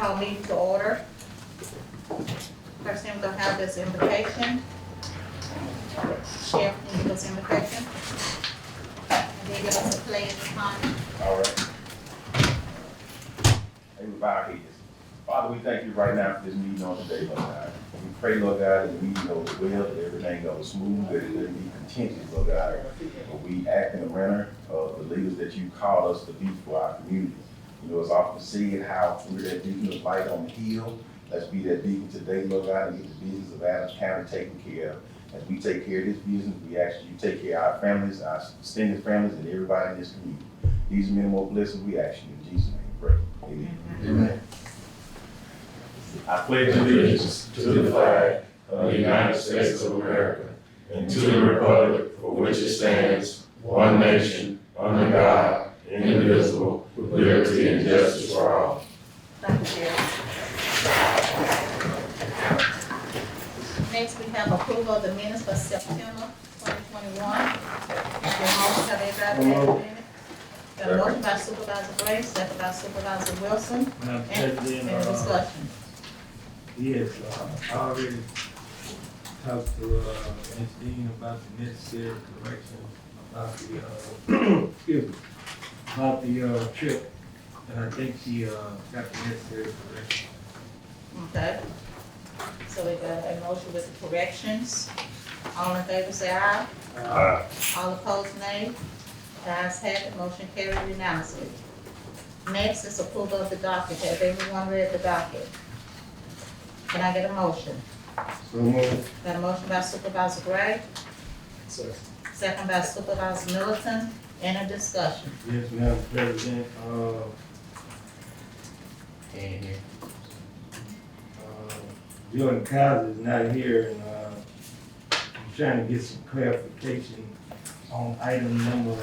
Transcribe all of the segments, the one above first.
Call meeting to order. First thing we're gonna have is invocation. Sheriff, can you give us invocation? And then give us a pledge of honor. All right. Hey, we bow our heads. Father, we thank you right now for this meeting on today, Lord God. We pray, Lord God, that the meeting goes well, that everything goes smooth, that it be contentious, Lord God. But we act in the manner of the leaders that you called us to be for our community. You know, it's often said how we're that beacon of light on the hill. Let's be that beacon today, Lord God, and get the business of Adams County taken care of. As we take care of this business, we ask you to take care of our families, our extended families, and everybody in this community. These many more blessings we ask you in Jesus' name. Pray. Amen. Amen. I pledge allegiance to the flag of the United States of America and to the republic for which it stands, one nation, under God, indivisible, with liberty and justice for all. Thank you, Sheriff. Next, we have approval of the minutes for September 2021. Have everybody had a minute? Got a motion by Supervisor Gray, second by Supervisor Wilson. Madam Any President, discussion? yes, I already talked to Ms. Dean about the necessary correction about the, excuse me, about the trip, and I think she got the necessary correction. Okay. So we got a motion with the corrections. All in favor say aye. All opposed, nay. The ayes have it, motion carried unanimously. Next is approval of the docket. Has everyone read the docket? Can I get a motion? So moved. Got a motion by Supervisor Gray, second by Supervisor Middleton. Any discussion? Yes, Madam President, Jordan Kaiser is not here, and I'm trying to get some clarification on claim number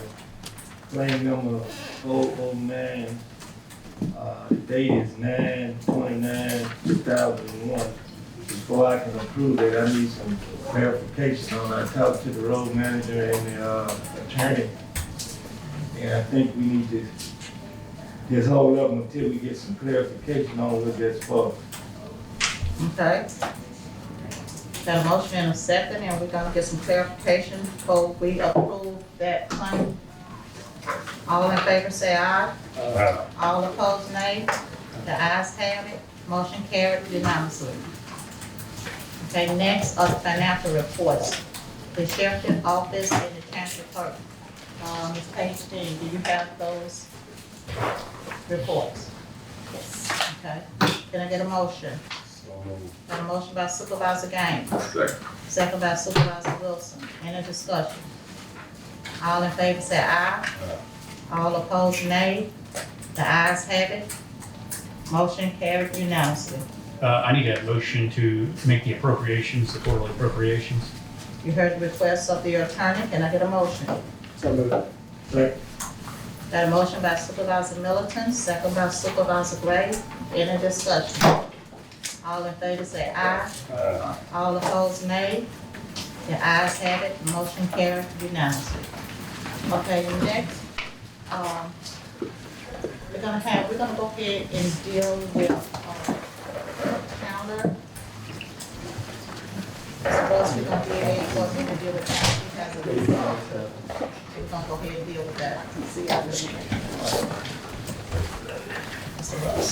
009. The date is 9/29/2001. Before I can approve it, I need some clarification on it. I talked to the road manager and the attorney, and I think we need to just hold up until we get some clarification on what that's for. Okay. Got a motion and a second, and we're gonna get some clarification before we approve that claim. All in favor say aye. All opposed, nay. The ayes have it. Motion carried unanimously. Okay, next are the financial reports. The sheriff's office and the county clerk. Ms. Paige Dean, do you have those reports? Yes. Okay. Can I get a motion? Got a motion by Supervisor Gaines. Second by Supervisor Wilson. Any discussion? All in favor say aye. All opposed, nay. The ayes have it. Motion carried unanimously. I need a motion to make the appropriations, the quarterly appropriations. You heard the request of the attorney. Can I get a motion? So moved. Got a motion by Supervisor Middleton, second by Supervisor Gray. Any discussion? All in favor say aye. All opposed, nay. The ayes have it. Motion carried unanimously. Okay, next, we're gonna go ahead and deal with, calendar. Suppose we're gonna deal with that because of this, we're gonna go ahead and deal with that. See how this. Mr. Russ.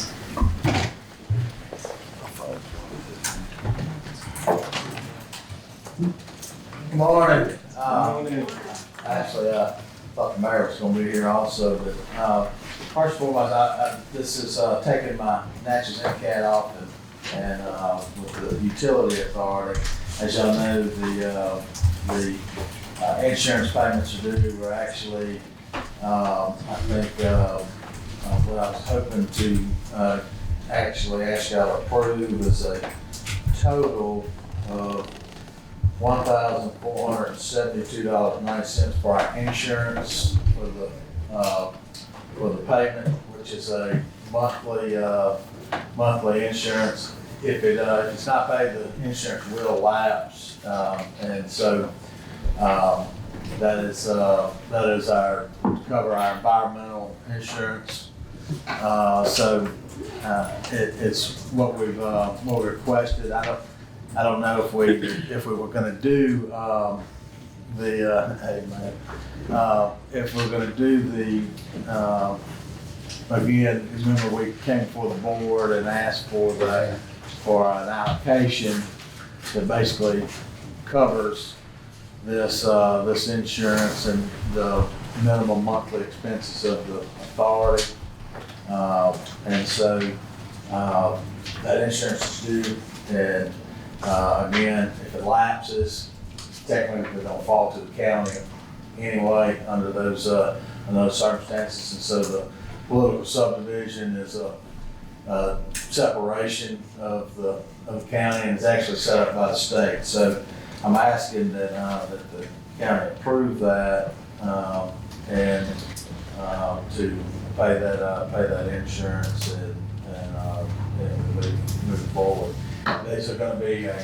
Good morning. Actually, I thought the mayor was gonna be here also, but, first of all, this is, taking my Natchez MCAT off and with the utility authority. As y'all know, the insurance payments are due. We're actually, I think, what I was hoping to, actually ask y'all to approve is a total of $1,472.90 for our insurance for the payment, which is a monthly insurance. If it's not paid, the insurance will lapse, and so that is our to cover our environmental insurance. So it's what we requested. I don't know if we were gonna do, if we're gonna do again, remember we came before the board and asked for an allocation that basically covers this insurance and the minimum monthly expenses of the authority. And so, that insurance is due, and, again, if it lapses, technically it don't fall to the county anyway under those circumstances. And so the political subdivision is a separation of the county, and it's actually set up by the state. So I'm asking that the county approve that, and to pay that insurance and move forward. These are gonna be a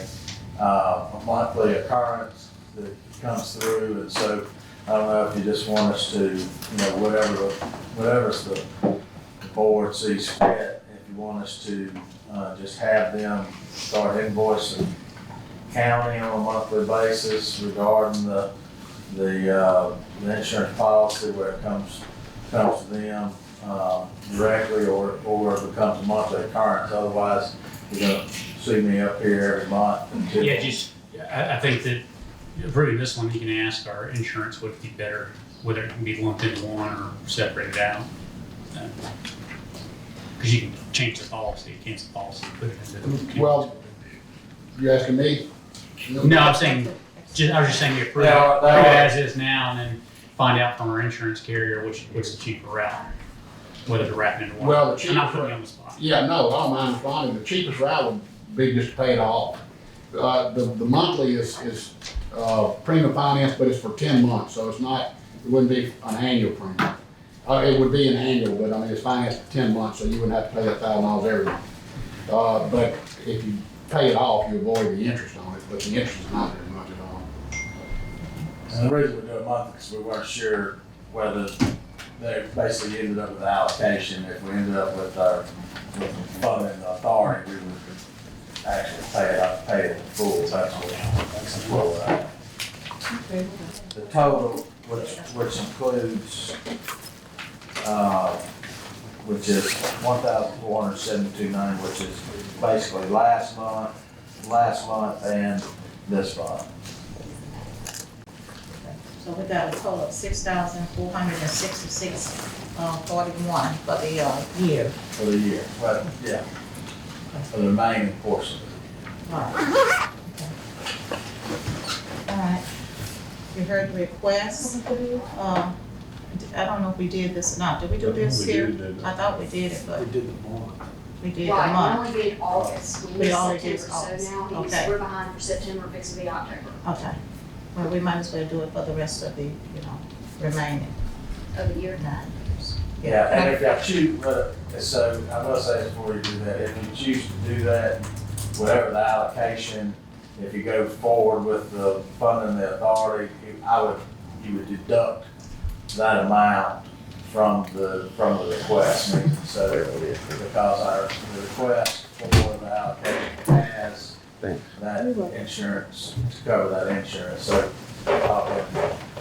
monthly occurrence that comes through, and so I don't know if you just want us to, whatever's the board sees fit, if you want us to just have them start invoicing county on a monthly basis regarding the insurance policy, where it comes to them directly, or it becomes a monthly occurrence. Otherwise, you're gonna see me up here every month. Yeah, I think that approving this one, you can ask our insurance would be better, whether it can be lumped into one or separated out. Because you can change the policy, cancel the policy, put it into. Well, you asking me? No, I'm saying, I was just saying you approve it as is now, and then find out from our insurance carrier which the cheaper route, whether to wrap it into one. Well, the I'm not cheaper- putting you on the spot. Yeah, no, I don't mind responding. The cheapest route would be just to pay it off. The monthly is premium finance, but it's for 10 months, so it wouldn't be an annual premium. It would be an annual, but I mean, it's financed for 10 months, so you wouldn't have to pay that $1,000 every month. But if you pay it off, you avoid the interest on it, but the interest is not very much at all. And the reason we do a month is because we weren't sure whether they basically ended up with an allocation. If we ended up with funding the authority, we would actually pay it in full. That's what we're at. The total, which includes, which is $1,472.90, which is basically last month and this month. So we got a total of $6,466.41 for the year. For the year, but, yeah, for the remaining portion. Right. All right. You heard the request. I don't know if we did this or not. Did we do this here? I thought we did it, but We did the bond. we did the Right, month. we only did August, we We missed only did September, August. so now Okay. we're behind for September, fixing to be October Okay. Well, we might as well do it for the rest of the, remaining of the year. 9 years. Yeah, and if y'all choose, so I will say this before you do that, if you choose to do that, whatever the allocation, if you go forward with the funding the authority, you would deduct that amount from the request. So, because the request for the allocation has that insurance, to cover that insurance, so probably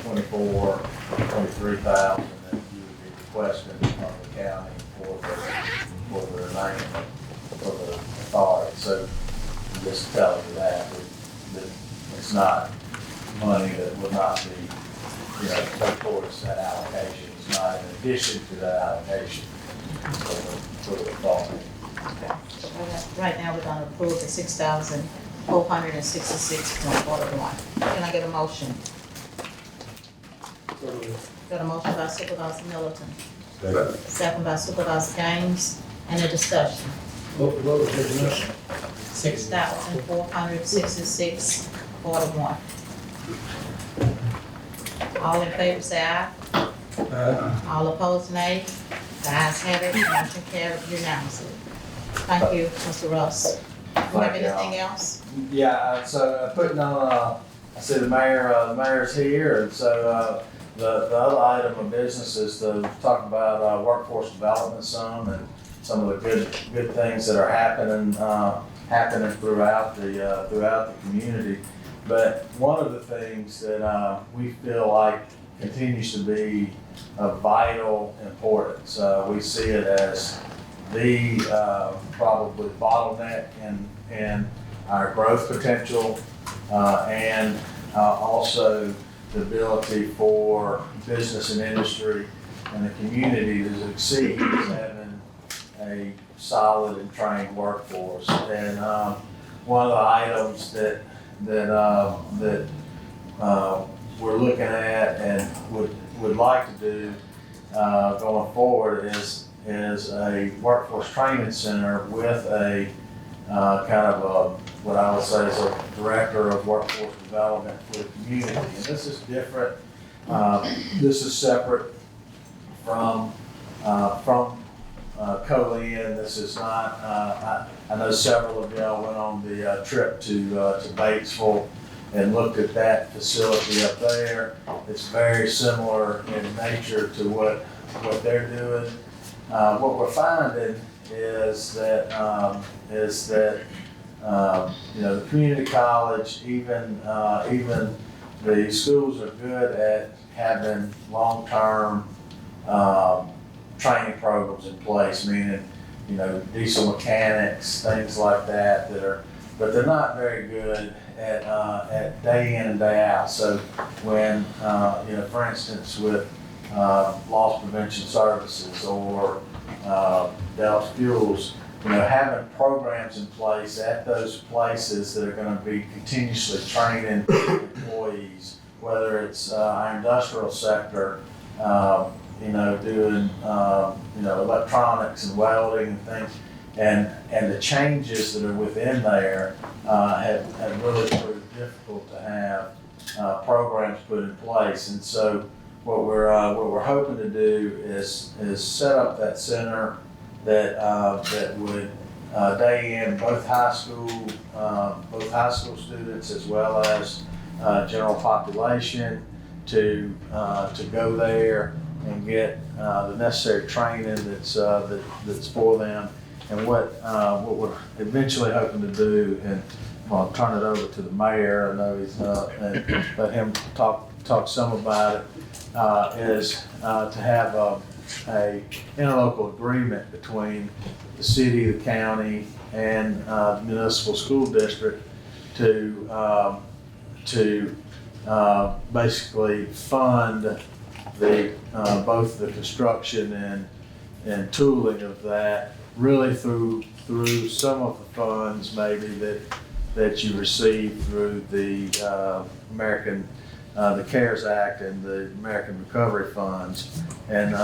23,000 that you would be requesting from the county for the remaining, for the authority. So I'm just telling you that it's not money that would not be, go towards that allocation. It's not in addition to that allocation for the authority. So right now, we're gonna approve the $6,466.41. Can I get a motion? Got a motion by Supervisor Middleton, second by Supervisor Gaines, and a discussion. What was the motion? $6,466.41. All in favor, say aye. All opposed, nay. The ayes have it, motion carried unanimously. Thank you, Mr. Russ. You have Thank y'all. anything else? Yeah, so putting on, I see the mayor's here, and so the other item of business is to talk about workforce development some, and some of the good things that are happening throughout the community. But one of the things that we feel like continues to be of vital importance, we see it as the probably bottleneck in our growth potential, and also the ability for business and industry and the community to succeed is having a solid and trained workforce. And one of the items that we're looking at and would like to do going forward is a workforce training center with a kind of what I would say is a director of workforce development for the community. And this is different. This is separate from COLIN. This is not. I know several of y'all went on the trip to Batesville and looked at that facility up there. It's very similar in nature to what they're doing. What we're finding is that the community college, even the schools are good at having long-term training programs in place, meaning diesel mechanics, things like that but they're not very good at day in and day out. So when for instance with loss prevention services or Delta Fuels, having programs in place at those places that are going to be continuously training employees, whether it's our industrial sector, doing electronics and welding and things, and the changes that are within there have really proved difficult to have programs put in place. And so what we're hoping to do is set up that center that would day in both high school students as well as general population to go there and get the necessary training that's for them. And what we're eventually hoping to do, and I'll turn it over to the mayor. I know he's and let him talk some about it. Is to have a interlocal agreement between the city, the county, and the municipal school district to basically fund both the construction and tooling of that, really through some of the funds maybe that you receive through the the CARES Act and the American Recovery Funds, and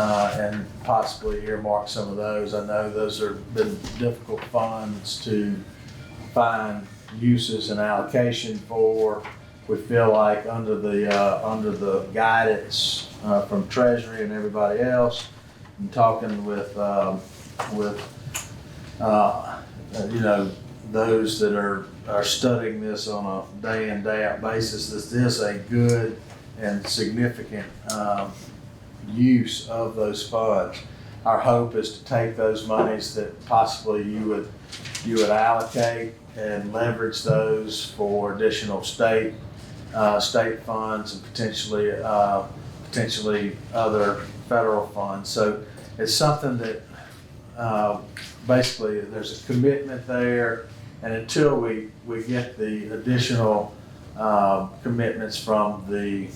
possibly earmark some of those. I know those have been difficult funds to find uses and allocation for. We feel like under the guidance from Treasury and everybody else, and talking with those that are studying this on a day in, day out basis, this is a good and significant use of those funds. Our hope is to take those monies that possibly you would allocate and leverage those for additional state funds and potentially other federal funds. So it's something that basically there's a commitment there, and until we get the additional commitments from the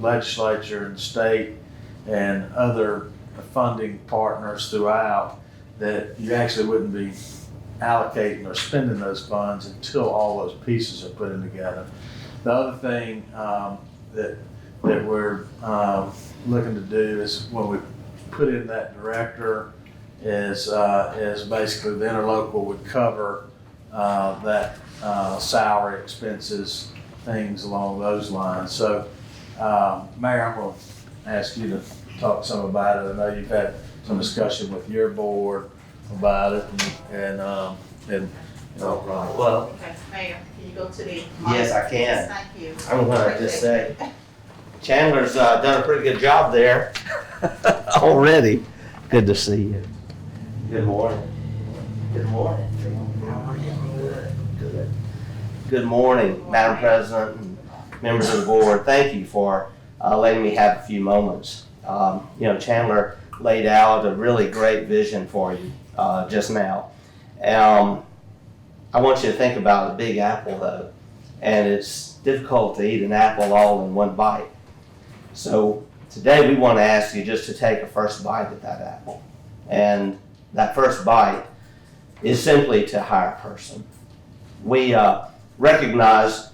legislature and state and other funding partners throughout, that you actually wouldn't be allocating or spending those funds until all those pieces are put in together. The other thing that we're looking to do is when we put in that director is basically the interlocal would cover that salary expenses, things along those lines. So, Mayor, I'm going to ask you to talk some about it. I know you've had some discussion with your board about it, and Well, Okay, Mayor, can you go to the? yes, I can. Thank you. I'm gonna just say, Chandler's done a pretty good job there already. Good to see you. Good morning. Good morning. Good. Good morning, Madam President and members of the board. Thank you for letting me have a few moments. Chandler laid out a really great vision for you just now. I want you to think about a big apple though, and it's difficult to eat an apple all in one bite. So today we want to ask you just to take a first bite at that apple. And that first bite is simply to hire a person. We recognize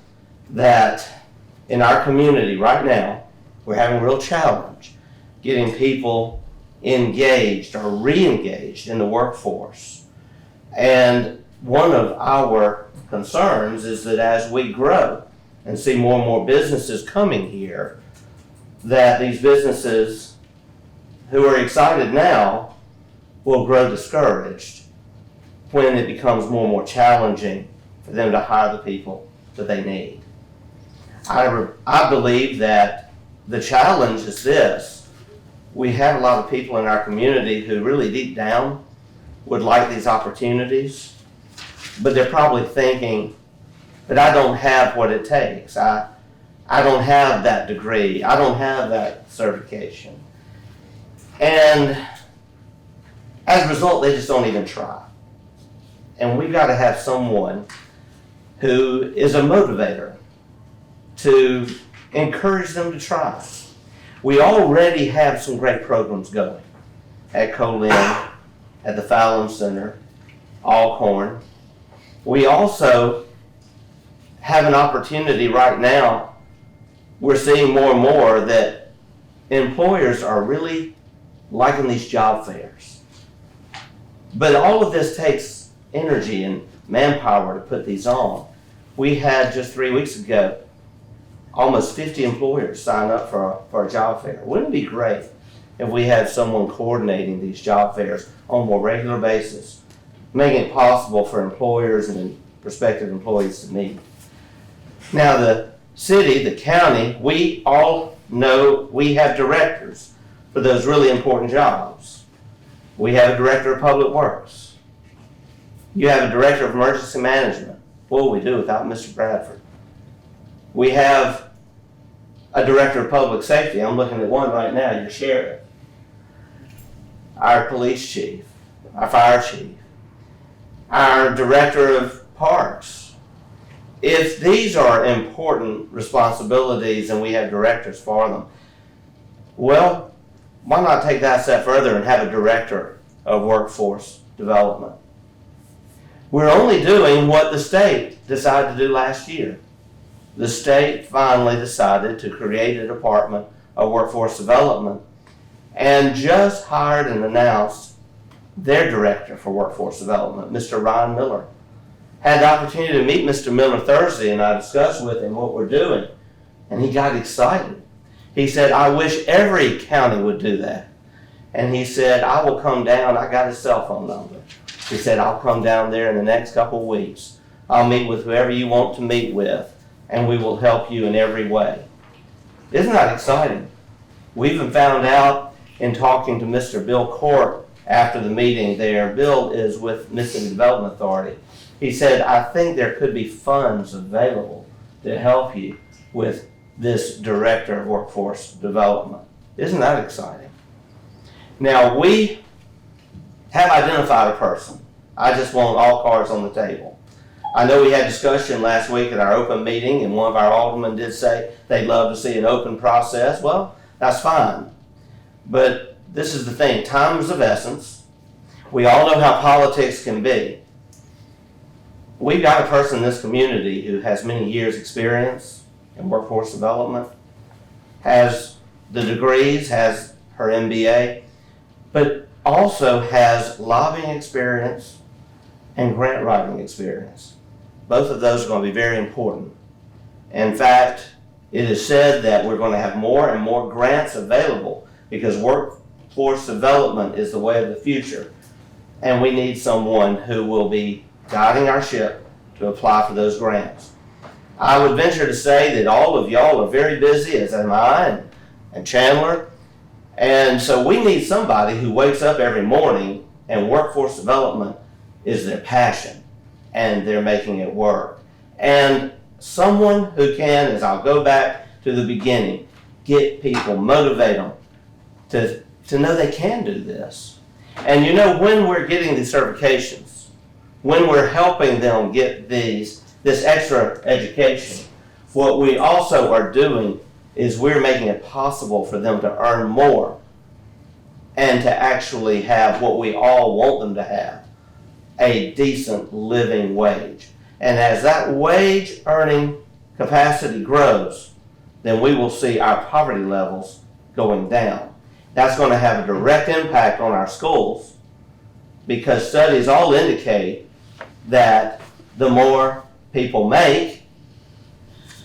that in our community right now, we're having a real challenge getting people engaged or re-engaged in the workforce. And one of our concerns is that as we grow and see more and more businesses coming here, that these businesses who are excited now will grow discouraged when it becomes more and more challenging for them to hire the people that they need. I believe that the challenge is this. We have a lot of people in our community who really deep down would like these opportunities, but they're probably thinking, but I don't have what it takes. I don't have that degree. I don't have that certification. And as a result, they just don't even try. And we've got to have someone who is a motivator to encourage them to try. We already have some great programs going at Colin, at the Fallon Center, Alcorn. We also have an opportunity right now. We're seeing more and more that employers are really liking these job fairs. But all of this takes energy and manpower to put these on. We had just 3 weeks ago almost 50 employers sign up for a job fair. Wouldn't it be great if we had someone coordinating these job fairs on a more regular basis, making it possible for employers and prospective employees to meet? Now the city, the county, we all know we have directors for those really important jobs. We have a director of public works. You have a director of emergency management. What would we do without Mr. Bradford? We have a director of public safety. I'm looking at one right now, your sheriff, our police chief, our fire chief, our director of parks. If these are important responsibilities and we have directors for them, well, why not take that a step further and have a director of workforce development? We're only doing what the state decided to do last year. The state finally decided to create a department of workforce development and just hired and announced their director for workforce development, Mr. Ryan Miller. Had the opportunity to meet Mr. Miller Thursday, and I discussed with him what we're doing, and he got excited. He said, I wish every county would do that. And he said, I will come down. I got his cell phone number. He said, I'll come down there in the next couple of weeks. I'll meet with whoever you want to meet with, and we will help you in every way. Isn't that exciting? We even found out in talking to Mr. Bill Court after the meeting there. Bill is with Mississippi Development Authority. He said, I think there could be funds available to help you with this director of workforce development. Isn't that exciting? Now, we have identified a person. I just want all cards on the table. I know we had discussion last week at our open meeting, and one of our aldermen did say they'd love to see an open process. Well, that's fine. But this is the thing, time is of essence. We all know how politics can be. We've got a person in this community who has many years' experience in workforce development, has the degrees, has her MBA, but also has lobbying experience and grant writing experience. Both of those are going to be very important. In fact, it is said that we're going to have more and more grants available because workforce development is the way of the future. And we need someone who will be guiding our ship to apply for those grants. I would venture to say that all of y'all are very busy, as am I and Chandler. And so we need somebody who wakes up every morning And workforce development is their passion, and they're making it work. And someone who can, as I'll go back to the beginning, get people, motivate them to know they can do this. And you know, when we're getting these certifications, when we're helping them get this extra education, what we also are doing is we're making it possible for them to earn more and to actually have what we all want them to have, a decent living wage. And as that wage earning capacity grows, then we will see our poverty levels going down. That's going to have a direct impact on our schools, because studies all indicate that the more people make,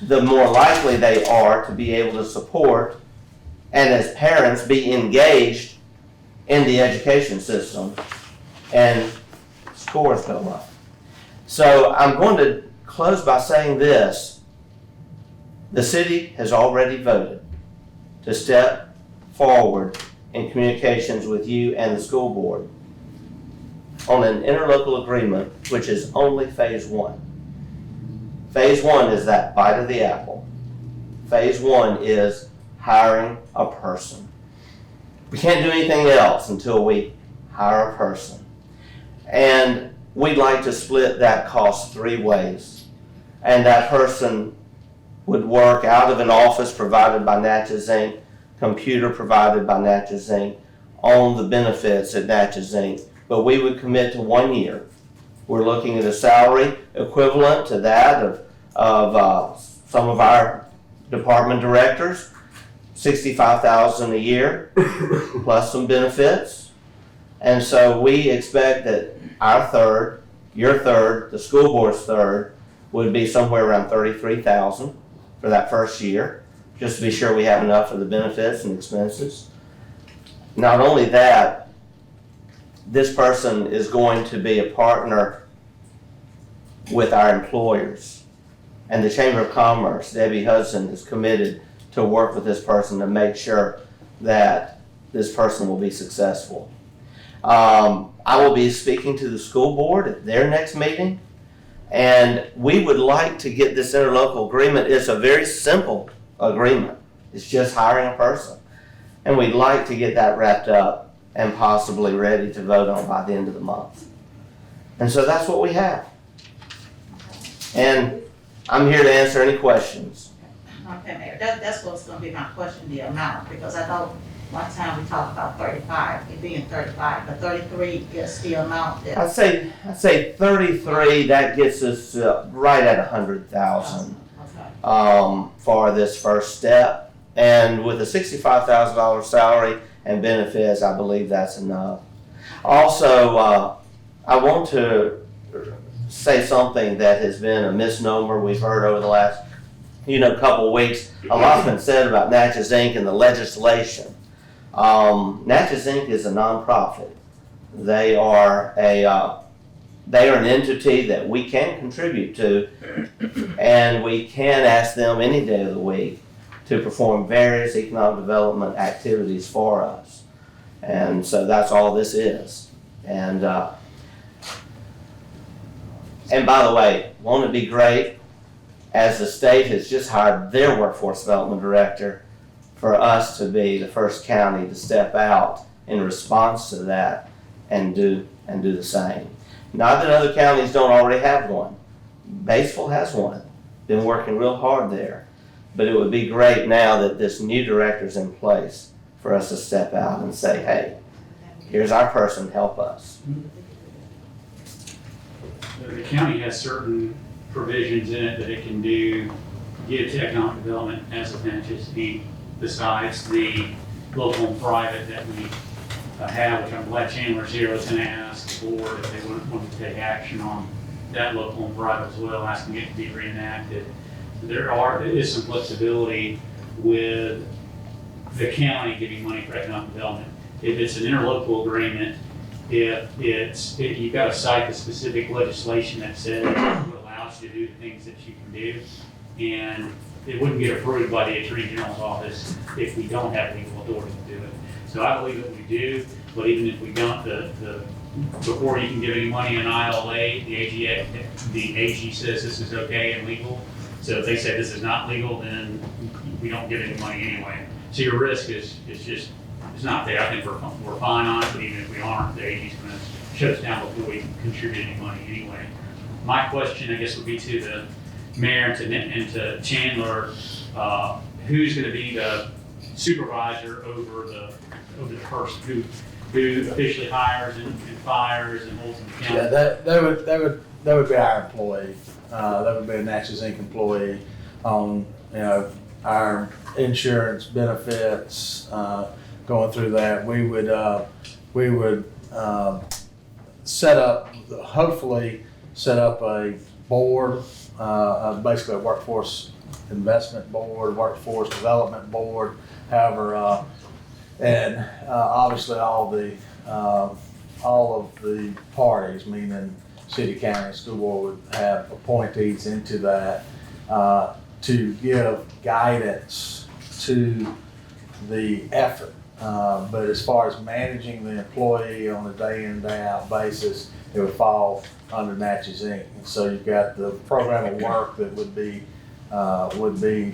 the more likely they are to be able to support and, as parents, be engaged in the education system, and scores go up. So I'm going to close by saying this. The city has already voted to step forward in communications with you and the school board on an interlocal agreement, which is only phase one. Phase one is that bite of the apple. Phase one is hiring a person. We can't do anything else until we hire a person. And we'd like to split that cost 3 ways. And that person would work out of an office provided by Natchez Inc., computer provided by Natchez Inc., on the benefits at Natchez Inc., but we would commit to 1 year. We're looking at a salary equivalent to that of some of our department directors, $65,000 a year, plus some benefits. And so we expect that our third, your third, the school board's third, would be somewhere around $33,000 for that first year, just to be sure we have enough for the benefits and expenses. Not only that, this person is going to be a partner with our employers. And the Chamber of Commerce, Debbie Hudson, is committed to work with this person to make sure that this person will be successful. I will be speaking to the school board at their next meeting, and we would like to get this interlocal agreement. It's a very simple agreement. It's just hiring a person. And we'd like to get that wrapped up and possibly ready to vote on by the end of the month. And so that's what we have. And I'm here to answer any questions. Okay, Mayor, that's what's gonna be my question, the amount, because I know one time we talked about 35, it being 35, but 33 is the amount that. I'd say 33, that gets us right at 100,000 Okay. For this first step. And with a $65,000 salary and benefits, I believe that's enough. Also, I want to say something that has been a misnomer we've heard over the last, couple of weeks. A lot's been said about Natchez Inc. and the legislation. Natchez Inc. is a nonprofit. They are an entity that we can contribute to, and we can ask them any day of the week to perform various economic development activities for us. And so that's all this is. And by the way, won't it be great, as the state has just hired their workforce development director, for us to be the first county to step out in response to that and do the same. Not that other counties don't already have one. Batesville has one. Been working real hard there. But it would be great now that this new director's in place for us to step out and say, hey, here's our person, help us. The county has certain provisions in it that it can do, give to economic development as of Natchez Inc., besides the local and private that we have, which I'm glad Chandler's here. I was going to ask the board if they wanted to take action on that local and private as well, asking it to be reenacted. There is some flexibility with the county giving money for economic development. If it's an interlocal agreement, you've got to cite the specific legislation that says it allows you to do the things that you can do, and it wouldn't get approved by the Attorney General's office if we don't have legal authority to do it. So I believe that we do, but even if we don't, the before you can give any money in ILA, the AG says this is okay and legal. So if they say this is not legal, then we don't give any money anyway. So your risk is just, it's not there. I think we're fine on it, but even if we aren't, the AG's gonna shut us down before we can contribute any money anyway. My question, I guess, would be to the mayor and to Chandler, who's gonna be the supervisor over the person who officially hires and fires and holds them Yeah, accountable? that would be our employee. That would be a Natchez Inc. employee on, our insurance benefits, going through that. We would hopefully set up a board, basically a workforce investment board, workforce development board, however, and obviously all of the parties, meaning city, county, school board, would have appointees into that to give guidance to the effort. But as far as managing the employee on a day in, day out basis, it would fall under Natchez Inc. And so you've got the program of work that would be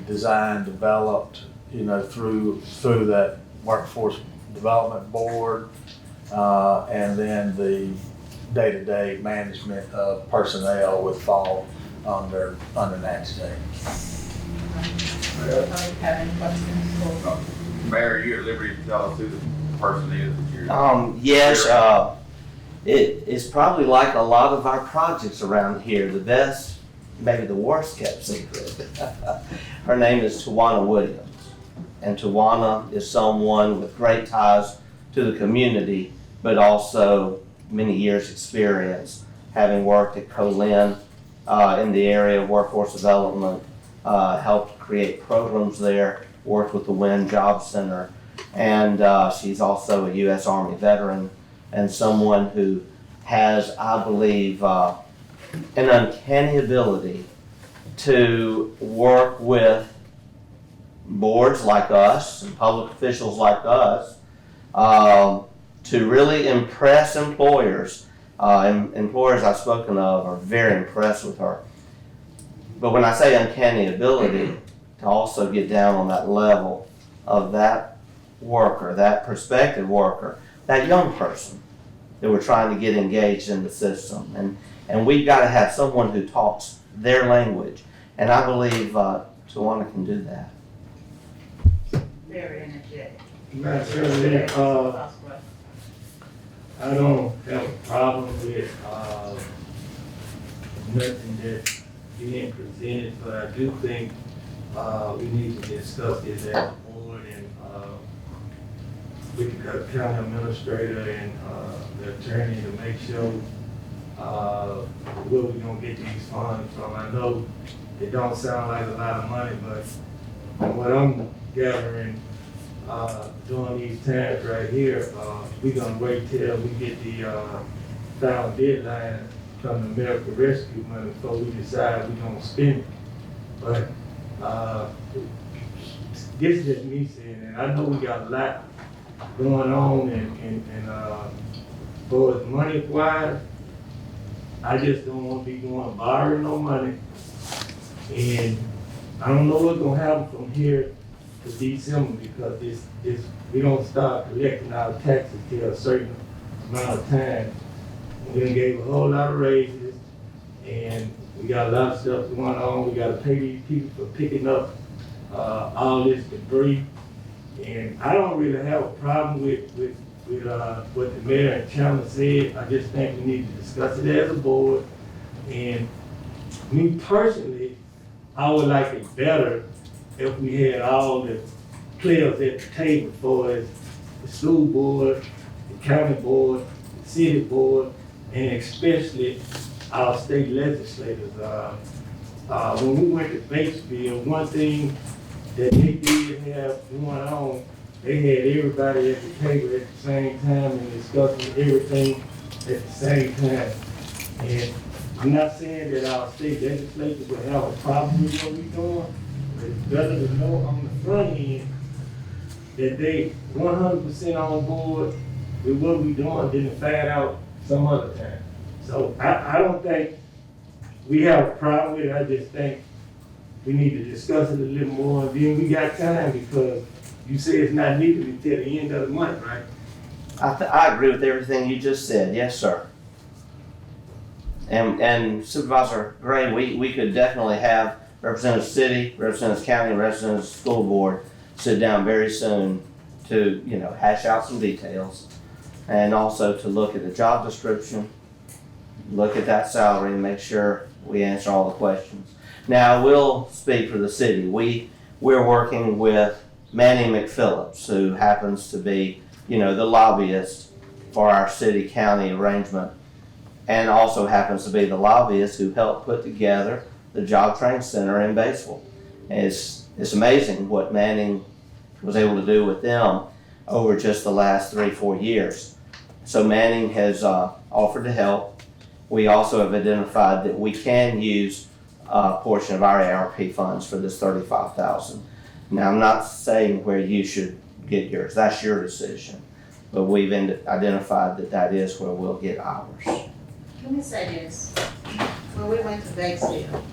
designed, developed, through that workforce development board, and then the day-to-day management of personnel would fall under Natchez Inc. Have any questions for? Mayor, you're at liberty to tell us who the person is that you're. Yes, it's probably like a lot of our projects around here, the best, maybe the worst kept secret. Her name is Tawana Williams. And Tawana is someone with great ties to the community, but also many years' experience, having worked at Colin in the area of workforce development, helped create programs there, worked with the Wynn Job Center, and she's also a U.S. Army veteran and someone who has, I believe, an uncanny ability to work with boards like us and public officials like us to really impress employers. Employers I've spoken of are very impressed with her. But when I say uncanny ability, to also get down on that level of that worker, that prospective worker, that young person that we're trying to get engaged in the system. And we've got to have someone who talks their language. And I believe Tawana can do that. Very energetic. Madam President, I don't have a problem with, nothing that's being presented, but I do think, we need to discuss this as a board and, with the county administrator and, the attorney to make sure, where we're gonna get these funds from. I know it don't sound like a lot of money, but from what I'm gathering, during these times right here, we're gonna wait till we get the, final deadline from the American Rescue money before we decide we're gonna spend it. But, this is just me saying, and I know we got a lot going on and for money wise, I just don't want to be going borrowing no money. And I don't know what's gonna happen from here to December because this we don't start collecting our taxes till a certain amount of time. We done gave a whole lot of raises and we got a lot of stuff going on. We gotta pay these people for picking up all this debris. And I don't really have a problem with what the mayor and Chandler said. I just think we need to discuss it as a board. And me personally, I would like it better if we had all the players at the table for us, the school board, the county board, the city board, and especially our state legislators. When we went to Batesville, one thing that they did have going on, they had everybody at the table at the same time and discussing everything at the same time. And I'm not saying that our state legislators will have a problem with what we're doing, but it's better to know on the front end that they 100% on board with what we're doing than to find out some other time. So I don't think we have a problem with it, I just think we need to discuss it a little more, and then we got time, because you say it's not needed until the end of the month, right? I agree with everything you just said, yes, sir. And Supervisor Gray, we could definitely have representatives city, representatives county, representatives school board sit down very soon to, hash out some details. And also to look at the job description, look at that salary and make sure we answer all the questions. Now, we'll speak for the city. We're working with Manny McPhillips, who happens to be, the lobbyist for our city-county arrangement, and also happens to be the lobbyist who helped put together the Job Training Center in Batesville. And it's amazing what Manning was able to do with them over just the last 3-4 years. So Manning has offered to help. We also have identified that we can use a portion of our ARP funds for this $35,000. Now, I'm not saying where you should get yours, that's your decision, but we've identified that is where we'll get ours. Let me say this, when we went to Batesville,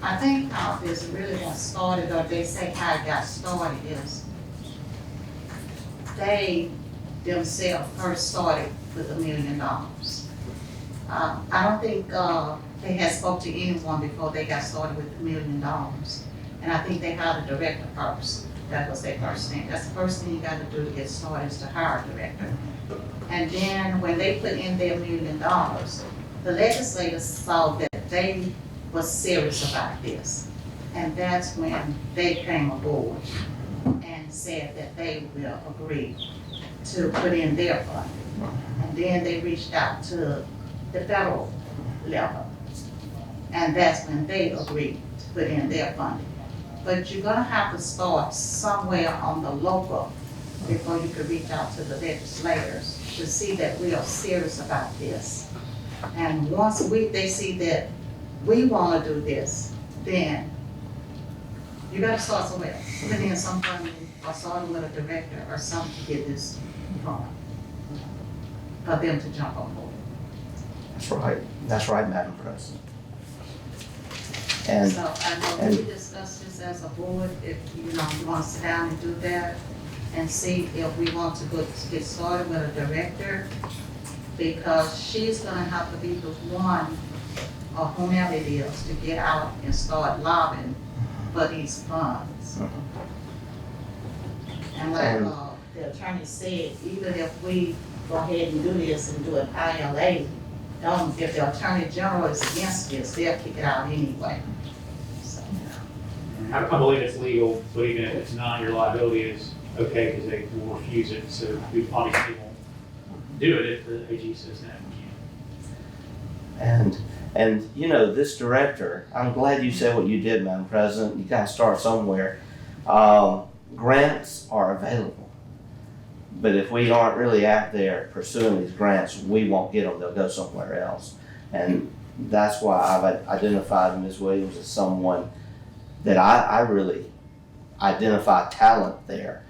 I think how this really got started, or they say how it got started is, they themselves first started with $1 million. I don't think they had spoke to anyone before they got started with $1 million. And I think they hired a director first. That was their first thing. That's the first thing you gotta do to get started, is to hire a director. And then when they put in their $1 million, the legislators saw that they was serious about this. And that's when they came aboard and said that they will agree to put in their funding. And then they reached out to the federal level. And that's when they agreed to put in their funding. But you're gonna have to start somewhere on the local before you can reach out to the legislators to see that we are serious about this. And once they see that we wanna do this, then you gotta start somewhere. Put in some funding or starting with a director or something to get this going, for them to jump on board. That's right, Madam President. And So I know we discussed this as a board, if you want to sit down and do that and see if we want to get started with a director, because she's gonna have to be the one, or whomever it is, to get out and start lobbying for these funds. And like the attorney said, even if we go ahead and do this and do an ILA, if the attorney general is against this, they'll kick it out anyway. So, I believe it's legal, but even if it's not, your liability is okay because they will refuse it. So we obviously won't do it if the AG says that we can't. And this director, I'm glad you said what you did, Madam President. You gotta start somewhere. Grants are available. But if we aren't really out there pursuing these grants, we won't get them, they'll go somewhere else. And that's why I've identified Ms. Williams as someone that I really identify talent there,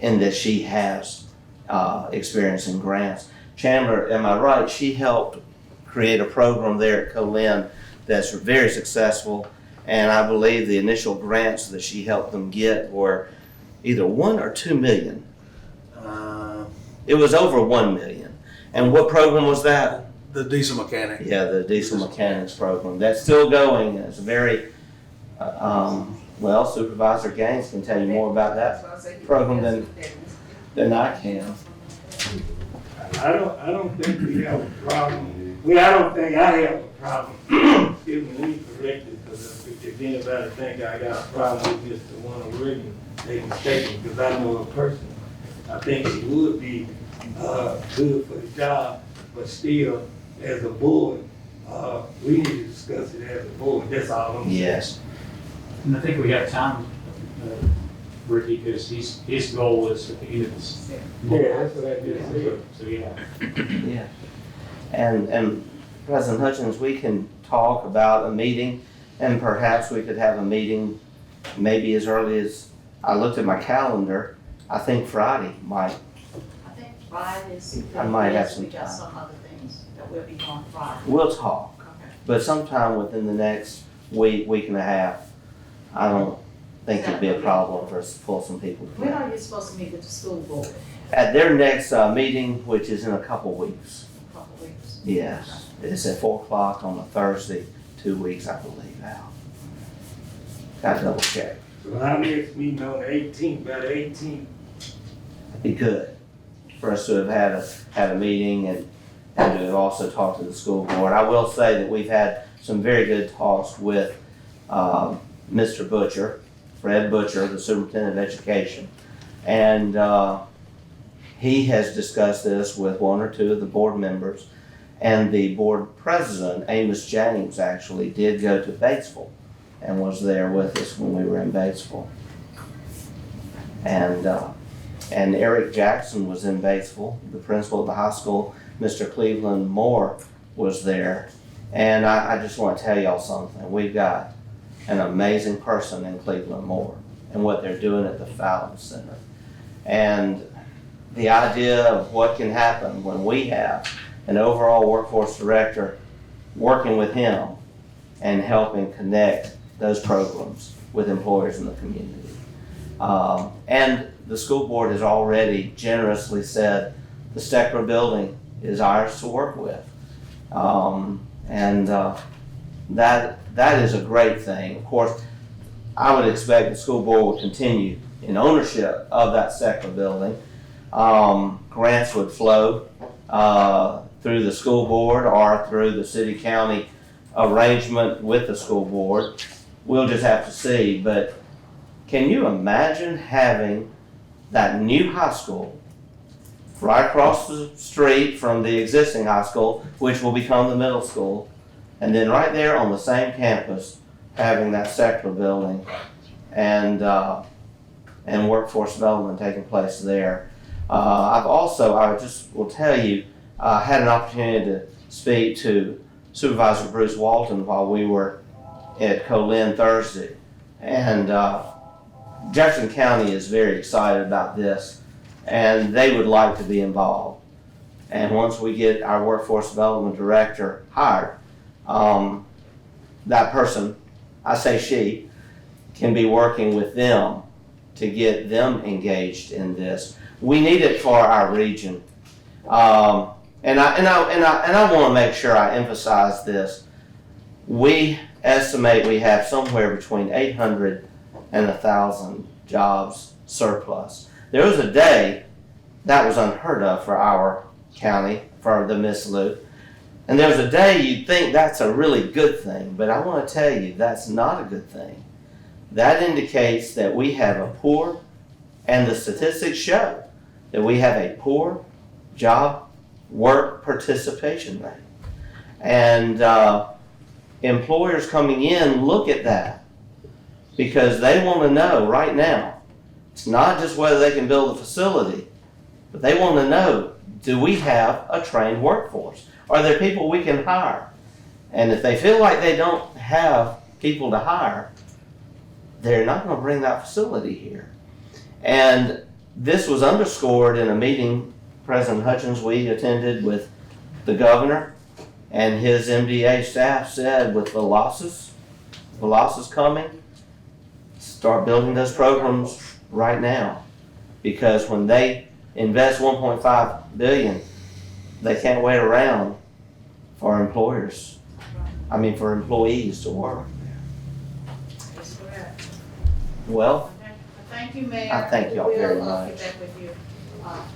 in that she has experience in grants. Chandler, am I right, she helped create a program there at Colin that's very successful, and I believe the initial grants that she helped them get were either $1 or $2 million. It was over $1 million. And what program was that? The diesel mechanic. Yeah, the diesel mechanics program. That's still going. It's very, Supervisor Gaines can tell you more about that program than I can. I don't think we have a problem. I don't think I have a problem. Excuse me, let me correct it, because if anybody think I got a problem with Mr. Warner Williams, they mistaken, because I know her personally. I think she would be good for the job, but still, as a board, we need to discuss it as a board. That's all I'm saying. Yes. And I think we have time, Ricky, because his goal is at the end of this. Yeah, that's what I just said. So, yeah. Yeah. And President Hutchins, we can talk about a meeting, and perhaps we could have a meeting maybe as early as, I looked at my calendar, I think Friday might. I think Fridays. I might have some We got time. some other things that we'll be doing Friday. We'll talk, Okay. but sometime within the next week and a half, I don't think it'd be a problem for us to pull some people When together. are you supposed to meet with the school board? At their next meeting, which is in a couple weeks, A couple weeks. yes, it's at 4 o'clock on a Thursday, 2 weeks, I believe, out. Got to double check. So our next meeting on the 18th, by the 18th. Be good for us to have had a meeting and to have also talked to the school board. I will say that we've had some very good talks with Mr. Butcher, Fred Butcher, the superintendent of education. And he has discussed this with one or two of the board members. And the board president, Amos James, actually did go to Batesville and was there with us when we were in Batesville. And Eric Jackson was in Batesville, the principal of the high school. Mr. Cleveland Moore was there. And I just want to tell y'all something. We've got an amazing person in Cleveland Moore and what they're doing at the Fallon Center. And the idea of what can happen when we have an overall workforce director working with him and helping connect those programs with employers in the community. And the school board has already generously said the Steckler building is ours to work with. That is a great thing. Of course, I would expect the school board would continue in ownership of that Steckler building. Grants would flow through the school board or through the city-county arrangement with the school board. We'll just have to see, but can you imagine having that new high school right across the street from the existing high school, which will become the middle school, and then right there on the same campus, having that Steckler building and workforce development taking place there. I just will tell you, had an opportunity to speak to Supervisor Bruce Walton while we were at Colin Thursday. And Jefferson County is very excited about this, and they would like to be involved. And once we get our workforce development director hired, that person, I say she, can be working with them to get them engaged in this. We need it for our region. And I want to make sure I emphasize this. We estimate we have somewhere between 800 and 1,000 jobs surplus. There was a day that was unheard of for our county, for the Miss Lou. And there was a day you'd think that's a really good thing, but I want to tell you that's not a good thing. That indicates that we have a poor, and the statistics show that we have a poor job work participation rate. And employers coming in look at that because they want to know right now, it's not just whether they can build a facility, but they want to know, do we have a trained workforce? Are there people we can hire? And if they feel like they don't have people to hire, they're not going to bring that facility here. And this was underscored in a meeting President Hutchins, we attended with the governor and his MDA staff said with the losses coming, start building those programs right now. Because when they invest $1.5 billion, they can't wait around for employees to work. That's correct. Well, Thank you, Mayor. I thank y'all very We'll much. get back with you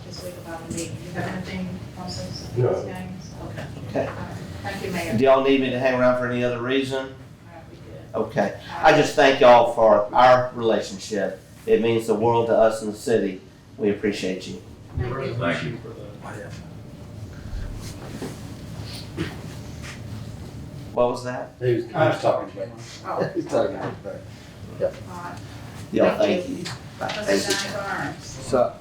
this week about the meeting. You have anything else, No. Ms. Gaines? Okay. Okay. All right. Thank you, Mayor. do y'all need me to hang around for any other reason? All right, we good. Okay. I just thank y'all for our relationship. It means the world to us in the city. We appreciate you. The Thank you. resolution for the What was that? He was talking to me. Oh, He's talking okay. to me. All right. Y'all, Thank thank you. Bye. Trustee Thank you. Johnny Burns, So,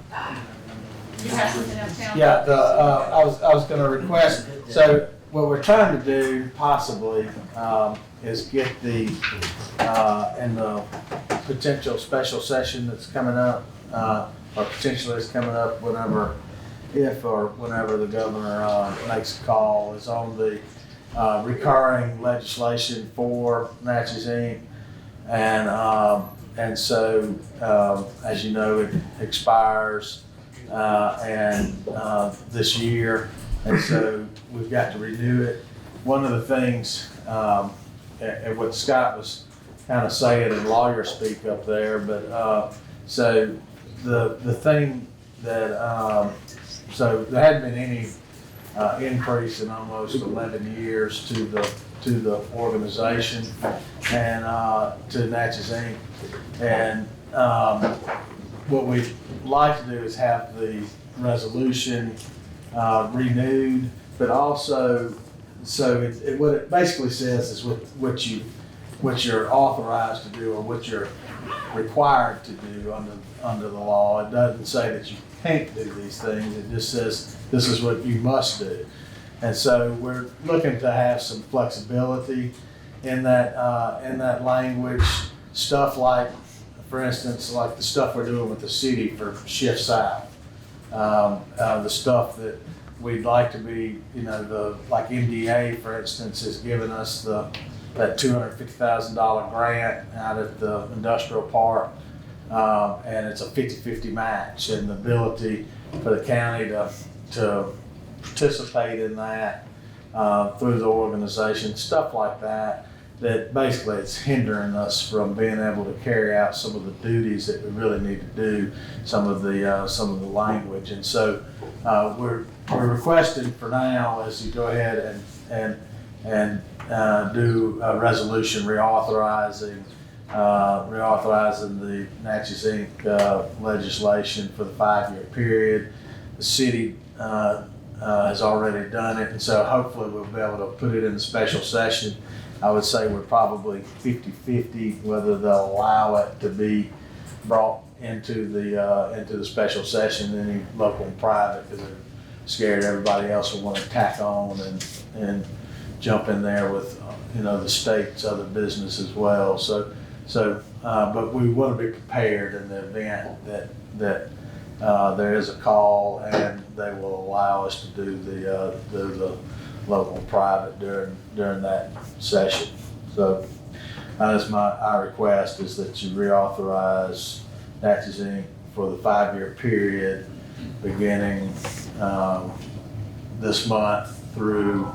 you have something else, Council? yeah, I was gonna request, so what we're trying to do possibly, is get the, in the potential special session that's coming up, or potentially is coming up whenever, if or whenever the governor makes a call, is on the recurring legislation for Natchez Inc. And so, as you know, it expires this year, and so we've got to renew it. One of the things, and what Scott was kind of saying in lawyer speak up there, but so the thing that so there hadn't been any increase in almost 11 years to the organization and to Natchez Inc. And what we'd like to do is have the resolution renewed, but also, so what it basically says is what you're authorized to do or what you're required to do under the law. It doesn't say that you can't do these things. It just says this is what you must do. And so we're looking to have some flexibility in that language. Stuff like, for instance, like the stuff we're doing with the city for Shift South. The stuff that we'd like to be, like MDA, for instance, has given us that $250,000 grant out at the industrial park. And it's a 50-50 match, and the ability for the county to participate in that through the organization, stuff like that, that basically it's hindering us from being able to carry out some of the duties that we really need to do, some of the language. And so we're requesting for now is you go ahead and do a resolution reauthorizing the Natchez Inc. Legislation for the 5-year period. The city has already done it, and so hopefully we'll be able to put it in the special session. I would say we're probably 50-50 whether they'll allow it to be brought into the special session, any local and private, because they're scared everybody else will want to tack on and jump in there with the state's other business as well. But we want to be prepared in the event that there is a call and they will allow us to do the local and private during that session. So that's our request, is that you reauthorize Natchez Inc. for the 5-year period beginning this month through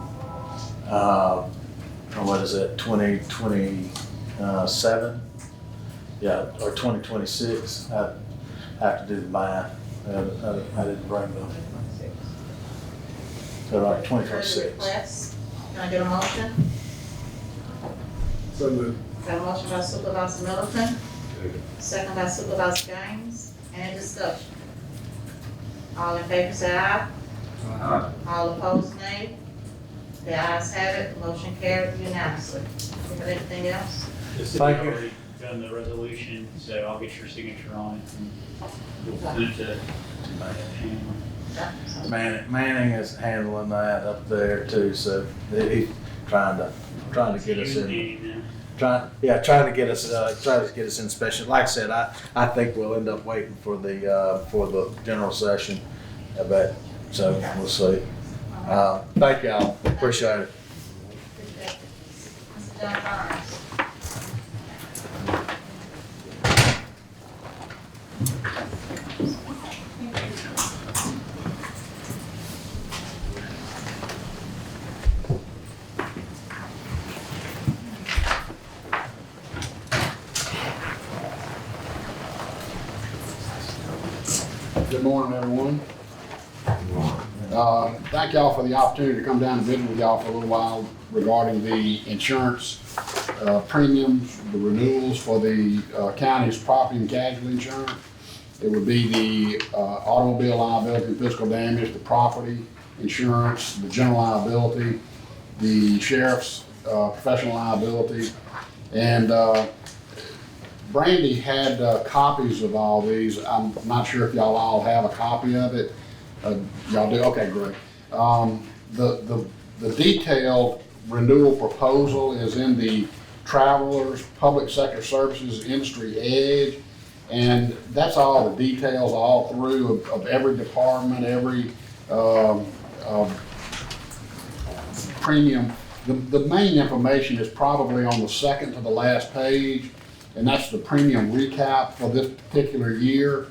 2027? Yeah, or 2026. I have to do the math. I didn't bring them. So like 2026. Request. Can I get a motion? So moved. Got a motion by Supervisor Middleton, second by Supervisor Gaines. Any discussion? All in favor say aye. All opposed, nay. The ayes have it, motion carried unanimously. You have anything else? The city Thank you. already done the resolution, so I'll get your signature on it and we'll send it to Shannon. Manning is handling that up there too, so he's trying to get us in. Trying to get us in special. Like I said, I think we'll end up waiting for the general session, but so we'll see. Thank y'all, appreciate it. Mr. John Burns. Good morning, everyone. Thank y'all for the opportunity to come down and visit with y'all for a little while regarding the insurance premiums, the renewals for the county's property and casualty insurance. It would be the automobile liability and physical damage, the property insurance, the general liability, the sheriff's professional liability, and Brandy had copies of all these. I'm not sure if y'all all have a copy of it. Y'all do? Okay, great. The detailed renewal proposal is in the Travelers Public Sector Services Industry Edge. And that's all the details all through of every department, every premium. The main information is probably on the second to the last page, and that's the premium recap for this particular year.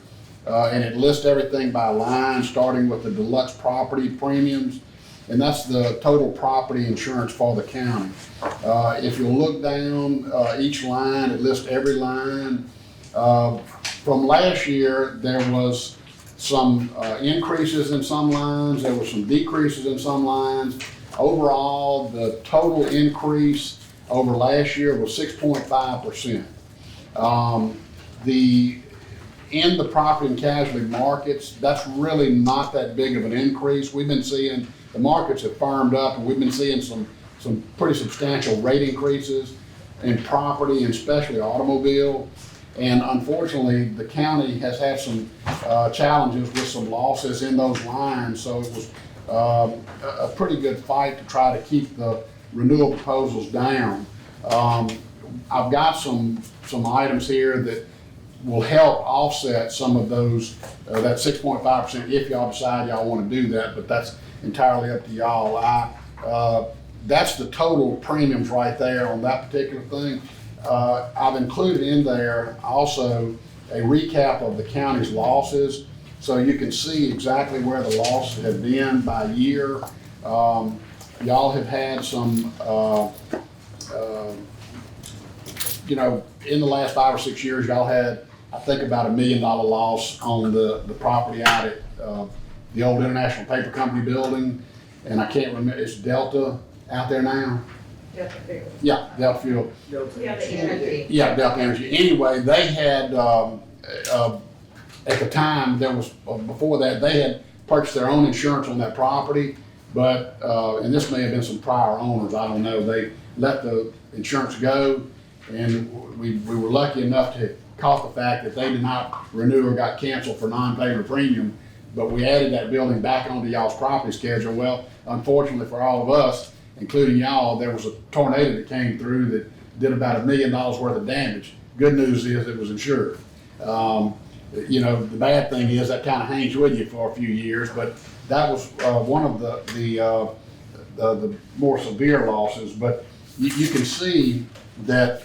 And it lists everything by line, starting with the deluxe property premiums, and that's the total property insurance for the county. If you look down each line, it lists every line. From last year, there was some increases in some lines, there were some decreases in some lines. Overall, the total increase over last year was 6.5%. In the property and casualty markets, that's really not that big of an increase. We've been seeing, the markets have firmed up, and we've been seeing some pretty substantial rate increases in property and especially automobile. And unfortunately, the county has had some challenges with some losses in those lines, so it was a pretty good fight to try to keep the renewal proposals down. I've got some items here that will help offset some of those, that 6.5% if y'all decide y'all want to do that, but that's entirely up to y'all. That's the total premiums right there on that particular thing. I've included in there also a recap of the county's losses, so you can see exactly where the losses have been by year. Y'all have had some, in the last 5 or 6 years, y'all had, I think, about $1 million loss on the property out at the old International Paper Company building, and I can't remember, it's Delta out there now? Delta Fuel. Yeah, Delta Fuel. Yeah, the energy. Yeah, Delta Energy. Anyway, they had, at the time, before that, they had purchased their own insurance on that property, but, and this may have been some prior owners, I don't know, they let the insurance go, and we were lucky enough to caught the fact that they did not renew or got canceled for non-payment premium, but we added that building back onto y'all's property schedule. Well, unfortunately for all of us, including y'all, there was a tornado that came through that did about $1 million worth of damage. Good news is it was insured. The bad thing is that kind of hangs with you for a few years, but that was one of the more severe losses. But you can see that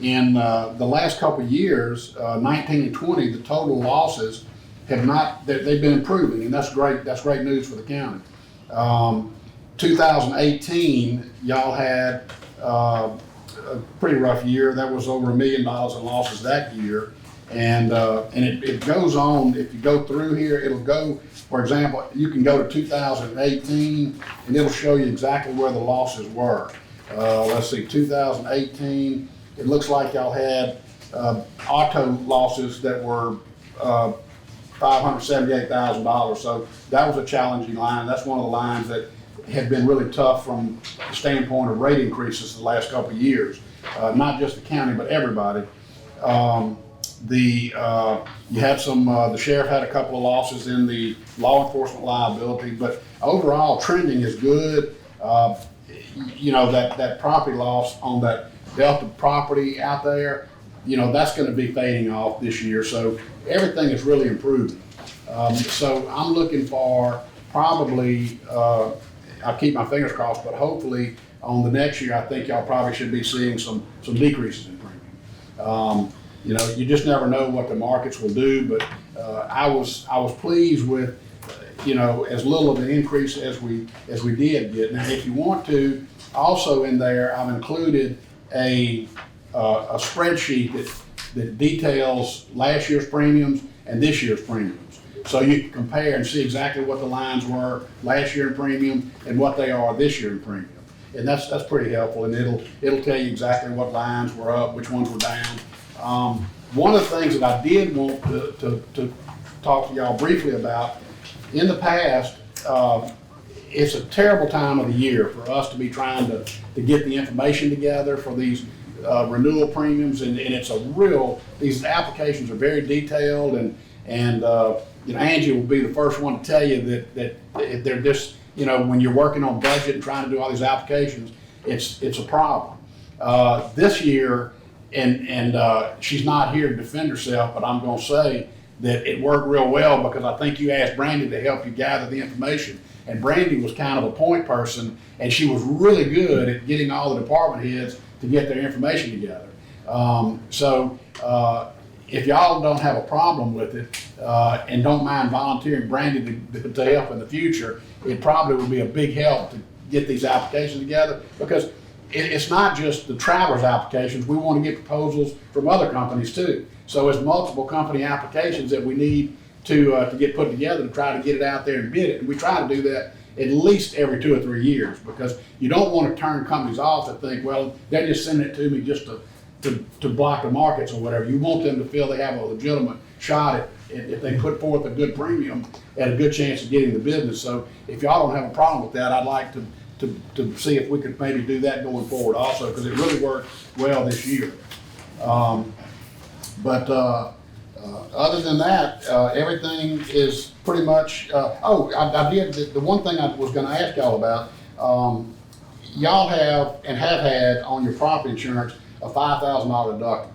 in the last couple of years, 19 and 20, the total losses have not, they've been improving, and that's great. That's great news for the county. 2018, y'all had a pretty rough year. That was over $1 million in losses that year. And it goes on, if you go through here, it'll go, for example, you can go to 2018 and it'll show you exactly where the losses were. Let's see, 2018, it looks like y'all had auto losses that were $578,000. So that was a challenging line. That's one of the lines that had been really tough from the standpoint of rate increases the last couple of years. Not just the county, but everybody. You had some, the sheriff had a couple of losses in the law enforcement liability, but overall trending is good. That property loss on that Delta property out there, that's going to be fading off this year. So everything is really improving. So I'm looking for probably, I'll keep my fingers crossed, but hopefully on the next year, I think y'all probably should be seeing some decreases in premium. You just never know what the markets will do, but I was pleased with, as little of an increase as we did get. Now, if you want to, also in there, I've included a spreadsheet that details last year's premiums and this year's premiums. So you can compare and see exactly what the lines were last year in premium and what they are this year in premium. And that's pretty helpful, and it'll tell you exactly what lines were up, which ones were down. One of the things that I did want to talk to y'all briefly about, in the past, it's a terrible time of the year for us to be trying to get the information together for these renewal premiums, and it's these applications are very detailed, and Angie will be the first one to tell you that they're just, when you're working on budget and trying to do all these applications, it's a problem. This year, and she's not here to defend herself, but I'm gonna say that it worked real well because I think you asked Brandy to help you gather the information. And Brandy was kind of a point person, and she was really good at getting all the department heads to get their information together. If y'all don't have a problem with it, and don't mind volunteering Brandy to help in the future, it probably would be a big help to get these applications together, because it's not just the travelers applications, we want to get proposals from other companies too. So it's multiple company applications that we need to get put together to try to get it out there and bid it. And we try to do that at least every 2 or 3 years, because you don't want to turn companies off that think, well, they're just sending it to me just to block the markets or whatever. You want them to feel they have a legitimate shot at, if they put forth a good premium, and a good chance of getting the business. So if y'all don't have a problem with that, I'd like to see if we could maybe do that going forward also, because it really worked well this year. Other than that, everything is pretty much, I did, the one thing I was gonna ask y'all about, y'all have and have had on your property insurance a $5,000 deductible.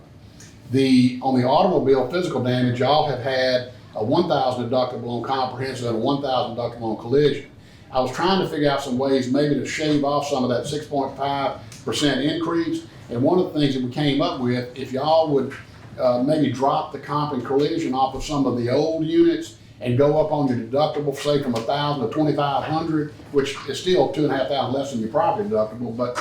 On the automobile physical damage, y'all have had a $1,000 deductible on comprehensive and a $1,000 deductible on collision. I was trying to figure out some ways maybe to shave off some of that 6.5% increase. And one of the things that we came up with, if y'all would maybe drop the comp and collision off of some of the old units and go up on your deductible, say from $1,000 to $2,500, which is still $2,500 less than your property deductible, but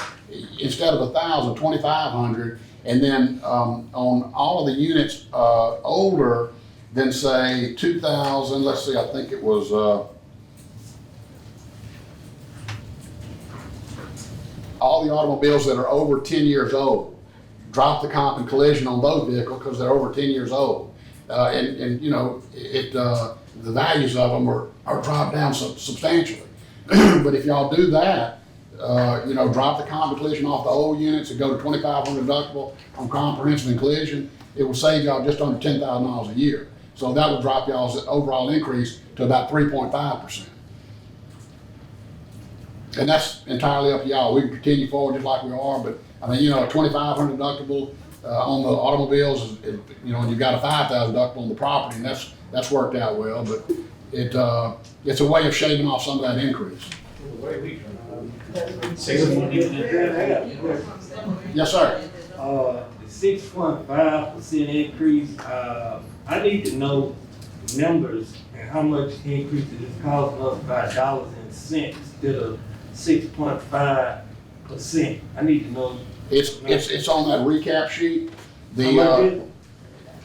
instead of $1,000, $2,500, and then on all of the units older than say 2,000, let's see, I think it was all the automobiles that are over 10 years old, drop the comp and collision on those vehicles because they're over 10 years old. And you know, the values of them are dropped down substantially. But if y'all do that, you know, drop the comp and collision off the old units and go to $2,500 deductible on comprehensive and collision, it will save y'all just under $10,000 a year. So that would drop y'all's overall increase to about 3.5%. And that's entirely up to y'all. We can continue forward just like we are, but I mean, you know, a $2,500 deductible on the automobiles, you know, and you've got a $5,000 deductible on the property, and that's worked out well. But it's a way of shaving off some of that increase. Yes, sir. The 6.5% increase, I need to know the numbers and how much increase it is costing us by dollars and cents instead of 6.5%. I need to know. It's on that recap sheet. It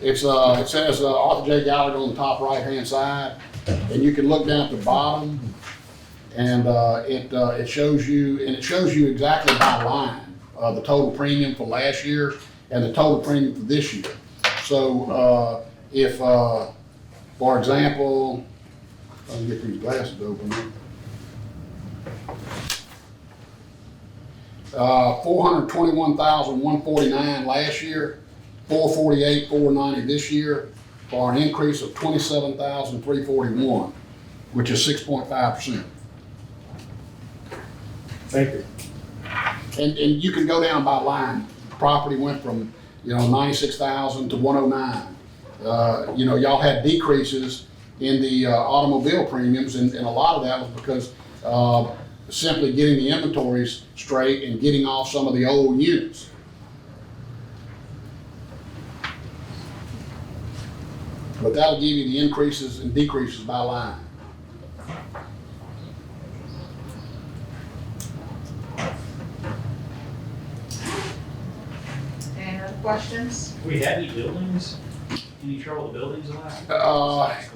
It says Arthur J. Gallagher on the top right-hand side, and you can look down at the bottom, and it shows you exactly by line the total premium for last year and the total premium for this year. So if, for example, I can get these glasses open. 421,149 last year, 448,490 this year, for an increase of 27,341, which is 6.5%. Thank you. And you can go down by line. Property went from 96,000 to 109. You know, y'all had decreases in the automobile premiums, and a lot of that was because simply getting the inventories straight and getting off some of the old units. But that'll give you the increases and decreases by line. Any other questions? Do we have any buildings? Any trouble with buildings last?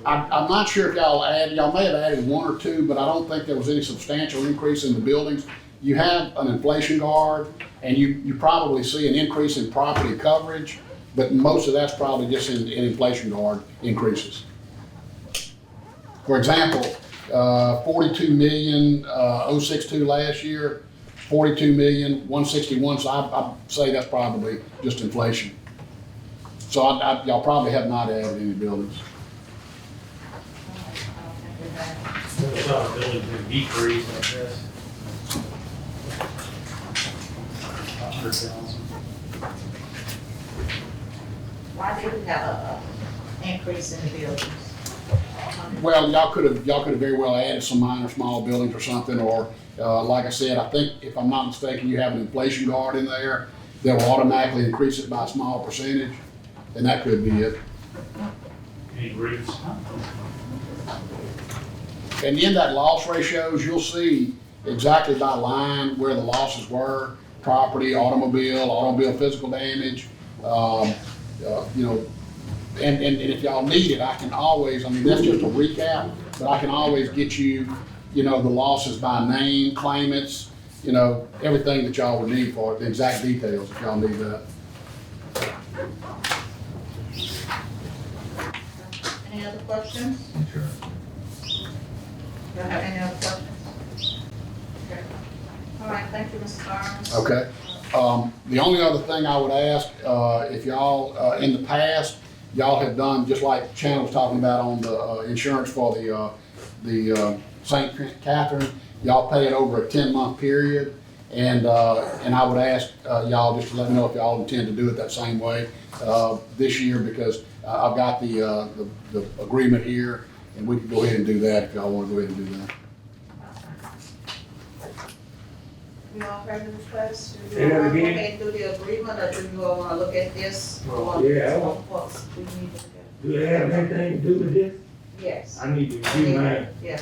I'm not sure if y'all may have added one or two, but I don't think there was any substantial increase in the buildings. You have an inflation guard, and you probably see an increase in property coverage, but most of that's probably just in inflation guard increases. For example, 42 million, 062 last year, 42 million, 161, so I'd say that's probably just inflation. So y'all probably have not added any buildings. I thought buildings would decrease, I guess. 100,000. Why did we have a increase in the buildings? Well, y'all could have very well added some minor small buildings or something, or, like I said, I think, if I'm not mistaken, you have an inflation guard in there that will automatically increase it by a small percentage, and that could be it. Any roofs? And in that loss ratios, you'll see exactly by line where the losses were: property, automobile physical damage, you know, and if y'all need it, I can always, I mean, that's just a recap, but I can always get you, you know, the losses by name, claimants, you know, everything that y'all would need for it, the exact details if y'all need that. Any other questions? Y'all have any other questions? Okay. All right, thank you, Mr. Barnes. Okay. The only other thing I would ask, if y'all, in the past, y'all have done, just like Chan was talking about on the insurance for the St. Catherine, y'all pay it over a 10-month period. And I would ask y'all just to let me know if y'all intend to do it that same way this year, because I've got the agreement here, and we can go ahead and do that if y'all want to go ahead and do that. We all heard the request? Do Say you that all want to go again? ahead and do the agreement, or do you all want to look at this? Well, yeah, I want- What we need to do? Do they have anything to do with this? Yes. I need to do mine. Yeah,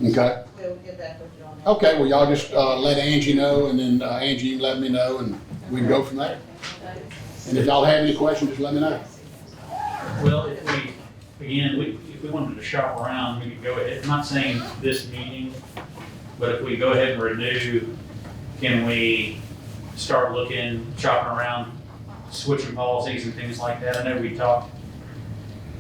Okay. we'll get back with you on that. Okay, well, y'all just let Angie know, and then Angie, you can let me know, and we can go from there. And if y'all have any questions, just let me know. Well, if we wanted to shop around, we could go ahead, I'm not saying this meeting, but if we go ahead and renew, can we start looking, shopping around, switching policies and things like that? I know we talked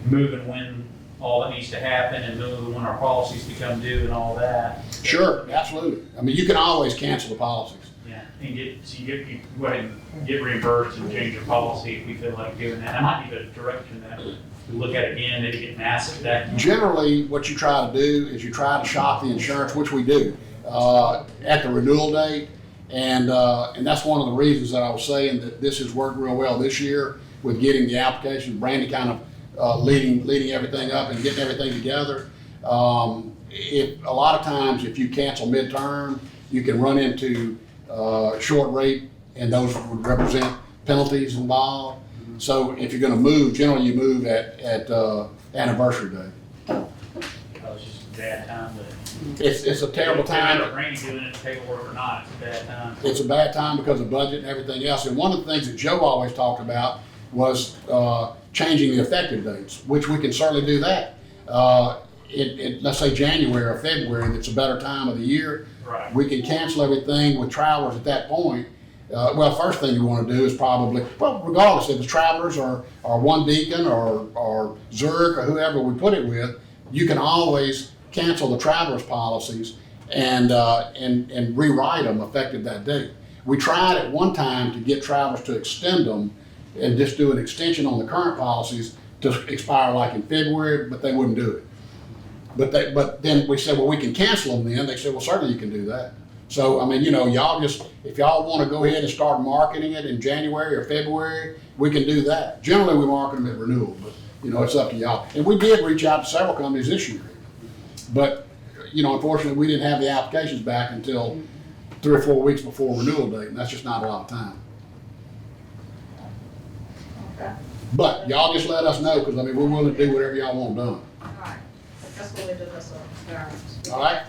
moving when all that needs to happen and moving when our policies become due and all that. Sure, absolutely. I mean, you can always cancel the policies. Yeah, and you go ahead and get reimbursed and change your policy if we feel like doing that. That might be the direction that we look at again, maybe get an asset back. Generally, what you try to do is you try to shop the insurance, which we do, at the renewal date. And that's one of the reasons that I was saying that this has worked real well this year with getting the application. Brandy kind of leading everything up and getting everything together. A lot of times, if you cancel midterm, you can run into short rate, and those would represent penalties involved. So if you're going to move, generally you move at anniversary day. Oh, it's just a bad time, but. It's a terrible time. Whether Randy doing it paperwork or not, it's a bad time. It's a bad time because of budget and everything else. And one of the things that Joe always talked about was changing the effective dates, which we can certainly do that. Let's say January or February, that's a better time of the year. Right. We can cancel everything with travelers at that point. Well, first thing you want to do is probably, well, regardless if it's travelers or One Beacon or Zurich or whoever we put it with, you can always cancel the travelers policies and rewrite them effective that date. We tried at one time to get travelers to extend them and just do an extension on the current policies to expire like in February, but they wouldn't do it. But then we said, well, we can cancel them then. They said, well, certainly you can do that. So, I mean, you know, y'all just, if y'all want to go ahead and start marketing it in January or February, we can do that. Generally, we market them at renewal, but, you know, it's up to y'all. And we did reach out to several companies this year. But, you know, unfortunately, we didn't have the applications back until 3 or 4 weeks before renewal date, and that's just not a lot of time. Okay, But y'all just let us know, because, I mean, we're willing to do whatever y'all want done. all right. That's what we do, that's all. All right.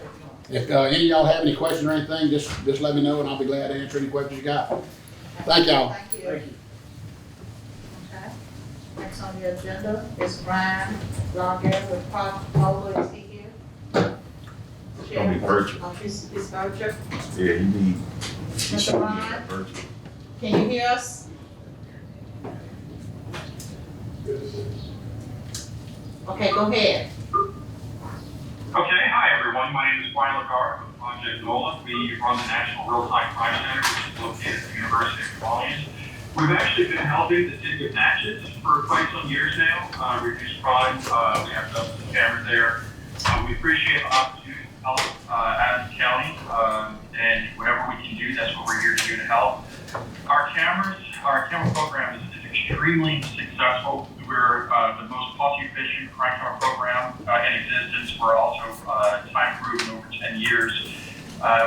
If any of y'all have any questions or anything, just let me know, and I'll be glad to answer any questions you got. Thank y'all. Thank you. Okay. Next on the agenda is Brian Logger with Park Mobile. Is he here? It's gonna be virtual. Oh, he's virtual. Yeah, you need. Mr. Ryan? Virtual. Can you hear us? Okay, go ahead. Okay, hi everyone. My name is Brian Lagarde with Project NOLA. We run the National Real-Time Crime Center, which is located at the University of New Orleans. We've actually been helping the city of Natchez for quite some years now, reduce crime. We have dozens of cameras there. We appreciate the opportunity to help Adams County, and whatever we can do, that's what we're here to do to help. Our camera program is extremely extremely successful. We're the most cost-efficient crime camera program in existence. We're also time-proven over 10 years.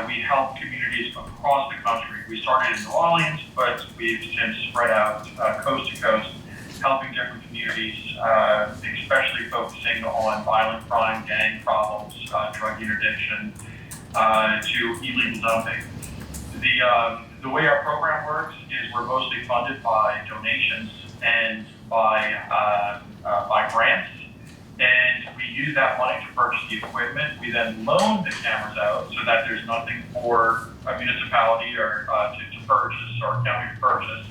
We help communities across the country. We started in New Orleans, but we've since spread out coast to coast, helping different communities, especially focusing on violent crime, gang problems, drug interdiction, to illegal dumping. The way our program works is we're mostly funded by donations and by grants, and we use that money to purchase the equipment. We then loan the cameras out so that there's nothing for a municipality or to purchase or county to purchase.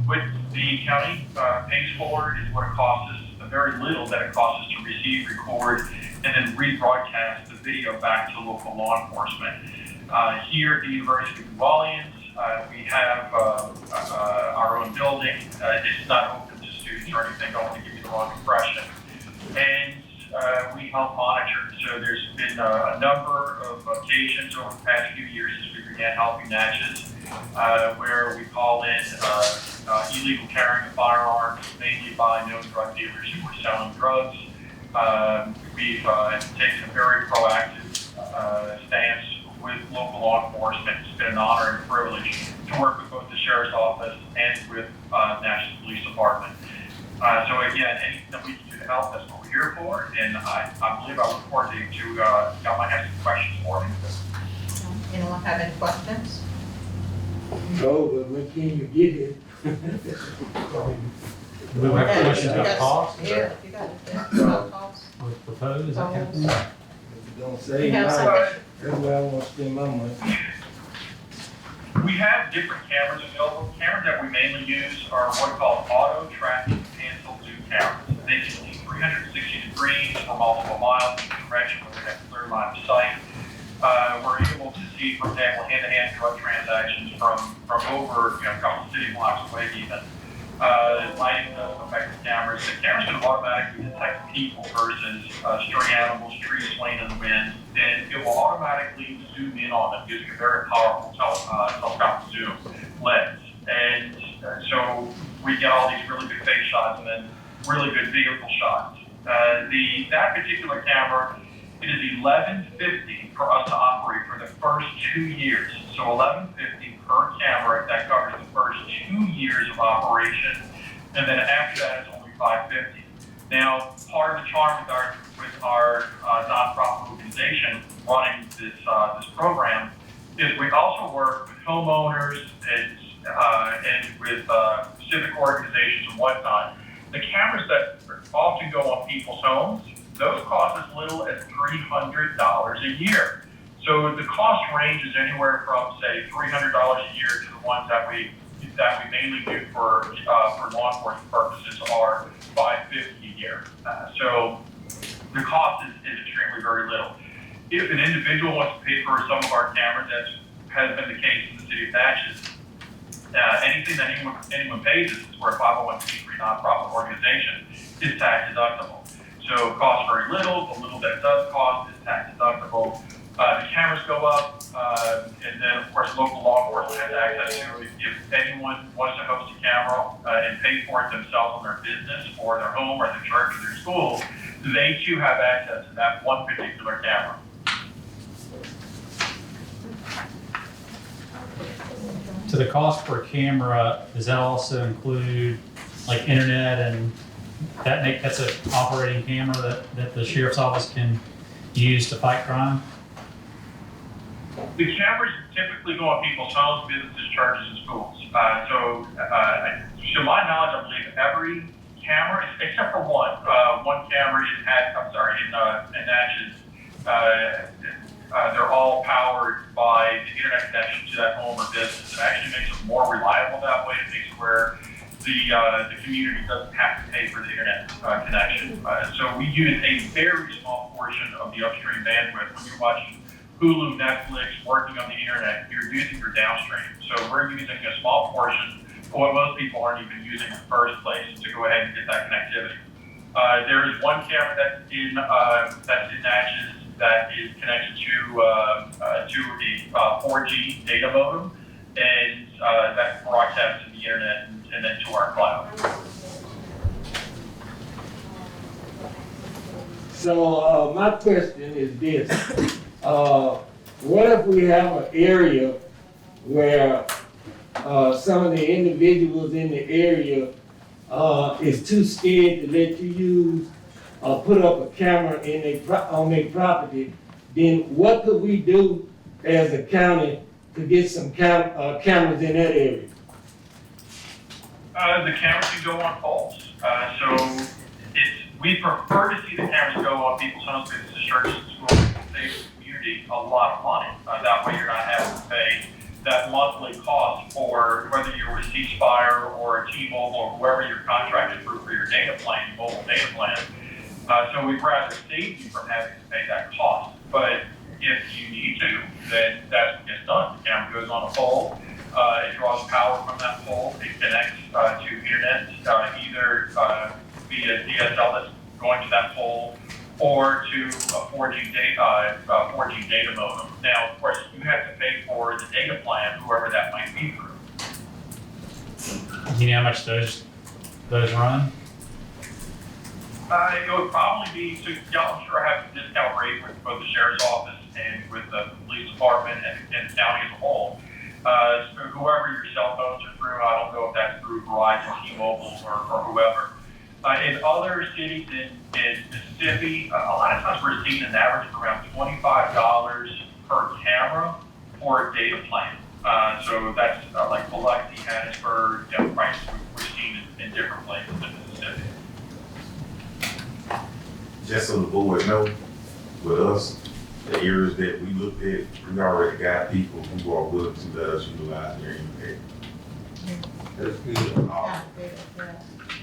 What the county pays for is what it costs us, very little that it costs us to receive, record, and then rebroadcast the video back to local law enforcement. Here at the University of New Orleans, we have our own building. It's not open to students or anything, don't want to give you the wrong impression. And we help monitor. So there's been a number of occasions over the past few years since we began helping Natchez, where we call in illegal carrying of firearms, mainly by known drug dealers who are selling drugs. We've taken a very proactive stance with local law enforcement. It's been an honor and a privilege to work with both the Sheriff's Office and with Natchez Police Department. So again, anything that we can do to help, that's what we're here for. And I believe I look forward to y'all might have some questions for me. Anyone have any questions? No, but when can you get it? We have questions You about got- cost, Yeah, you got it. Yeah, about cost. or proposed, that kind of thing. Don't We say have much. some, That's where I want to spend my money. We have different cameras available. Cameras that we mainly use are what are called auto tracking cancel zoom cameras. They can see 360 degrees for multiple miles in each direction where they have clear line of sight. We're able to see, for example, hand-to-hand drug transactions from over a couple city blocks away even. Lighting doesn't affect the cameras. The cameras can automatically detect people versus stray animals, trees swaying in the wind, and it will automatically zoom in on them using a very powerful telescopic zoom lens. And so we get all these really good face shots and then really good vehicle shots. That particular camera, it is $11.50 for us to operate for the first 2 years. So $11.50 per camera, that covers the first 2 years of operation, and then after that it's only $5.50. Now, part of the charm with our nonprofit organization running this program is we also work with homeowners and with civic organizations and whatnot. The cameras that often go on people's homes, those cost as little as $300 a year. So the cost range is anywhere from, say, $300 a year to the ones that we mainly do for law enforcement purposes are $550 a year. So the cost is extremely very little. If an individual wants to pay for some of our cameras, as has been the case in the city of Natchez, anything that anyone pays, since we're a 501c3 nonprofit organization, is tax deductible. So it costs very little. The little that it does cost is tax deductible. The cameras go up, and then of course local law enforcement has access to it. If anyone wants to host a camera and pay for it themselves on their business or their home or their church or their school, they too have access to that one particular camera. To the cost per camera, does that also include like internet and that's an operating camera that the sheriff's office can use to fight crime? The cameras typically go on people's homes, businesses, churches, and schools. To my knowledge, I believe every camera, except for one camera in Natchez, they're all powered by the internet connection to that home or business. It actually makes it more reliable that way. It makes it where the community doesn't have to pay for the internet connection. So we use a very small portion of the upstream bandwidth. When you're watching Hulu, Netflix, working on the internet, you're using your downstream. So we're using a small portion of what most people aren't even using in the first place to go ahead and get that connectivity. There is one camera that's in Natchez that is connected to a 4G data modem, and that broadcasts to the internet and then to our cloud. So, my question is this, what if we have an area where, some of the individuals in the area, is too scared to let you use, put up a camera on their property, then what could we do as a county to get some cameras in that area? The cameras can go on poles. We prefer to see the cameras go on people's homes because it's churches, schools, it saves the community a lot of money. That way you're not having to pay that monthly cost for whether you're with C Spire or T-Mobile or whoever you're contracted through for your data plan, mobile data plan. So we'd rather save you from having to pay that cost. But if you need to, then that's what gets done. The camera goes on a pole. It draws power from that pole. It connects to internet, either via DSL that's going to that pole or to a 4G data modem. Now, of course, you have to pay for the data plan, whoever that might be through. Do you know how much those run? It would probably be, so y'all I'm sure have a discount rate with both the sheriff's office and with the police department and the county as a whole. So whoever your cell phones are through, I don't know if that's through Verizon, T-Mobile, or whoever. In other cities in Mississippi, a lot of times we're seeing an average of around $25 per camera for a data plan. So that's like Biloxi, Hattiesburg, prices we're seeing in different places in Mississippi. Just so the board know, with us, the areas that we looked at, we already got people who are willing to let us utilize their internet. That's good. Yeah,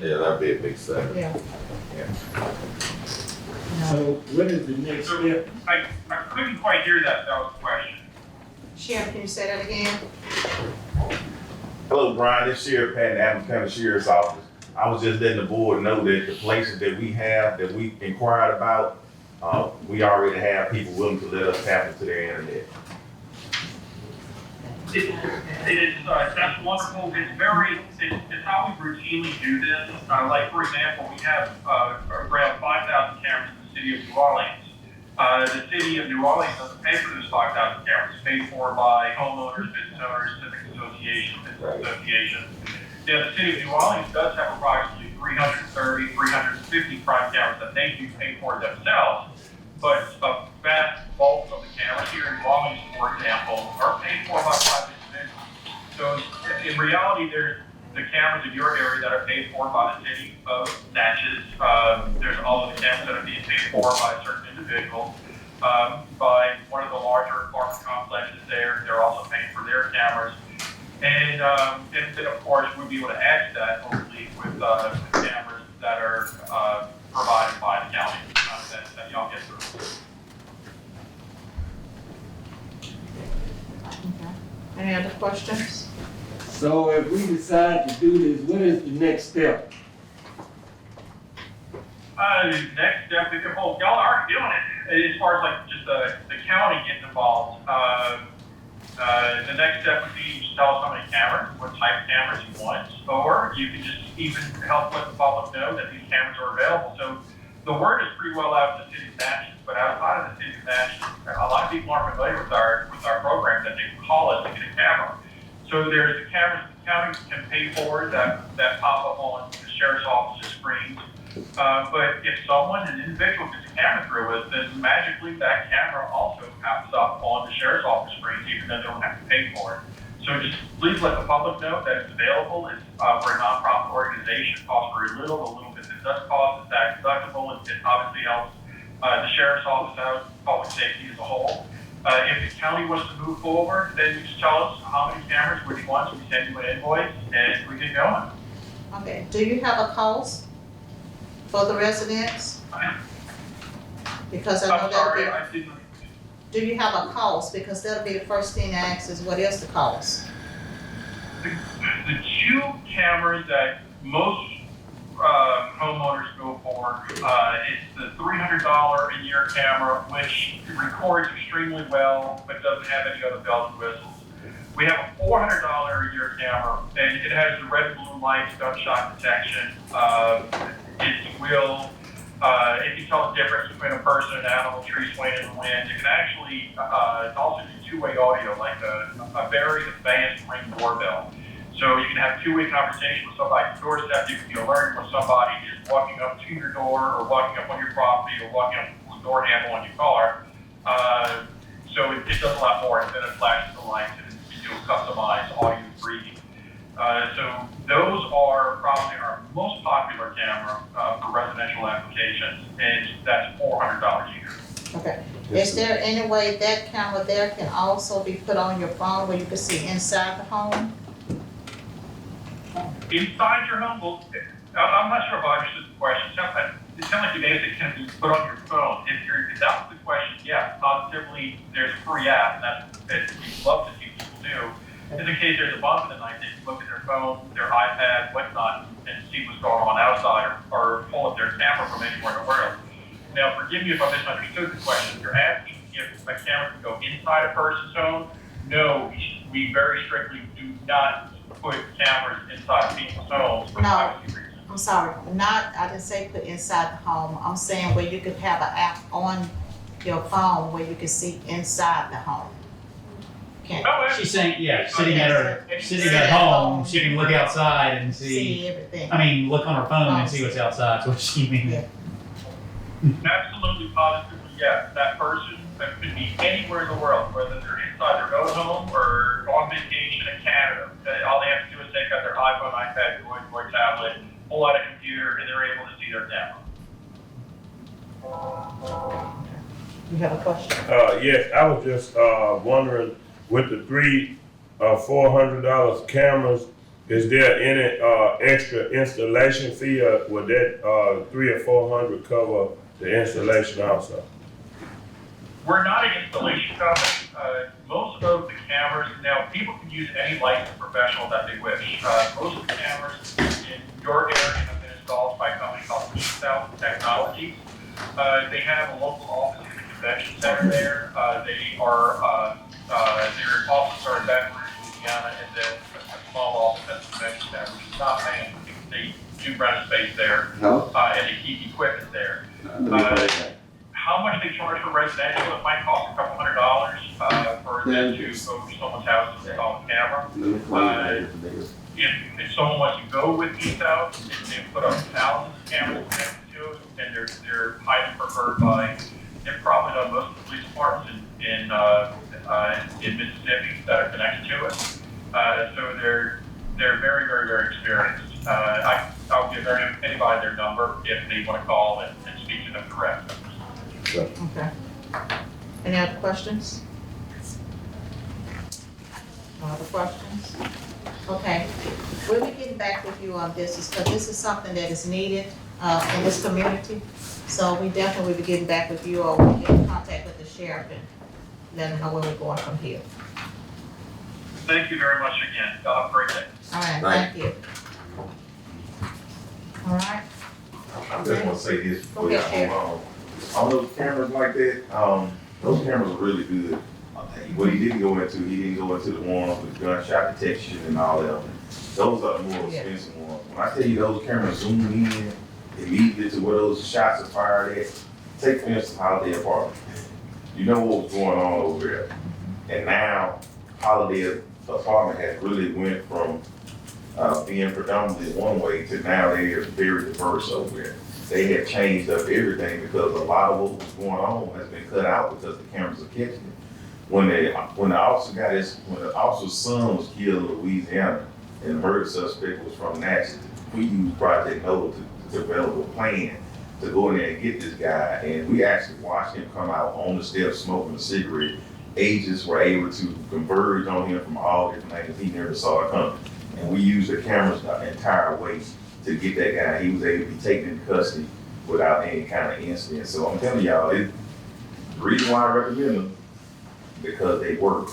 Yeah, that'd be a big step. yeah. So what is the next So step? I couldn't quite hear that was the question. Sheriff, can you say that again? Hello, Brian, this Sheriff Patton, Adams County Sheriff's Office. I was just letting the board know that the places that we have, that we inquired about, we already have people willing to let us tap into their internet. That's wonderful. It's how we routinely do this. Like, for example, we have around 5,000 cameras in the city of New Orleans. The city of New Orleans doesn't pay for those 5,000 cameras. It's paid for by homeowners, business owners, civic associations, business associations. Yeah, the city of New Orleans does have approximately 330, 350 prime cameras that they do pay for themselves. But a vast bulk of the cameras here in New Orleans, for example, are paid for by private individuals. So in reality, the cameras in your area that are paid for by the city of Natchez. There's all of the cameras that are being paid for by certain individuals. By one of the larger apartment complexes there, they're also paying for their cameras. And then of course, we'll be able to add to that, hopefully, with cameras that are provided by the county that y'all get through. Okay. Any other questions? So if we decide to do this, what is the next step? Next step, y'all are doing it as far as like just the county getting involved. The next step would be just tell us how many cameras, what type of cameras you want, or you can just even help let the public know that these cameras are available. So the word is pretty well out in the city of Natchez, but outside of the city of Natchez, a lot of people aren't familiar with our program that they can call us to get a camera. So there's the cameras the county can pay for that pop up on the sheriff's office's screens. But if an individual gets a camera through us, then magically that camera also pops up on the sheriff's office screens, even though they don't have to pay for it. So just please let the public know that it's available. It's for a nonprofit organization. It costs very little. The little bit that does cost is tax deductible. It obviously helps the sheriff's office out, public safety as a whole. If the county wants to move forward, then you just tell us how many cameras, which ones, we send you an invoice, and we get going. Okay, do you have a cost for the residents? Because I know I'm sorry, that'll I didn't. be, do you have a cost? Because that'll be the first thing to ask is what is the cost? The two cameras that most homeowners go for, it's the $300 a year camera, which records extremely well, but doesn't have any other bells and whistles. We have a $400 a year camera, and it has the red and blue lights, gunshot detection. It will, it can tell the difference between a person and an animal, tree swaying in the wind. It can actually also do two-way audio, like a very advanced Ring doorbell. So you can have two-way conversation with somebody at the doorstep. You can be alerted when somebody is walking up to your door or walking up on your property or walking up to the door handle on your car. So it does a lot more than it flashes the lights and you do a customized audio reading. So those are probably our most popular camera for residential applications, and that's $400 a year. Okay. Is there any way that camera there can also be put on your phone where you can see inside the home? Inside your home, well, I'm not sure if I understood the question. It sounds like you basically can be put on your phone. If that was the question, yes, positively, there's a free app, and that's we'd love to see people do. In the case there's a bump in the night, they can look at their phone, their iPad, whatnot, and see what's going on outside, or pull up their camera from anywhere in the world. Now, forgive me if I misunderstood the question. If you're asking if a camera can go inside a person's home, no, we very strictly do not put cameras inside people's homes for privacy reasons. I'm sorry, I didn't say put inside the home. I'm saying where you could have an app on your phone where you can see inside the home. She's saying, yeah, sitting at home, she can look outside and See everything. I mean, look on her phone and see what's outside, that's what she means. Yeah. Absolutely, positively, yes. That person could be anywhere in the world, whether they're inside their own home or on vacation in Canada. All they have to do is take out their iPhone, iPad, or tablet, pull out a computer, and they're able to see their camera. You have a question? Yes, I was just wondering, with the three $400 cameras, is there any extra installation fee, or would that $300 or $400 cover the installation also? We're not an installation company. Most of the cameras, now people can use any licensed professional that they wish. Most of the cameras in your area have been installed by a company called South Technologies. They have a local office in the convention center there. Their offices are in Baton Rouge, Louisiana, and then a small office at the convention center, which is not manned. They do rent space there, and they keep equipment there. How much they charge for residential? It might cost a couple $100 for them to go to someone's house and install a camera. If someone wants to go with East South, they put up thousands of cameras connected to it, and they're highly preferred by, they're probably not most of the police departments in Mississippi that are connected to it. So they're very, very, very experienced. I'll give anybody their number if they want to call and speak to them directly. Okay. Any other questions? No other questions? Okay. We'll be getting back with you on this because this is something that is needed in this community. So we definitely will be getting back with you, or we'll get in contact with the sheriff and let them know where we're going from here. Thank you very much again. Have a great day. All right, thank you. All right. I just want to say this before y'all Okay, move on. On those cameras like that, those cameras are really good. What he didn't go into the ones with gunshot detection and all that. Those are the more expensive ones. When I tell you those cameras zoom in immediately to where those shots are fired at, take for instance Holiday Apartment. You know what was going on over there. And now Holiday Apartment has really went from being predominantly one way to now they are very diverse over there. They have changed up everything because a lot of what was going on has been cut out because the cameras are catching it. When the officer's son was killed in Louisiana and the murder suspect was from Natchez, we used Project Nova to develop a plan to go in there and get this guy. And we actually watched him come out on the steps smoking a cigarette. Agents were able to converge on him from all different angles. He never saw it coming. And we used the cameras the entire way to get that guy. He was able to be taken into custody without any kind of incident. So I'm telling y'all, the reason why I recommend them, because they work.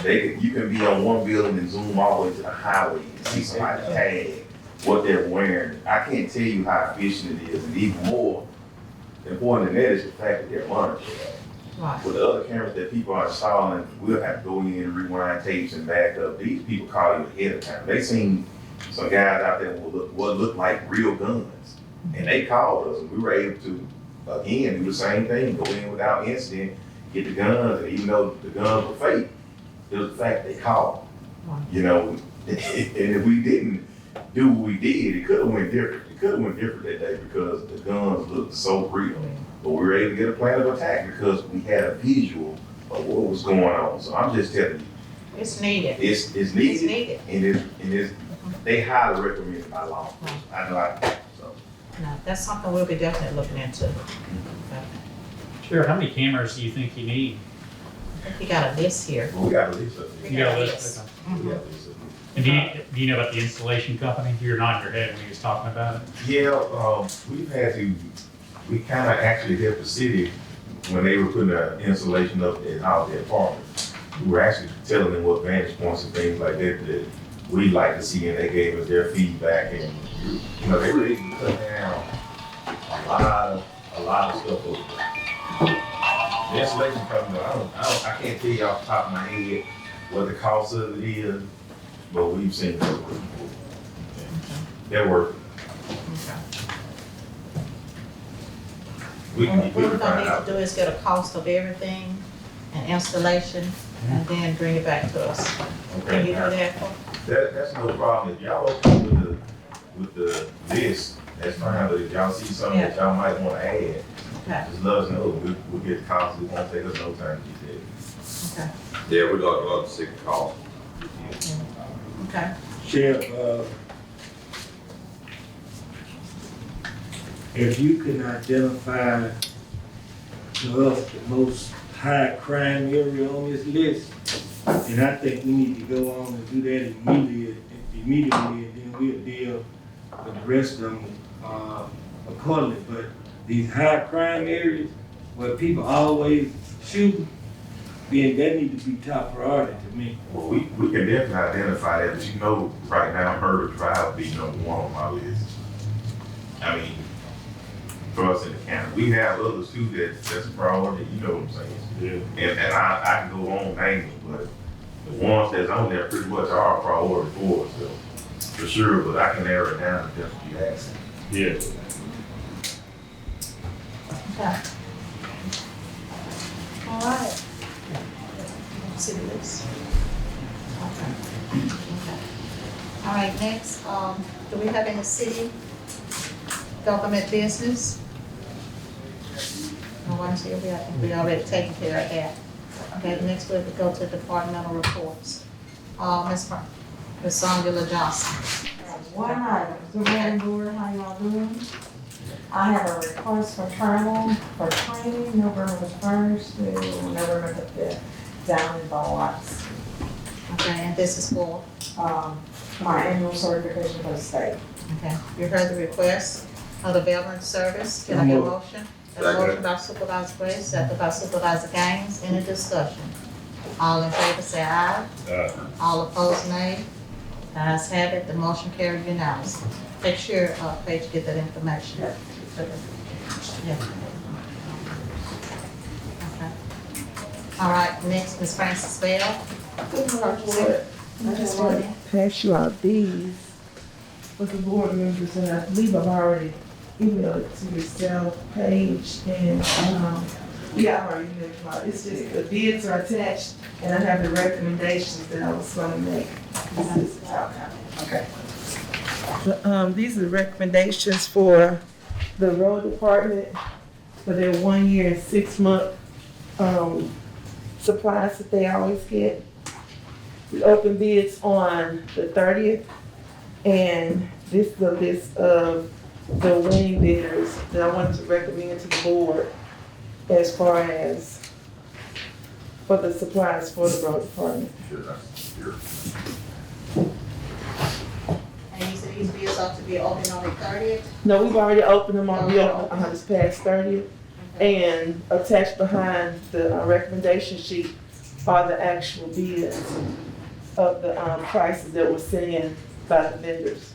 You can be on one building and zoom all the way to the highway and see somebody tag what they're wearing. I can't tell you how efficient it is, and even more important than that is the fact that they're monitored. Right. With the other cameras that people are installing, we'll have to go in and rewind tapes and back up. These people call you ahead of time. They seen some guys out there with what looked like real guns. And they called us and we were able to, again, do the same thing, go in without incident, get the guns, and even though the guns were fake, it was the fact they called. You know, and if we didn't do what we did, it could have went different. It could have went different that day because the guns looked so real. But we were able to get a plan of attack because we had a visual of what was going on. So I'm just telling you, It's needed. it's It's needed, needed. and it's they highly recommend it by law. I know so. No, that's something we'll be definitely looking into. Sure, how many cameras do you think you need? I think you got a list here. Well, we got a list of it. You got a list? We got a list of it. And do you know about the installation company? You're nodding your head when he was talking about it. Yeah, we've had to, we kind of actually helped the city when they were putting the installation up at our apartment. We were actually telling them what vantage points and things like that we'd like to see, and they gave us their feedback, and you know, they were able to cut down a lot of stuff over there. The installation company, I can't tell you off the top of my head what the cost of it is, but we've seen it work. They're working. We And can what we're find gonna need out. to do is get a cost of everything and installation, and then bring it back to us. Can you do that? That's no problem. If y'all okay with the list, that's fine, but if y'all see something that y'all might wanna add, Okay, just let us know. We'll get the cost. It won't take us no time to get that. okay, Yeah, we'd love to see the cost. okay. Sheriff, if you can identify to us the most high crime area on this list, and I think we need to go on and do that immediately, and then we'll deal with the rest of them, accordingly. But these high crime areas where people always shoot, then that need to be top priority to me. Well, we can definitely identify that, but you know, right now, murder trial would be number one on my list. I mean, for us in the county, we have others too that's a priority, you know what I'm saying? Yeah. And I can go on naming, but the ones that's on there pretty much are a priority for us, so, for sure, but I can narrow it down to just you asking. Yeah. Okay. All right. See the list. Okay. Okay. All right, next, do we have any city government business? No one's here, I think we already taken care of that. Okay, next we'll go to departmental reports. Ms. Sonia Johnson. One item, good morning, board, how y'all doing? I have a request for travel for training November the 1st to November the 5th down in Watts. Okay, and this is for, My annual certification for the state. okay, you heard the request of the Veterans Service. Can I get a motion? Got a motion by Supervisor Gray, second by Supervisor Gaines. Any discussion? All in favor say aye. All opposed nay. Ayes have it, the motion carried unanimously. Make sure, Paige, get that information. Yeah. Okay. All right, next, Ms. Frances Bell. Good morning, board. I just want to pass you out these with the board members, and I believe I've already emailed it to yourself, Paige, and, yeah, I already emailed you out. It's just, the bids are attached, and I have the recommendations that I was gonna make. This is the top copy. Okay. These are the recommendations for the road department for their 1 year and 6 month, supplies that they always get. We open bids on the 30th, and this is the list of the winning bidders that I wanted to recommend to the board as far as for the supplies for the road department. And you said these bids ought to be open on the 30th? No, we've already opened them on, we opened this past 30th, and attached behind the recommendation sheet are the actual bids of the prices that were sent in by the vendors.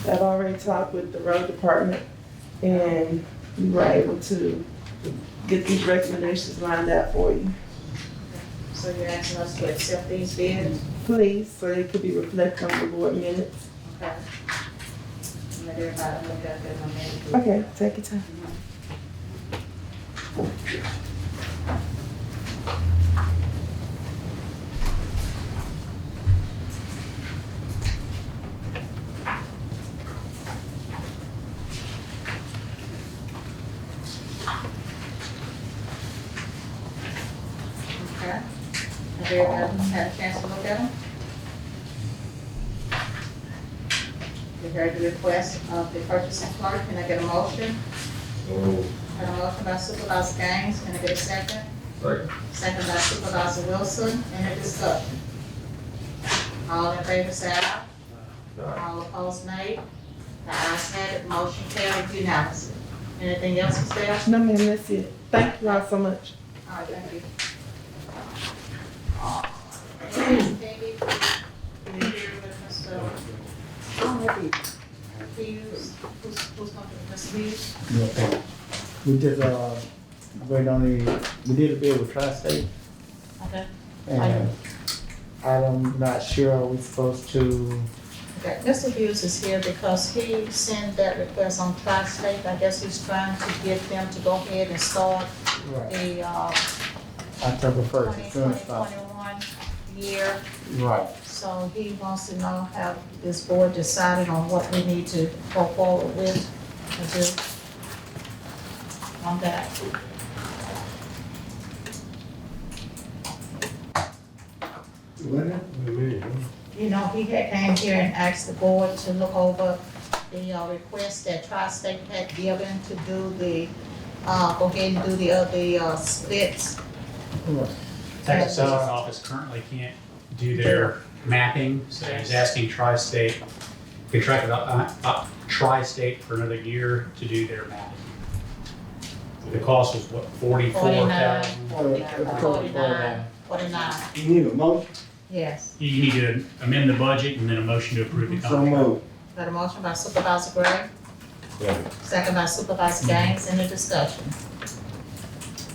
I've already talked with the road department and we were able to get these recommendations lined out for you. So you're asking us to accept these bids? Please, so they could be reflected on the board minutes. Okay. Let everybody look at them and then. Okay, take your time. Okay. Have everybody had a chance to look at them? You heard the request of the purchasing clerk, can I get a motion? Got a motion by Supervisor Gaines, can I get a second? Second. Second by Supervisor Wilson, any discussion? All in favor say aye. All opposed nay. The ayes have it, motion carried unanimously. Anything else, Ms. Bell? No, ma'am, that's it. Thank you all so much. All right, thank you. Katie, can you hear with Mr. Hughes? Who's going to, Mr. Hughes? Okay. We just, wait on we did a bid with Tri-State, Okay. and I'm not sure, are we supposed to, Okay, Mr. Hughes is here because he sent that request on Tri-State. I guess he's trying to get them to go ahead and start right, the, October 1st, as soon as possible? 2021 year. Right. So he wants to know how this board decided on what we need to go forward with to do on that. You know, he had came here and asked the board to look over the request that Tri-State had given to do the, go ahead and do the splits. Texas Seller's Office currently can't do their mapping, so he's asking Tri-State, contract Tri-State for another year to do their mapping. The cost was what, 44,000? 49. You need a motion? Yes. You need to amend the budget and then a motion to approve the So contract. moved. Got a motion by Supervisor Gray, second by Supervisor Gaines, any discussion?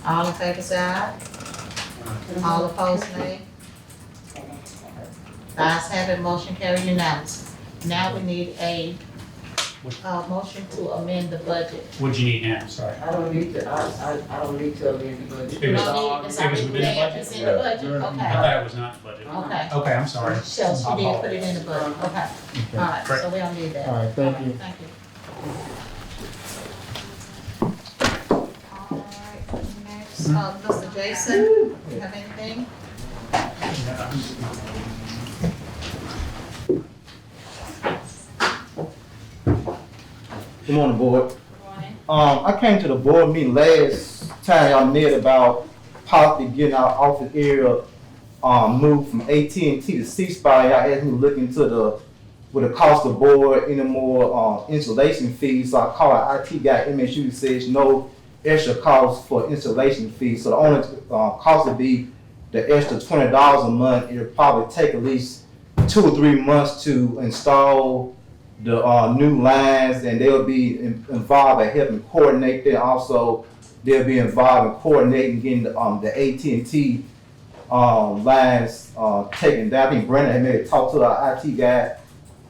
All in favor say aye. All opposed nay. The ayes have it, motion carried unanimously. Now we need a motion to amend the budget. What'd you need now, sorry? I don't need to, I don't need to amend the budget. It was- No need, it's it was already within the there, budget? it's in the budget, I okay, thought it was not the budget. okay. Okay, I'm sorry. So she did put it in the budget, okay. All right, so we don't need that. All right, thank you. Thank you. All right, next, Mr. Jason, you have anything? Good morning, board. Good morning. I came to the board meeting last time y'all met about possibly getting our office area, moved from AT&T to C-Spire. Y'all asked me to look into with the cost of board, any more, installation fees. So I called our IT guy, MSU, says no extra cost for installation fees. So the only, cost would be the extra $20 a month. It'll probably take at least 2 or 3 months to install the new lines, and they'll be involved in helping coordinate that. Also, they'll be involved in coordinating getting the AT&T lines taken down. I think Brandon had maybe talked to our IT guy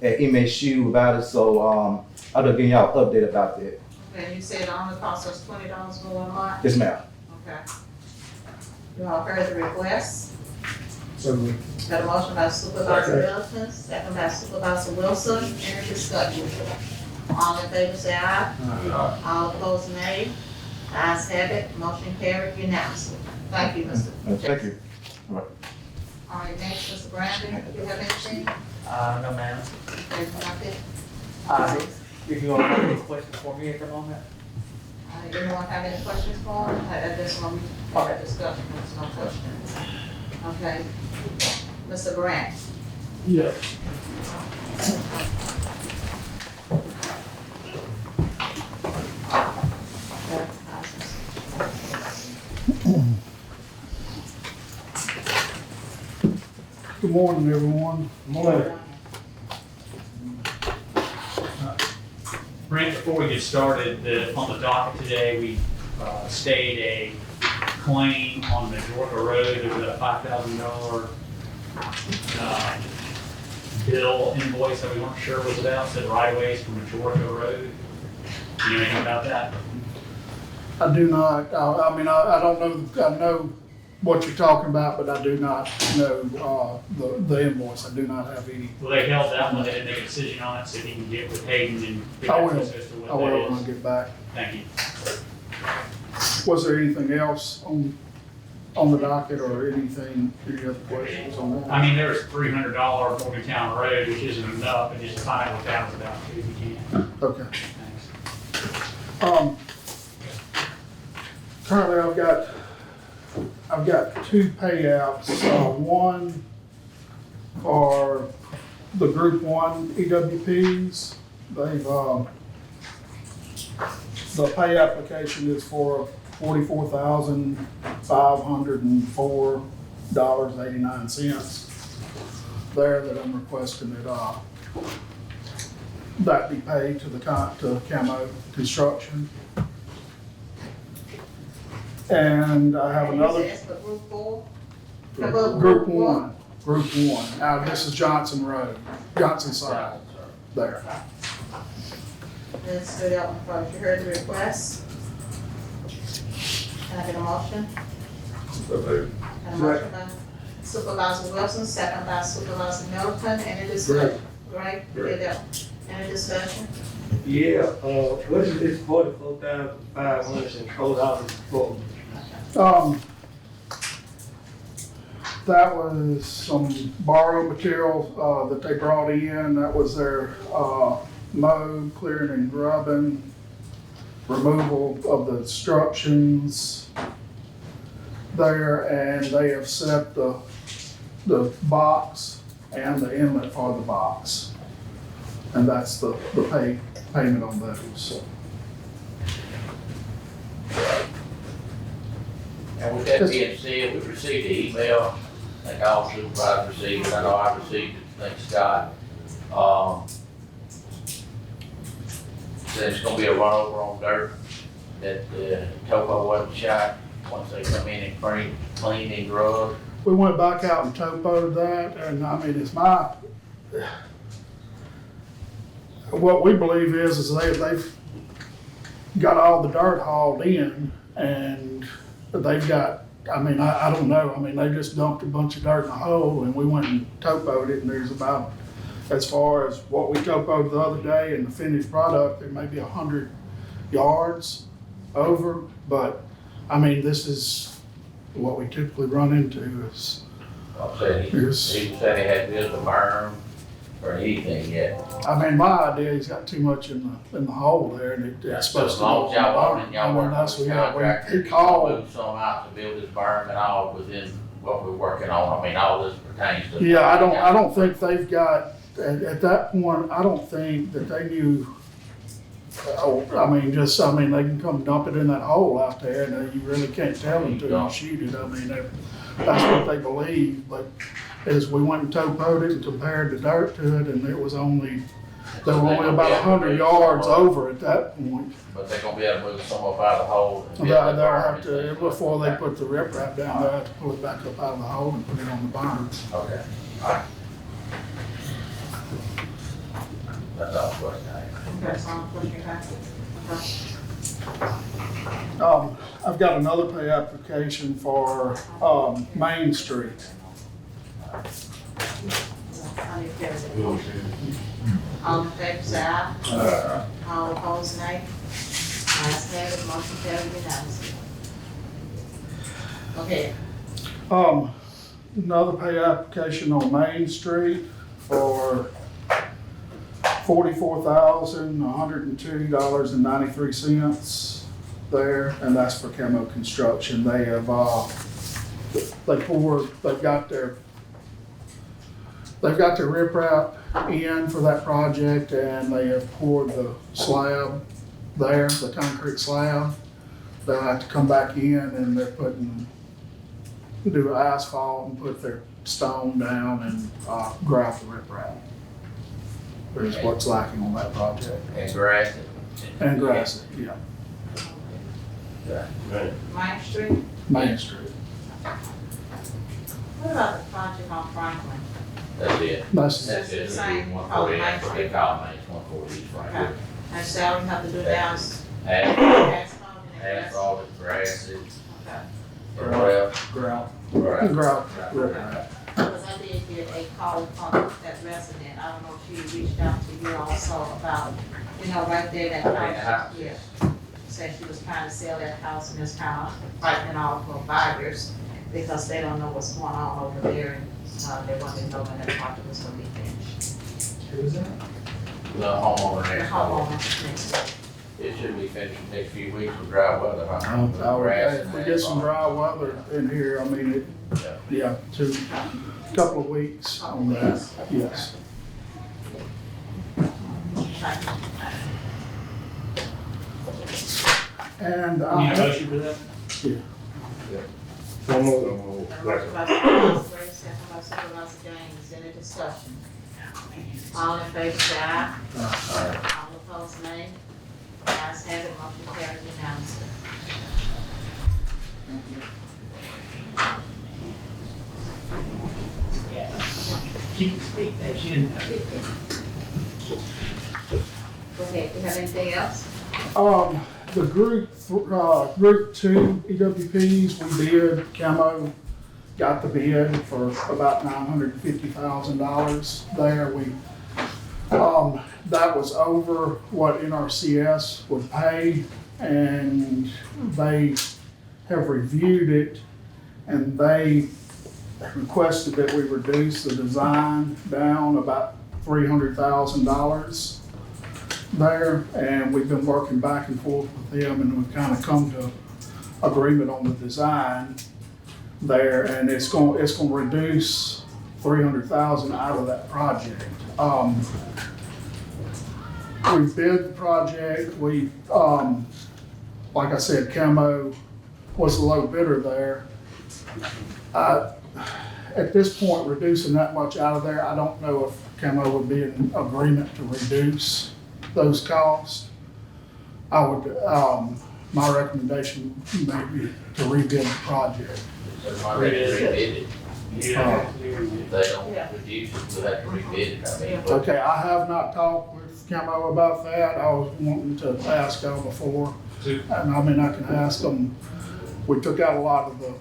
at MSU about it, so I'll give y'all an update about that. Okay, you said it only costs us $20 more a month? Yes, ma'am. Okay. You all heard the request? So moved. Got a motion by Supervisor Wilson, second by Supervisor Wilson, any discussion? All in favor say aye. All opposed nay. The ayes have it, motion carried unanimously. Thank you, Mr. Thank you. All right, next, Mr. Brandon, do you have anything? No, ma'am. Okay, nothing. If you want to have any questions for me at the moment? Anyone have any questions for him? At this moment, part of discussion, there's no questions. Okay. Mr. Grant? Yeah. Good morning, everyone. Morning. Brent, before we get started, on the docket today, we stayed a claim on Majorca Road. There was a $5,000 bill invoice that we weren't sure was about, said right-of-ways for Majorca Road. Do you know anything about that? I do not, I mean, I don't know, I know what you're talking about, but I do not know, the invoice, I do not have any. Well, they held that one, they didn't make a decision on it, so he can get with Hayden and get I back to will, us as to I what will that when I is. get back. Thank you. Was there anything else on the docket or anything, any other questions on that? I mean, there's $300 Morgantown Road, which isn't enough, but just find out what that was about, too, if you can. Okay. Thanks. Currently I've got two payouts, one for the Group 1 EWPs. They've, the pay application is for $44,504.89 there that I'm requesting that be paid to Camo Construction. And I have another. That's for Group 4? Group 1. Group 1. Now, this is Johnson Road, Johnson side, there. Let's do that one first. You heard the request. Can I get a motion? Got a motion by Supervisor Wilson, second by Supervisor Middleton. Any discussion? Great, we did that. Any discussion? Yeah, what is this $44,504 for? That was some borrowed material, that they brought in. That was their, mow, clearing and grubbing, removal of the obstructions there, and they have set the box and the inlet for the box. And that's the payment on those. And with that being said, we received the email, I think all supervisors received it, I know I received it, thanks Scott. Said it's gonna be a runover on dirt, that the topo wasn't shot, once they come in and clean and grub. We went back out and topoed that, and I mean, what we believe is they've got all the dirt hauled in, and they've got, I mean, I don't know, I mean, they just dumped a bunch of dirt in a hole, and we went and topoed it, and there's about, as far as what we topoed the other day and the finished product, there may be 100 yards over, but, I mean, this is what we typically run into is. I'm saying, he said he had built a berm or anything yet. I mean, my idea, he's got too much in the hole there, and it's So supposed as to. long as y'all want it, y'all I mean, work that's with what, the yeah, contractor, he he's gonna called. move some out to build his berm and all within what we're working on. I mean, all this pertains to. Yeah, I don't think they've got, at that point, I don't think that they knew. I mean, they can come dump it in that hole out there, and you really can't tell until you shoot it. I mean, that's what they believe, but as we went and topoed it and compared the dirt to it, and there were only about 100 yards over at that point. But they're gonna be able to move some up out of the hole. and build They'll the berm have and to, things before like they put the riprap down, they'll have to pull it back up out of the hole and put it on the berm. that. Okay, all right. That's all the question I have. That's all the question you have. I've got another pay application for, Main Street. I need to carry it. All in favor, say aye. All opposed, nay. Ayes have it, motion carried unanimously. Okay, Another pay application on Main Street for $44,102.93 there, and that's for Camo Construction. They have, they've got their riprap in for that project, and they have poured the slab there, the concrete slab. They'll have to come back in, and they're do asphalt and put their stone down and grout the riprap. Is what's lacking on that project. And grass, And grassy, yeah, Main Street? Main Street. What about the project on Franklin? That's it. That's, That's it. Same, One called forty, Main that's what they Street. call Main, 140 East Okay. Franklin. And so we have to do down Asphalt, asphalt and grass? asphalt, and grass, and Okay. gravel. Grout. Right. grout, Because I did get a call from that resident, I don't know if she reached out to you also about, right there, that Right, the house. house. Yeah. Said she was trying to sell that house and it's kind of frightening all of her buyers because they don't know what's going on over there and, they want to know when that project was gonna be finished. Who is that? The homeowner The next door. homeowner next door. It should be finished in the next few weeks with dry weather, huh? I would, Grass if and we get some asphalt. dry weather in here, I mean, yeah, couple of weeks on that, yes. And, Need a motion for that? Motion by Supervisor Gray, second by Supervisor Gaines, any discussion? All in favor, say aye. All opposed, nay. Ayes have it, motion carries unanimously. She can speak, that she didn't. Go ahead, you have anything else? The group two EWPs, we did, Camo got the bid for about $950,000 there. That was over what NRCS would pay, and they have reviewed it, and they requested that we reduce the design down about $300,000 there, and we've been working back and forth with them, and we've kind of come to agreement on the design there, and it's going to reduce $300,000 out of that project. We bid the project. We, like I said, Camo was the low bidder there. At this point, reducing that much out of there, I don't know if Camo would be in agreement to reduce those costs. I would, my recommendation may be to rebid the project. So my rebid it. Yeah. If they don't reduce it, we'll have to rebid it, I mean. but- Okay, I have not talked with Camo about that. I was wanting to ask them before. And I mean, I can ask them, we took out a lot of the,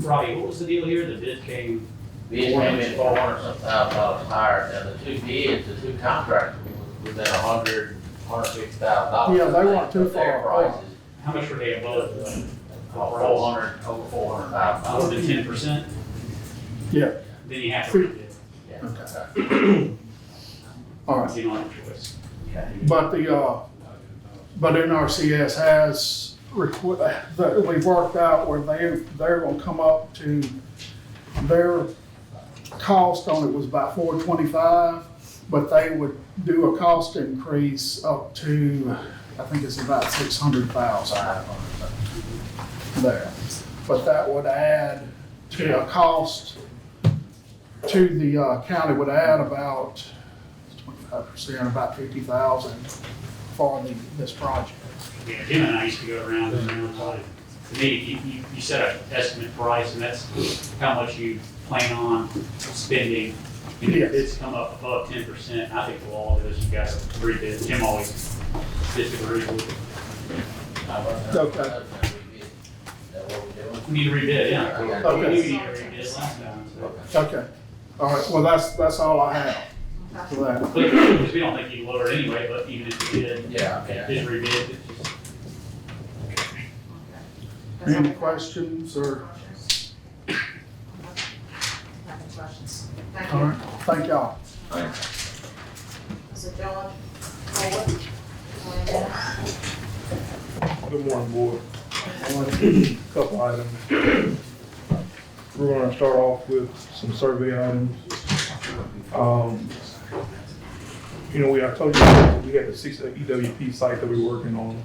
Robbie, what was the deal here? The bid came. Bid came in $400,000 higher, and the two bids, the two contractors was within $150,000. Yeah, they weren't too Their far apart. prices, How much were they above? over $400,000. Over the 10%? yeah, Then you have to rebid. Yeah. all right. You don't have a choice. But but NRCS has we've worked out where they're gonna come up to, their cost on it was about $425, but they would do a cost increase up to, I think it's about $600,000 there. But that would add to a cost to the county, would add about 25%, about $50,000 for this project. Yeah, Jim and I used to go around and talking. To me, you set an estimate price, and that's how much you plan on spending. And if it's come up above 10%, I think the law is you got to rebid. Jim always disagrees with it. Okay. Is that what we're doing? We need to rebid, yeah. Okay. We need to rebid last time, so. Okay, all right, well, that's all I have for that. Because we don't think you can lower it anyway, but even if you did, Yeah, just rebid, it's just. Any questions or, Questions? Thank all you. right, thank y'all. Mr. George, forward. Good morning, board. Couple items. We're gonna start off with some survey items. I told you we had the 6 EWP site that we're working on,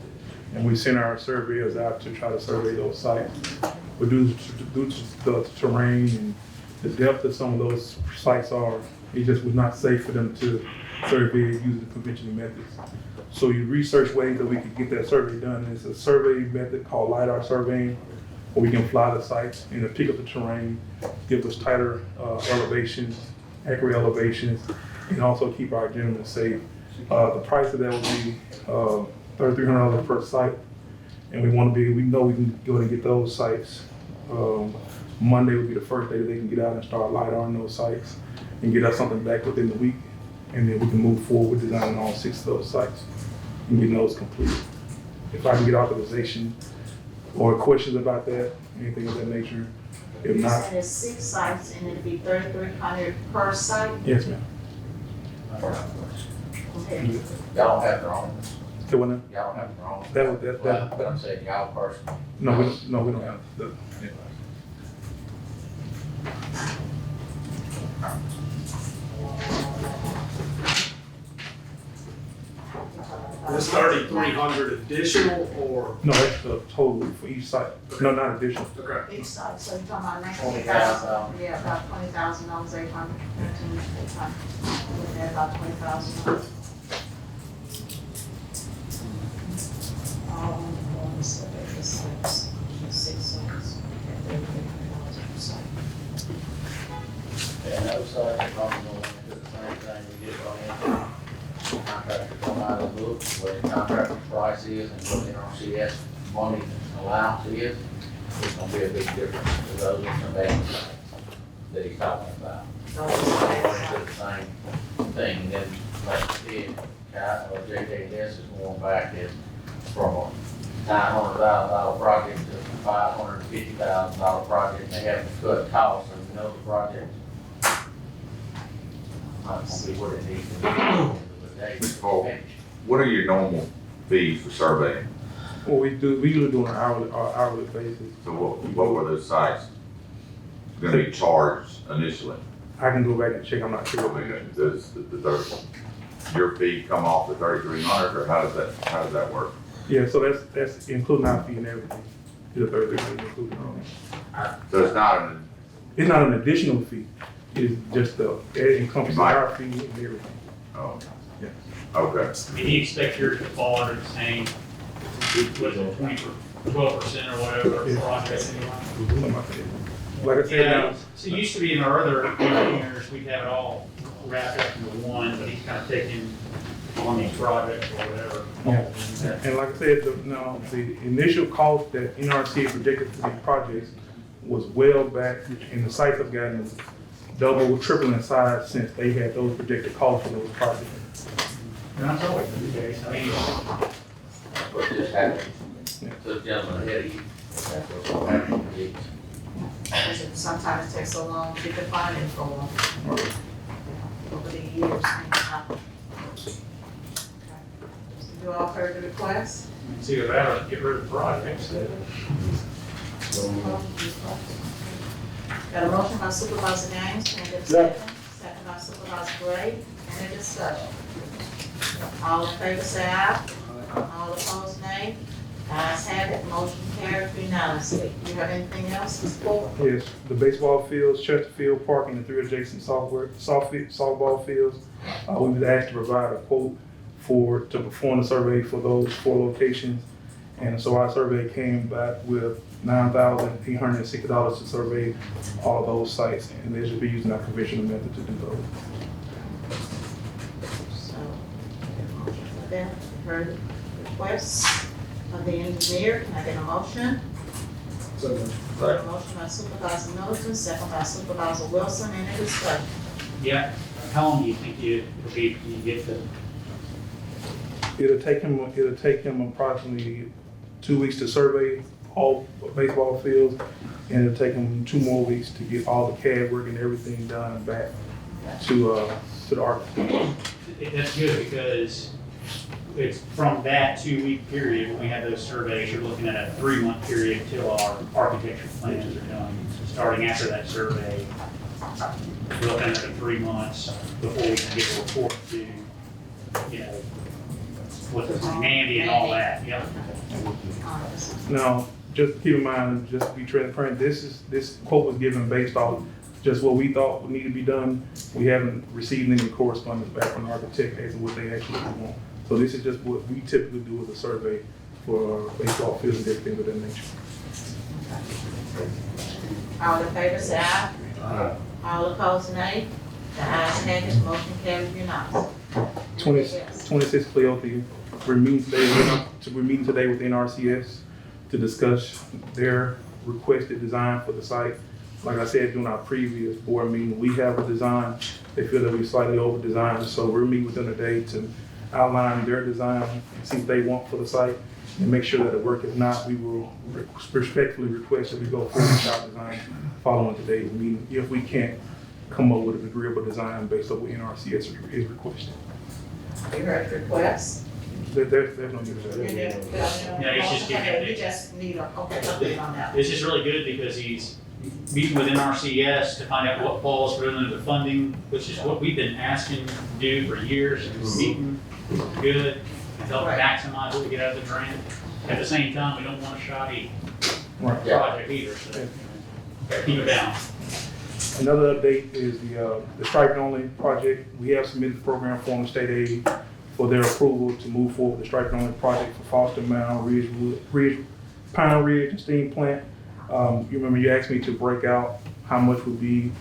and we sent our surveyors out to try to survey those sites. But due to the terrain and the depth that some of those sites are, it just was not safe for them to survey using conventional methods. So you research ways that we could get that survey done. It's a survey method called LiDAR surveying, where we can fly the sites and pick up the terrain, give us tighter elevations, accurate elevations, and also keep our gentlemen safe. The price of that would be $3,300 per site, and we know we can go ahead and get those sites. Monday would be the first day that they can get out and start LiDAR on those sites and get us something back within the week, and then we can move forward with designing all 6 of those sites and getting those completed. If I can get authorization or questions about that, anything of that nature. If You not, said it's 6 sites and it'd be $3,300 per site? yes, ma'am. Okay. Y'all don't have drones. Say what now? Y'all don't have drones. That. But I'm saying y'all personally. No, we don't have the. Is 3,300 additional or? No, that's the total for each site. No, not additional. Okay. Each site, so you're talking about $20,000. Yeah, about $20,000, 800, 800. Looking at about $20,000. All on the survey for sites, 6 sites, at $3,300 per site. And those sites are probably going to do the same thing we did on it. Contractor come out of the book, what the contractor price is and what NRCS money allowance is, it's gonna be a big difference to those abandoned sites that he's talking about. We're gonna do the same thing, and then like I did, JJS is going back is from a $900,000 project to a $550,000 project, and they haven't cut costs, and we know the project not gonna be what it needs to be. Mr. Cole, what are your normal fees for surveying? Well, we usually do on an hourly basis. So what were those sites gonna be charged initially? I can go back and check, I'm not I sure. mean, does your fee come off the 3,300, or how does that work? Yeah, so that's including our fee and everything. The 33 including all that. So It's not an additional fee. It's just it encompasses our fee and everything. Oh, yeah. Okay. I mean, he expects yours to fall under the same, was it 12% or whatever Yeah. project anyway? Like I said, Yeah, now, so it used to be in our other engineers, we'd have it all wrapped up into one, but he's kind of taking on these projects or whatever. yeah. And like I said, the initial cost that NRC projected for these projects was well back, and the sites have gotten double, triple in size since they had those projected costs for those projects. And that's always been the case. I mean, What just happened to the gentleman ahead of you, that's what's gonna happen to these. Sometimes it takes so long to define it for them. Over the years, things happen. Okay. You all heard the request? it's either that or get rid of the projects. Got a motion by Supervisor Gaines, can I get a second? Second by Supervisor Gray, any discussion? All in favor say aye. All opposed nay. Ayes have it, motion carried unanimously. Do you have anything else, Ms. Ford? Yes, the baseball fields, Chesterfield Park, and the 3 adjacent softball fields. We was asked to provide a quote to perform the survey for those 4 locations. And so our survey came back with $9,860 to survey all of those sites, and they should be using our conventional method to do those. So, with that, heard the request of the engineer, can I get a motion? Got a motion by Supervisor Middleton, second by Supervisor Wilson, any discussion? Yeah, how long do you think it'll be, you get the, It'll take him approximately 2 weeks to survey all baseball fields, and it'll take him 2 more weeks to get all the CAD work and everything done and back to the architect. that's good because it's from that 2-week period, when we have those surveys, you're looking at a 3-month period till our architecture plans are done. Starting after that survey, we're looking at 3 months before we can get a report to, you know, what's his name, Andy and all that, yep. Now, just keep in mind, just to be transparent, this quote was given based off just what we thought would need to be done. We haven't received any correspondence back from the architect as to what they actually want. So this is just what we typically do with a survey for baseball fields and everything of that nature. All in favor, say aye. Aye. All opposed, nay. The ayes have it, motion carries unanimously. 26 Cleophea, we're meeting today with NRCS to discuss their requested design for the site. Like I said during our previous board meeting, we have a design. They feel that we slightly over-designed, so we're meeting with them today to outline their design and see what they want for the site and make sure that it works. If not, we will respectfully request that we go forward with our design following today's meeting if we can't come up with an agreeable design based on what NRCS is requesting. You heard the request? There's no need for that. Yeah, he's just giving Okay, we just need a, update on that. This is really good because he's meeting with NRCS to find out what falls within the funding, which is what we've been asking to do for years. And it's meeting good and help maximize what we get out of the grant. At the same time, we don't want a shoddy project either, so keep it down. Another update is the striping only project. We have submitted the program form to state aid for their approval to move forward with the striping only project for Foster Mound, Pine Ridge, and Steam Plant. You remember you asked me to break out how much would be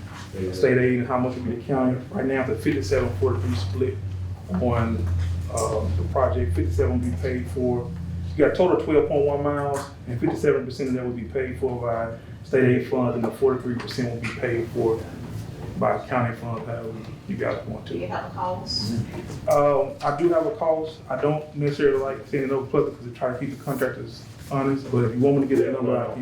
state aid and how much would be the county. Right now, it's a 57-43 split on the project. 57 will be paid for. You got a total of 12.1 miles, and 57% of that will be paid for by state aid funds, and the 43% will be paid for by county funds, however you guys want to. Do you have a cost? I do have a cost. I don't necessarily like saying it over public because I try to keep the contractors honest, but if you want me to get that number out,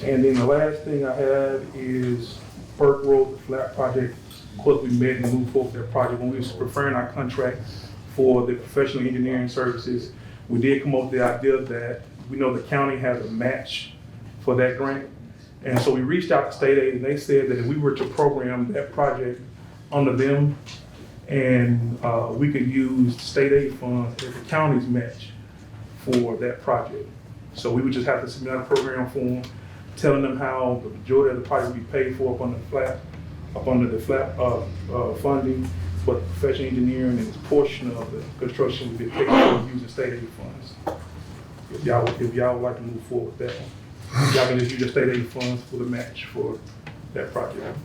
And then the last thing I have is Burke Road, the flat project. Of course, we met and moved forward with that project when we was preparing our contract for the professional engineering services. We did come up with the idea that we know the county has a match for that grant. And so we reached out to state aid and they said that if we were to program that project under them and we could use state aid funds as the county's match for that project. So we would just have to submit a program form telling them how the majority of the project would be paid for up under the flat funding, but professional engineering and this portion of the construction would be paid for using state aid funds. If y'all would like to move forward with that one, y'all can just use the state aid funds for the match for that project.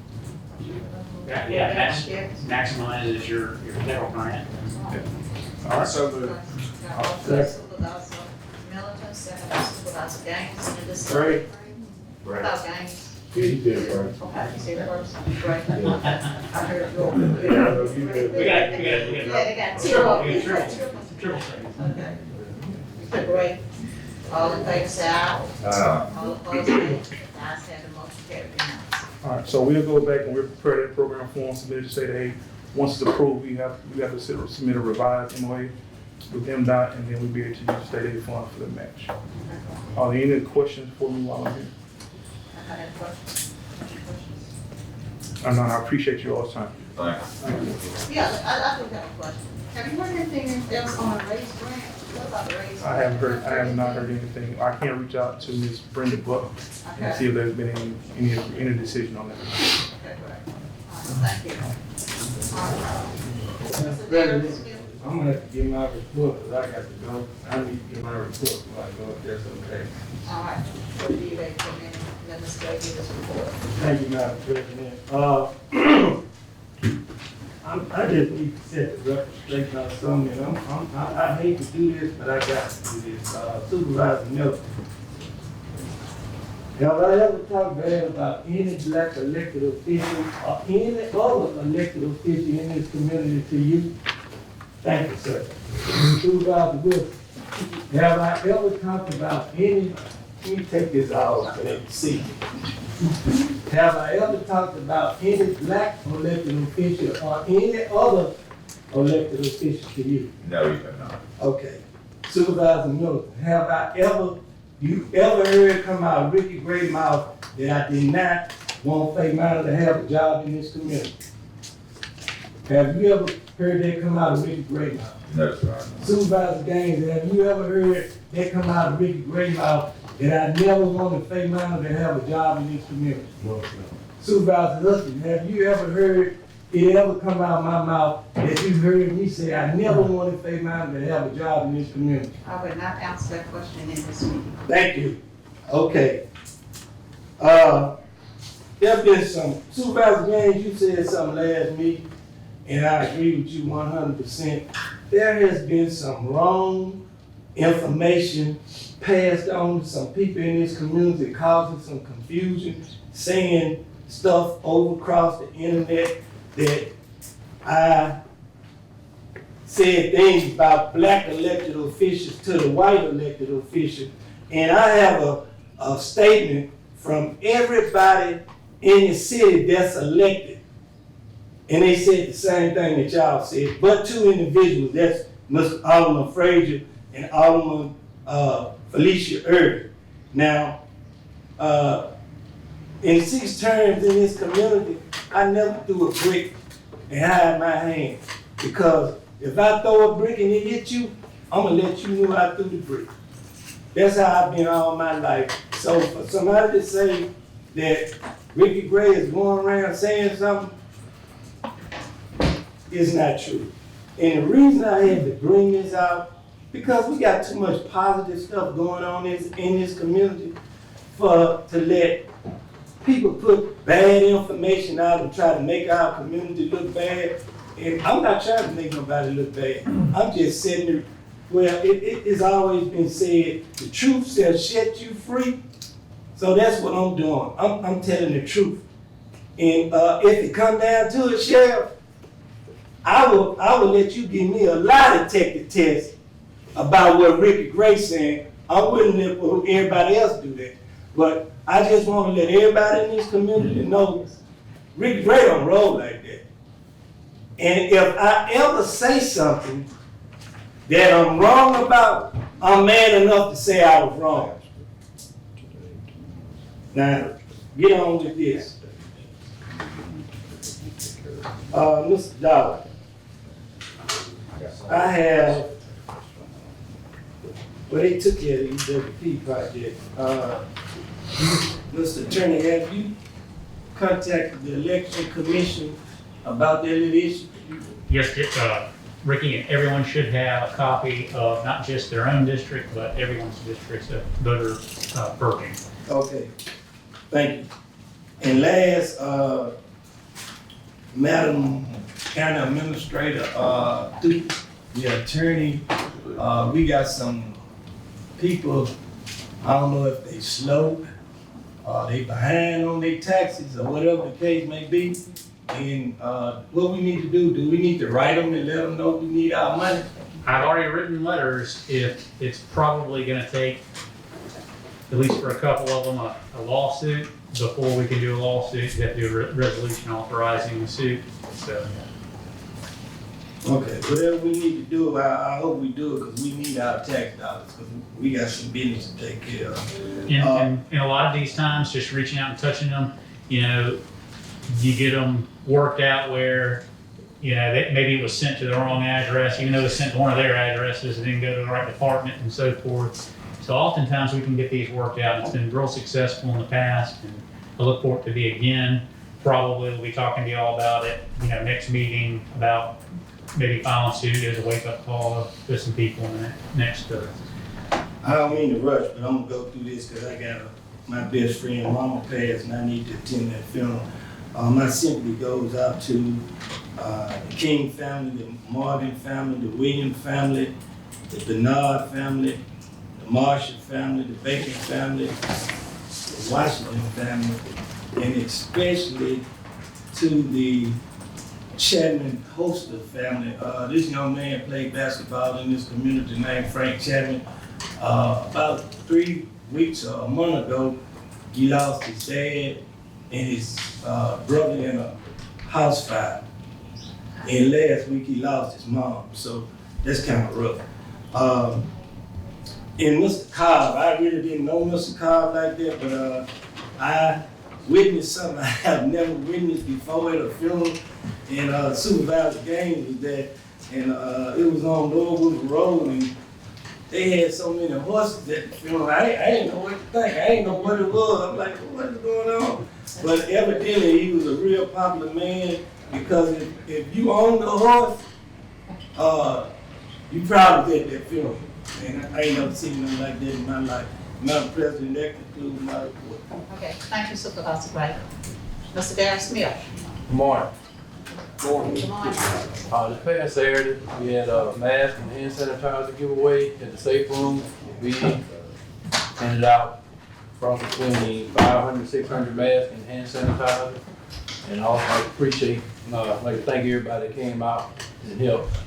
Yeah, that's maximizes your federal grant. All right. So moved. Supervisor Middleton, second by Supervisor Gaines, any discussion? Without Gaines. Yeah, you did it first. Okay, you see it first? Great. I heard it. They got triple. Okay. Great. All in favor, say aye. All opposed, nay. The ayes have it, motion carried unanimously. All right, so we'll go back and we'll prepare that program form, submit it to state aid. Once it's approved, we have to submit a revised MOA with MDOT, and then we'll be able to use the state aid fund for the match. Are there any questions for me while I'm here? Any questions? I appreciate you all's time. Thanks. Yeah, I do have a question. Have you heard anything else on a raise grant? What about the raise? I have not heard anything. I can reach out to Ms. Brenda Buck and see if there's been any decision on that. Okay, great. Thank you. Mr. President, I'm gonna have to give my report, because I got to go. I need to give my report before I go, if that's okay. All right. What do you make for me? Let Ms. Gray give this report. Thank you, Madam President. I just need to set the record straight on something, and I hate to do this, but I got to do this. Supervisor Miller. Have I ever talked bad about any black elected official or any other elected official in this community to you? Thank you, sir. Supervisor Wilson, have I ever talked about any, let me take this out so they can see. Have I ever talked about any black elected official or any other elected official to you? No, you have not. Okay. Supervisor Miller, you ever heard it come out of Ricky Gray's mouth that I did not want Faye Minor to have a job in this community? Have you ever heard that come out of Ricky Gray's mouth? No, sir. Supervisor Gaines, have you ever heard that come out of Ricky Gray's mouth that I never wanted Faye Minor to have a job in this community. Supervisor Hudson, have you ever heard it ever come out of my mouth that you heard me say I never wanted Faye Minor to have a job in this community? I would not answer that question in this meeting. Thank you. Okay. There's been some, Supervisor Gaines, you said something last meeting, and I agree with you 100%. There has been some wrong information passed on to some people in this community, causing some confusion, saying stuff over across the internet that I said things about black elected officials to the white elected officials. And I have a statement from everybody in the city that's elected. And they said the same thing that y'all said, but two individuals, that's Mr. Alderman Frazier and Alderman Felicia Irving. Now, in 6 terms in this community, I never threw a brick and hide my hand. Because if I throw a brick and it hit you, I'm gonna let you know I threw the brick. That's how I've been all my life. So for somebody to say that Ricky Gray is going around saying something, it's not true. And the reason I had to bring this out, because we got too much positive stuff going on in this community to let people put bad information out and try to make our community look bad. And I'm not trying to make nobody look bad. I'm just saying it. Well, it has always been said, the truth shall set you free. So that's what I'm doing. I'm telling the truth. And if it come down to it, Sheriff, I will let you give me a lie detector test about what Ricky Gray saying. I wouldn't let everybody else do that. But I just want to let everybody in this community know Ricky Gray don't roll like that. And if I ever say something that I'm wrong about, I'm man enough to say I was wrong. Now, get on with this. Mr. Dollar, I have, well, they took care of the EWP project. Mr. Attorney, have you contacted the election commission about that little issue? Yes, Ricky, and everyone should have a copy of not just their own district, but everyone's district's voter purging. Okay, thank you. And last, Madam County Administrator, through the attorney, we got some people, I don't know if they slow, they behind on their taxes or whatever the case may be. And what we need to do we need to write them and let them know we need our money? I've already written letters. If it's probably gonna take, at least for a couple of them, a lawsuit. Before we can do a lawsuit, you have to do a resolution authorizing the suit, so. Okay, whatever we need to do, I hope we do it, because we need our tax dollars, because we got some business to take care of. And a lot of these times, just reaching out and touching them, you know, you get them worked out where, you know, that maybe it was sent to the wrong address, even though it was sent to one of their addresses, it didn't go to the right department and so forth. So oftentimes we can get these worked out. It's been real successful in the past, and I look for it to be again. Probably we'll be talking to y'all about it, you know, next meeting about maybe filing suit as a wake-up call to some people in the next. I don't mean to rush, but I'm gonna go through this because I got my best friend, Mama passed, and I need to attend that funeral. My sympathy goes out to the King family, the Morgan family, the Williams family, the Bernard family, the Marshall family, the Bacon family, the Washington family, and especially to the Chapman Holster family. This young man played basketball in this community named Frank Chapman. About 3 weeks or a month ago, he lost his dad and his brother in a house fire. And last week he lost his mom, so that's kind of rough. And Mr. Cobb, I really didn't know Mr. Cobb like that, but I witnessed something I have never witnessed before at a funeral. And Supervisor Gaines was there, and it was on Norwood Road, and they had so many horses at the funeral. I ain't know what to think. I ain't know what it was. I'm like, what is going on? But evidently he was a real popular man because if you own the horse, you probably at that funeral. And I ain't never seen nothing like that in my life. Madam President, that concludes my report. Okay, thank you, Supervisor Gray. Mr. Darren Smith. Good morning. Good morning. This past Saturday, we had a mask and hand sanitizer giveaway at the safe room. We handed out from between 500, 600 masks and hand sanitizer. And also I appreciate, I'd like to thank everybody that came out and helped.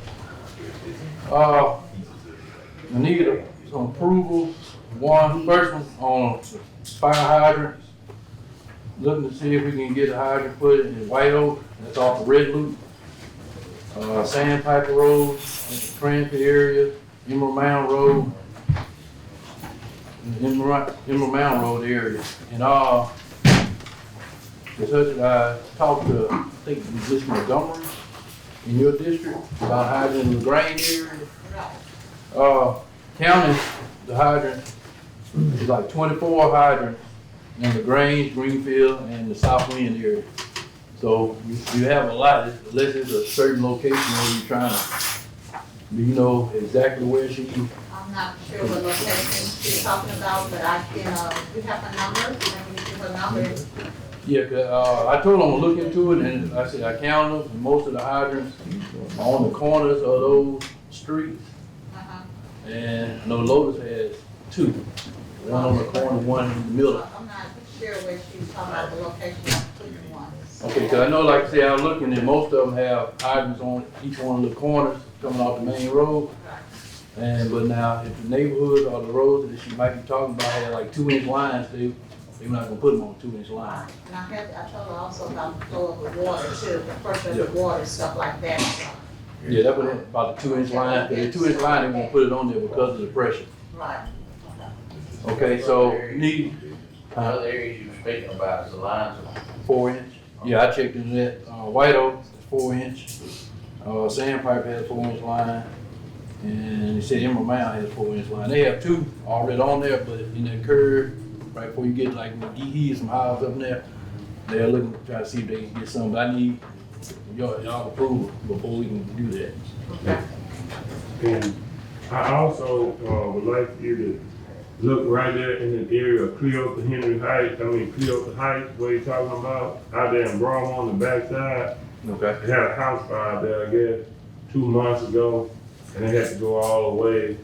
I need some approval. First one on fire hydrants. Looking to see if we can get a hydrant put in White Oak. That's off the Red Loop. Sandpiper Road, Cranford area, Emerald Mound Road, Emerald Mound Road area. And I talked to, I think, Ms. Montgomery in your district about hydrant in the Lagrange area. Counting the hydrant is like 24 hydrants in the Grange, Greenfield, and the South Wind area. So you have a lot, unless it's a certain location where you're trying to, do you know exactly where she? I'm not sure what location she's talking about, but I can, we have a number, and we give her a number. Yeah, I told them to look into it, and I said I counted them, and most of the hydrants are on the corners of those streets. And I know Lotus has two, one on the corner, one in the middle. I'm not sure where she's talking about the location of the ones. Okay, because I know, like I said, I was looking, and most of them have hydrants on each one of the corners coming off the main road. But now, if the neighborhoods or the roads that she might be talking about had like 2-inch lines, they're not gonna put them on 2-inch lines. And I told her also about the flow of the water too, the pressure of the water, stuff like that. Yeah, that was about the 2-inch line. The 2-inch line, they won't put it on there because of the pressure. Right. Okay, so need. The other areas you were speaking about is the lines of 4-inch. Yeah, I checked into that. White Oak is 4-inch. Sandpiper has a 4-inch line. And they said Emerald Mound has a 4-inch line. They have two already on there, but in that curve, right before you get like McGee, some houses up in there, they're looking to try to see if they can get some. But I need y'all approval before we can do that. And I also would like you to look right there in the area of Cleota Heights, where you're talking about, out there in Brahma on the backside. Okay. They had a house fire there, I guess, 2 months ago, and they had to go all the way,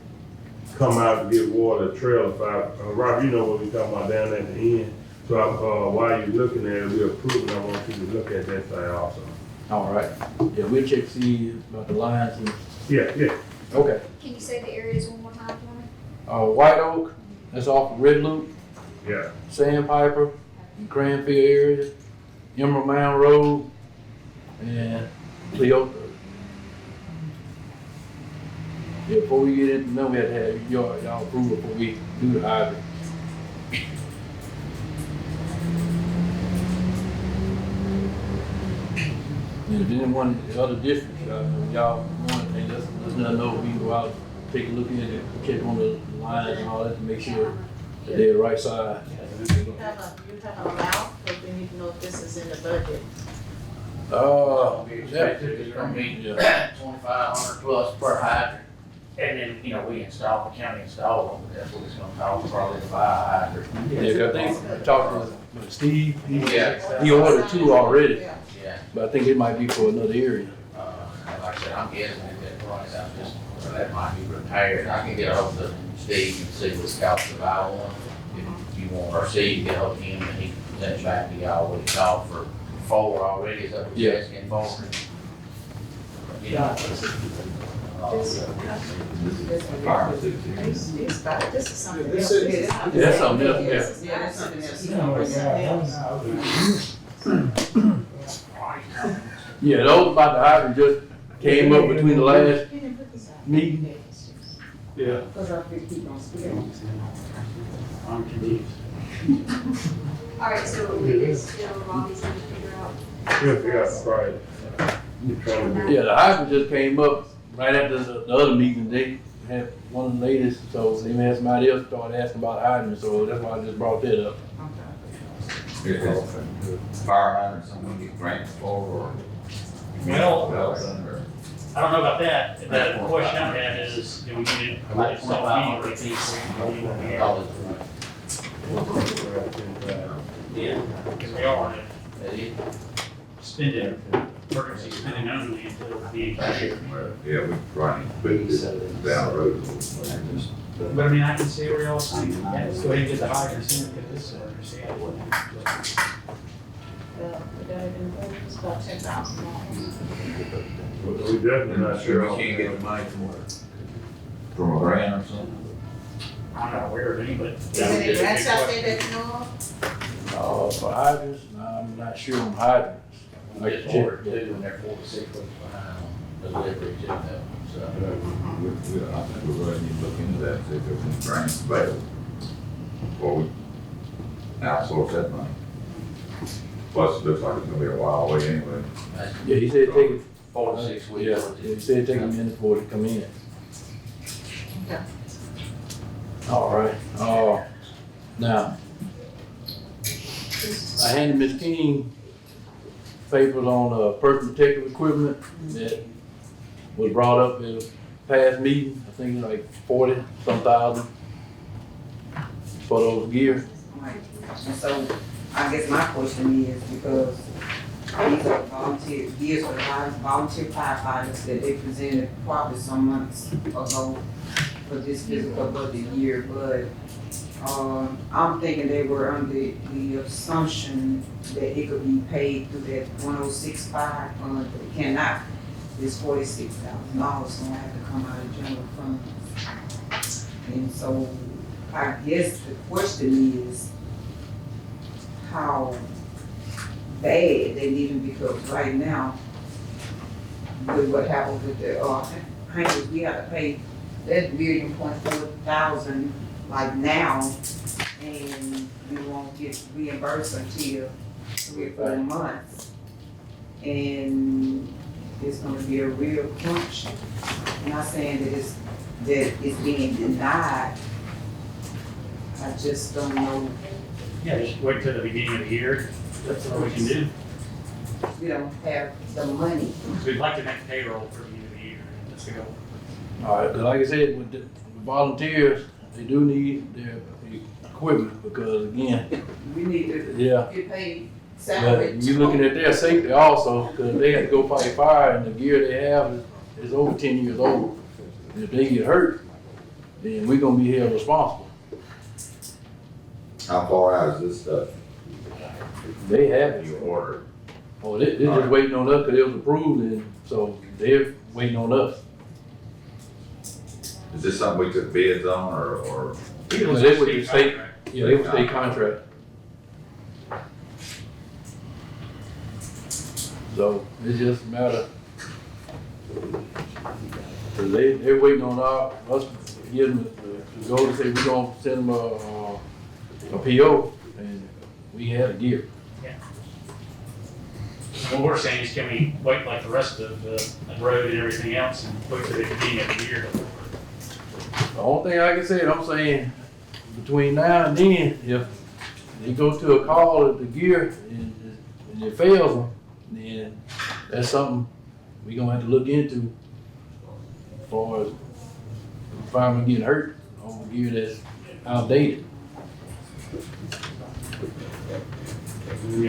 come out to get water, trailer fire. Rob, you know what we're talking about down at the end. So while you're looking at it, we're approving, I want you to look at that side also. All right. Yeah, we'll check to see about the lines. And... Yeah. Okay. Can you say the areas one more time for me? White Oak, that's off the Red Loop. Yeah. Sandpiper, and Cranfield area, Emerald Mound Road, and Cleota. Yeah, before we get into, then we have to have y'all approval before we do the hydrant. And if anyone in the other districts, y'all want anything, let's let us know. We can go out, take a look at it, check on the lines and all that to make sure that they're the right side. You have an amount, because we need to know if this is in the budget. It's gonna be 2,500 plus per hydrant. And then, the county install them, but that's what it's gonna cost probably to buy a hydrant. Yeah, I think I talked to Steve, he ordered 2 already. Yeah. But I think it might be for another area. And like I said, I'm guessing at that price, that might be repaired. I can get ahold of Steve and see what's cost to buy one. If you want, or see, get ahold of him and he can present back to y'all what he called for 4 already, is that what you're asking for? This is something This else. is- That's something else, Yeah, that's something else. Yeah, those about the hydrant just came up between the last meeting. Yeah. I'm confused. All right, so it's still Robbie's trying to figure out. We'll figure out the price. Yeah, the hydrant just came up right after the other meeting. had one of the ladies, so they had somebody else start asking about hydrants, so that's why I just brought that up. Is fire hydrant something you get grants for, or? Well, Development, or? I don't know about that. The question I had is, do we need it? Like It's all 25 Yeah, because we are That is. spending, emergency spending only until the. Well, yeah, we probably put this down the road a little bit. But I mean, I can see where y'all saying, yeah, let's go ahead and get the hydrants in, get this sorted, see how it would. We got it in the budget, it's about $10,000. We definitely not sure. We can't get the money from a grant or something? I'm not aware of any, but. Is there any grants out there that you know of? For hydrants, no, I'm not sure on hydrants. We just ordered two, and they're 4 to 6 weeks behind on delivery to them, so. I think we're going to need to look into that, see if there's any grants available. Or we outsource that money. Plus, it looks like it's gonna be a while away anyway. Yeah, he said take it. 4 to 6 weeks. Yeah, he said take a minute for it to come in. Okay. All right, now, I handed Ms. King papers on, personal protective equipment that was brought up in a past meeting, I think like 40-some thousand for those gear. Right. And so, I guess my question is, because these are volunteer, gears for volunteer firefighters that they presented probably some months ago for this physical budget year, but I'm thinking they were under the assumption that it could be paid through that 1065 fund, but it cannot. It's $46,000, so I have to come out of general funds. And so I guess the question is how bad they need them, because right now, with what happened with the hangers, we have to pay that $1,400,000 like now, and we won't get reimbursed until 3 or 4 months. And it's gonna be a real crunch. I'm not saying that it's being denied. I just don't know. Yeah, just wait till the beginning of the year, that's all we can do. We don't have the money. We'd like to make payroll for the end of the year, that's the goal. All right, but like I said, with the volunteers, they do need their equipment, because again, We need to yeah. get paid But salary. you're looking at their safety also, because they have to go fight fire, and the gear they have is over 10 years old. And if they get hurt, then we're gonna be held responsible. How far out is this stuff? They have it. You ordered? Oh, they're just waiting on us, because it was approved, and so they're waiting on us. Is this something we took bids on, or? They would just stay, yeah, they would stay contract. So it's just a matter, cause they're waiting on us to give them to go to say we're gonna send them a PO, and we had a gear. Yeah. What we're saying is, can we wait like the rest of the road and everything else and wait till the beginning of the year? The only thing I can say, I'm saying, between now and then, if they go to a call at the gear and it fails them, then that's something we gonna have to look into as far as the fireman getting hurt on gear that's outdated.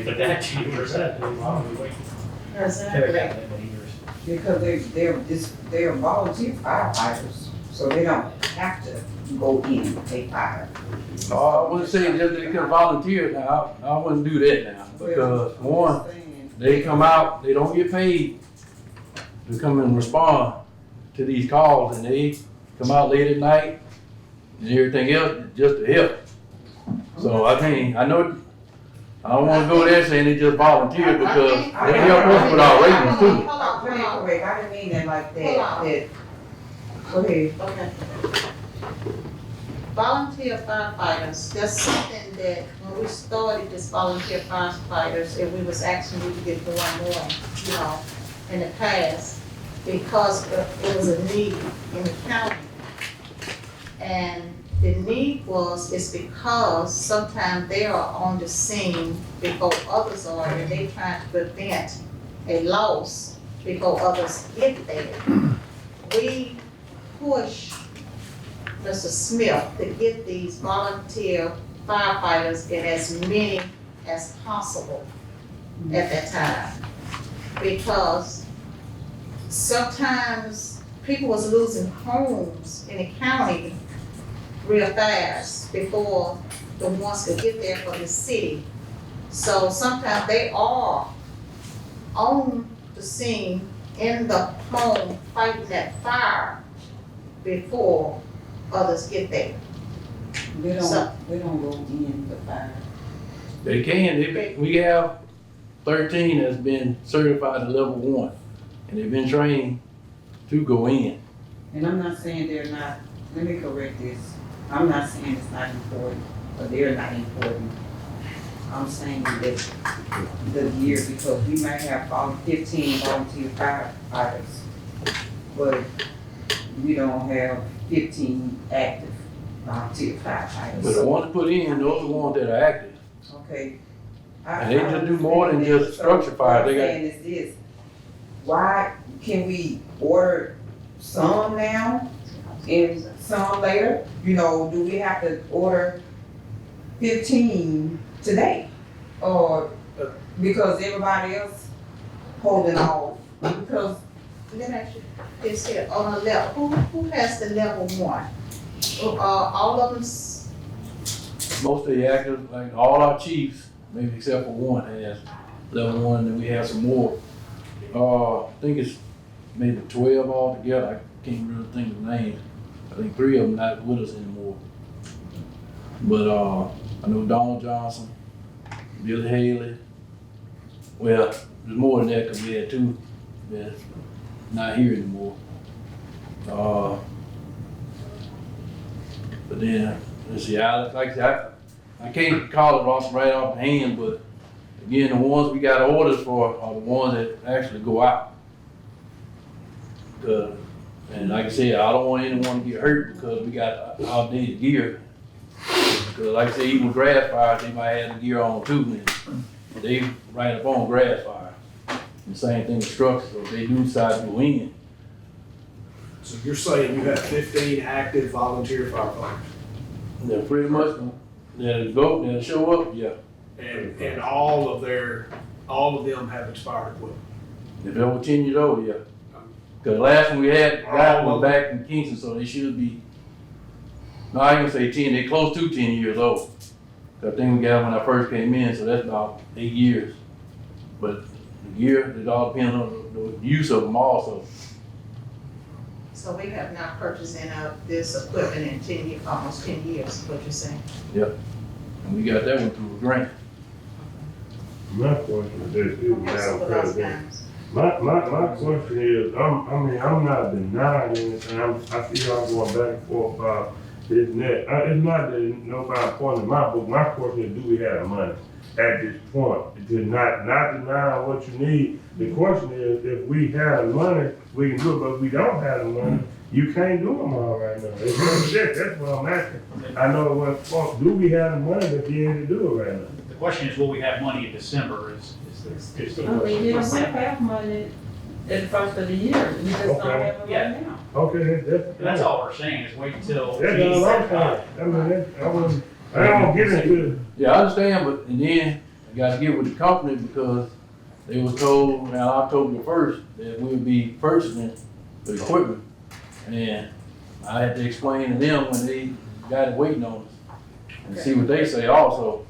But that chambers that, why don't we wait? Because they're volunteer firefighters, so they don't have to go in and take fire. I wouldn't say that they can volunteer now, I wouldn't do that now, because one, they come out, they don't get paid to come and respond to these calls, and they come out late at night and everything else just to help. So I don't wanna go there saying they just volunteer, because they help us with our ratings too. Hold on, correct, I didn't mean that like that, go ahead. Okay. Volunteer firefighters, that's something that when we started this volunteer firefighters, and we was asking you to get more, in the past, because it was a need in the county And the need is because sometimes they are on the scene before others are, and they trying to prevent a loss before others get there. We push Mr. Smith to get these volunteer firefighters in as many as possible at that time. Because sometimes people was losing homes in the county real fast before the ones could get there for the city. So sometimes they are on the scene in the home fighting that fire before others get there. We don't, So- we don't go in the fire. They can, we have 13 that's been certified to level 1, and they've been trained to go in. And I'm not saying they're not, let me correct this. I'm not saying it's not important, or they're not important. I'm saying that the year, because we might have 15 volunteer firefighters, but we don't have 15 active volunteer firefighters. But the ones put in, those are the ones that are active. Okay. And they just do more than just structure fire. What I'm They got, saying is this, why can we order some now and some later? You know, do we have to order 15 today? Or because everybody else holding off? Because Let me ask you this here, on a level, who has the level 1? All of them, most of the active, like all our chiefs, maybe except for one, has level 1, and we have some more. I think it's maybe 12 altogether. I can't really think of the names. I think 3 of them not with us anymore. But I know Donald Johnson, Billy Haley. Well, there's more than that because we had 2 that's not here anymore. But then, let's see, I can't call it right off the hand, but again, the ones we got orders for are the ones that actually go out. And like I said, I don't want anyone to get hurt because we got outdated gear. Because like I said, even grass fires, they might have the gear on too, and they right up on grass fire. And the same thing with structures, so if they do decide to go in. So you're saying you have 15 active volunteer firefighters? They're pretty much, they'll show up, yeah. And all of them have expired equipment? If they're over 10 years old, yeah. Cause last one we had, got one back in Kingston, so they should be, no, I ain't gonna say 10, they close to 10 years old. 'Cause I think we got when I first came in, so that's about 8 years. But the gear, it all depends on the use of them also. so we have not purchased any of this equipment in 10 years, almost 10 years, is what you're saying. Yep. And we got that one through a grant. My question is this, Okay, Madam Supervisor President. Banks. My question is, I'm not denying anything, I see y'all going back and forth about this and that. It's not that nobody pointing in my book, my question is, do we have the money at this point? To not denying what you need, the question is, if we have the money, we can do it, but if we don't have the money, you can't do them all right now. It's just that, that's what I'm asking. I know what, do we have the money to be able to do it right now? The question is, will we have money in December is the Oh, we didn't question. have money at the first of the year, we just don't have it Yeah. right now. Okay, That's all we're saying, is wait until. That's all I'm saying. I mean, I don't get into it. Yeah, I understand, but, and then I gotta get with the company because they was told around October 1st that we'll be purchasing the equipment. And I had to explain to them when they got it waiting on us and see what they say also.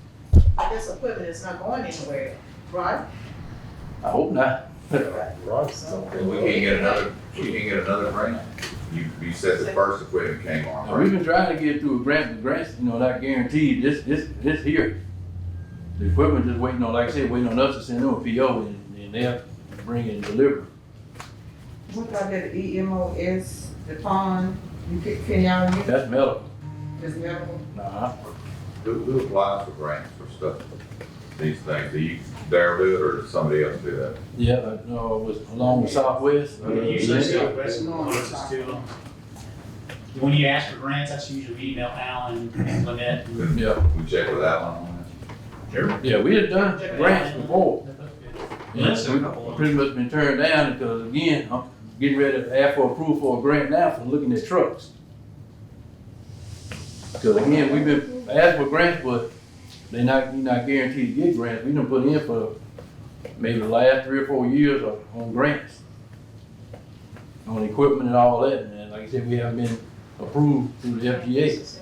But this equipment is not going anywhere, right? I hope not. Right. So We can't get another grant? You said the first equipment came on, Now, we've right? been trying to get through a grant, the grants, not guaranteed, this here. The equipment just waiting on, like I said, waiting on us to send them a PO and they'll bring it and deliver. what about that EMOS, the pond, can y'all use That's medical. this medical? Nah. Who applies for grants for stuff, these things? Do you dare do it, or does somebody else do that? Yeah, it was along with Southwest. Usually Southwest, it's still. when you ask for grants, that's usually email Alan and Lynette. Yeah. We check with Alan on Sure. Yeah, we had done grants before. Yes, We've pretty much been turned down because again, I'm getting ready to ask for approval for a grant now for looking at trucks. Because again, we've been asked for grants, but you're not guaranteed to get grants. We done put in for maybe the last 3 or 4 years on grants. On equipment and all that, and like I said, we haven't been approved through the FGA.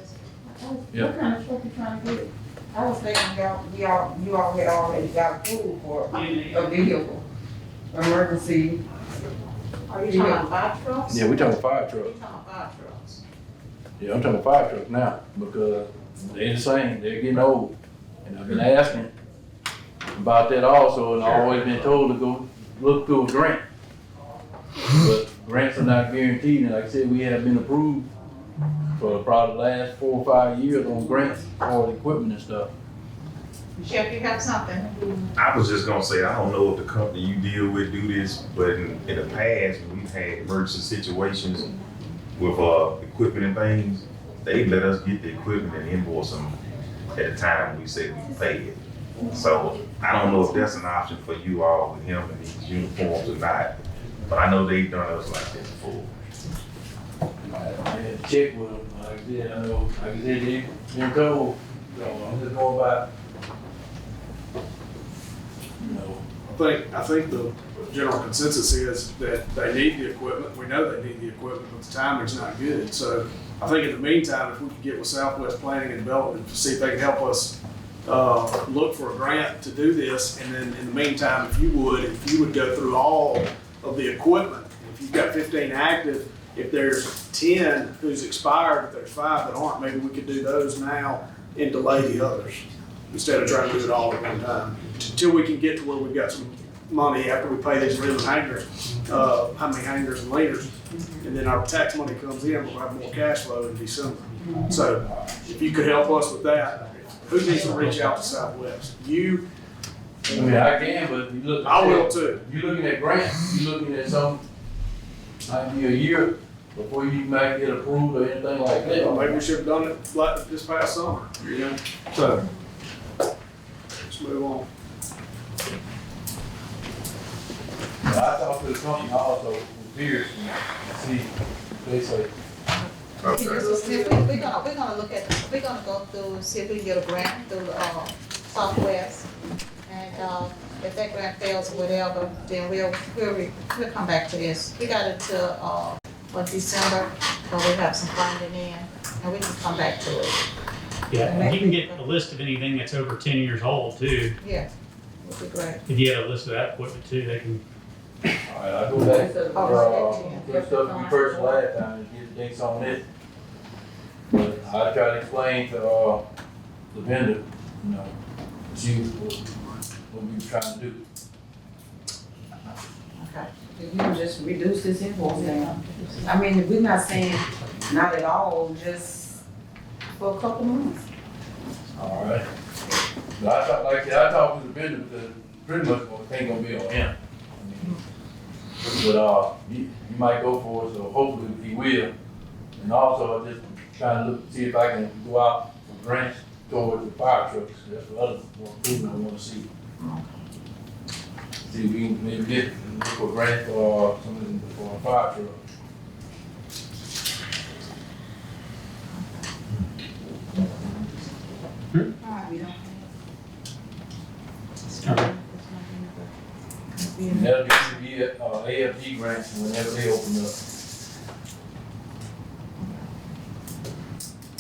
Yeah. What kind of truck you trying to get? I was thinking you all had already got approved for a vehicle, emergency. Are you talking about fire trucks? Yeah, we talking fire trucks. You talking about fire trucks? Yeah, I'm talking fire trucks now, because they're the same, they're getting old. And I've been asking about that also, and I've always been told to go look through a grant. But grants are not guaranteed, and like I said, we have been approved for probably the last 4 or 5 years on grants for the equipment and stuff. Sheriff, you have something? I was just gonna say, I don't know if the company you deal with do this, but in the past, when we've had emergency situations with equipment and things, they let us get the equipment and invoice them at the time we said we paid it. So I don't know if that's an option for you all with him and these uniforms or not, but I know they've done us like this before. I had to check with them, like I said, I know, like I said, they've been told, so I'm just going by, you know. I think the general consensus is that they need the equipment. We know they need the equipment, but the timing's not good. So I think in the meantime, if we could get with Southwest Planning and Development to see if they can help us look for a grant to do this, and then in the meantime, if you would go through all of the equipment. If you've got 15 active, if there's 10 who's expired, if there's 5 that aren't, maybe we could do those now and delay the others instead of trying to do it all at one time. Until we can get to where we've got some money after we pay these living hangers, hangers and leaders, and then our tax money comes in, we'll have more cash flow in December. So if you could help us with that, who needs to reach out to Southwest? You? I mean, I can, but you look. I will too. You looking at grants, you looking at some, might be a year before you might get approved or anything like that. Well, maybe we should have done it like this past summer, you know? So, let's move on. I talked to the company also, with Pierce, and see, they say, We're gonna go through, see if we can get a grant through, Southwest. And, if that grant fails or whatever, then we'll come back to this. We got it to, December, but we have some funding in, and we can come back to it. Yeah, and you can get a list of anything that's over 10 years old too. Yeah, would be great. If you have a list of that equipment too, they can. all right, I'll go back to, the stuff we purchased last time and get the dates on it. But I try to explain to, the vendor, you know, see what we were trying to do. Okay. If you can just reduce this invoice down. I mean, we're not saying not at all, just for a couple months. All right. But I thought, like I said, I talked to the vendor because pretty much everything gonna be on him. I mean, but, he might go for it, so hopefully he will. And also, I just trying to look, see if I can go out for grants towards the fire trucks. That's the other improvement I wanna see. See if we can maybe get, look for grant for something for a fire truck. And that'll be AFG grants whenever they open up.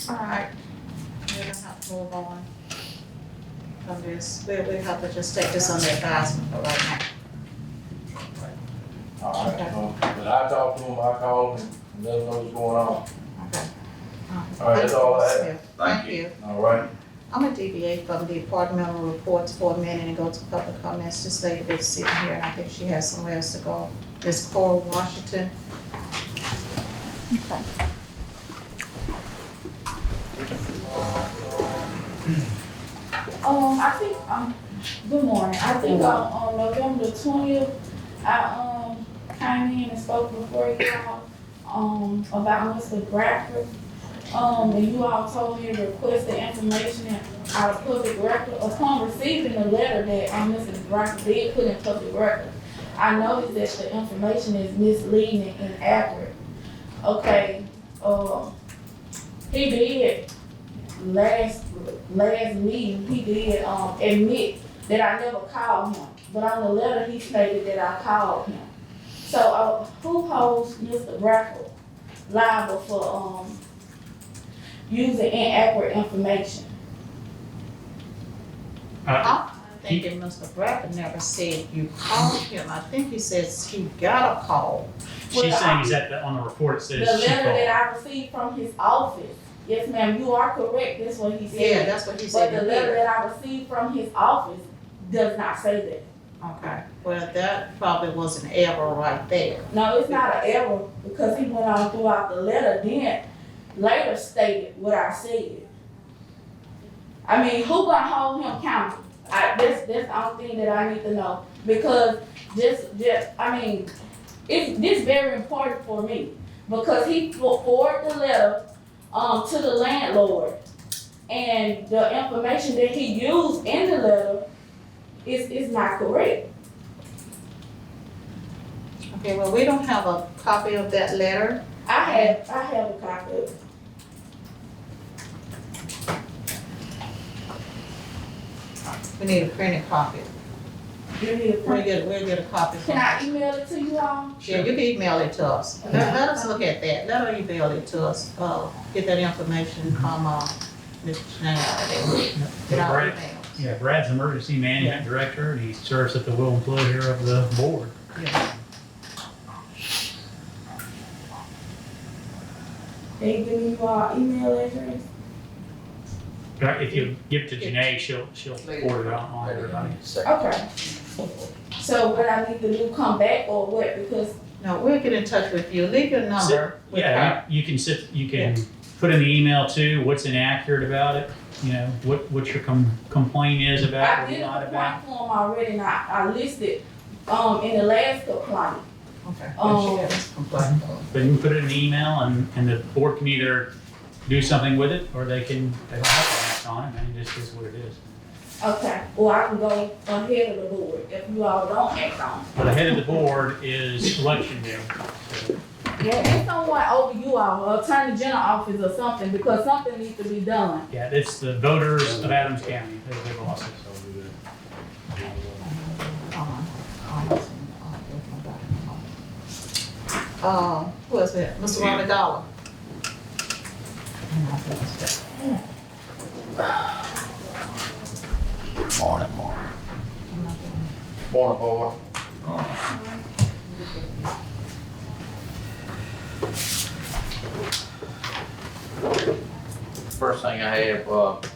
All right, we're gonna have to move on from this. We have to just take this under advisement for right now. All right, but I talked to him, I called him, and let him know what's going on. Okay. All right, that's all I have. Thank you. All right. I'm gonna deviate from the departmental reports for a minute and go to public comments. This lady is sitting here, and I think she has somewhere else to go. Ms. Cora Washington. Okay. I think, good morning. I think on November 20th, I came in and spoke before y'all about Mr. Bradford. And you all told me to request the information out of public record. Upon receiving the letter that, Mr. Bradford did put in public record, I noticed that the information is misleading and inaccurate. Okay, he did last meeting, he did, admit that I never called him, but on the letter he stated that I called him. So, who holds Mr. Bradford liable for, using inaccurate information? I'm thinking Mr. Bradford never said you called him. I think he says he got a call. She's saying is that on the report it says The she letter called. that I received from his office. Yes, ma'am, you are correct, that's what he said. Yeah, that's what he said. But the letter that I received from his office does not say that. Okay, well, that probably was an error right there. No, it's not an error, because he went on throughout the letter, then later stated what I said. I mean, who gonna hold him accountable? That's the only thing that I need to know, because I mean, it's very important for me, because he forwarded the letter, to the landlord, and the information that he used in the letter is not correct. Okay, well, we don't have a copy of that letter. I have a copy of it. We need a printed copy. You need a We'll get a copy. Can I email it to you all? Yeah, you can email it to us. Let us look at that. Let her email it to us. Get that information from, Mr. Chanel. Get our Brad- email. Yeah, Brad's emergency management director, and he serves at the will and pleasure of the board. Yeah. They give you our email address? If you give it to Janae, she'll forward it on everybody. Okay. So what I need to do, come back or what? Because No, we'll get in touch with you. Leave your number with Yeah, her. you can put in the email too, what's inaccurate about it, you know, what your complaint is about, I or did a not about. complaint form already, and I listed, in the last complaint. Okay. But you can put it in the email and the board can either do something with it, or they don't have to act on it, and it just is what it is. Okay, well, I can go ahead of the board if you all don't act on it. But the head of the board is election day. So Yeah, it's someone over you all, attorney general office or something, because something needs to be done. yeah, it's the voters of Adams County, they're their bosses. Who is that? Mr. Ronnie Dollar. Morning, board. First thing I have,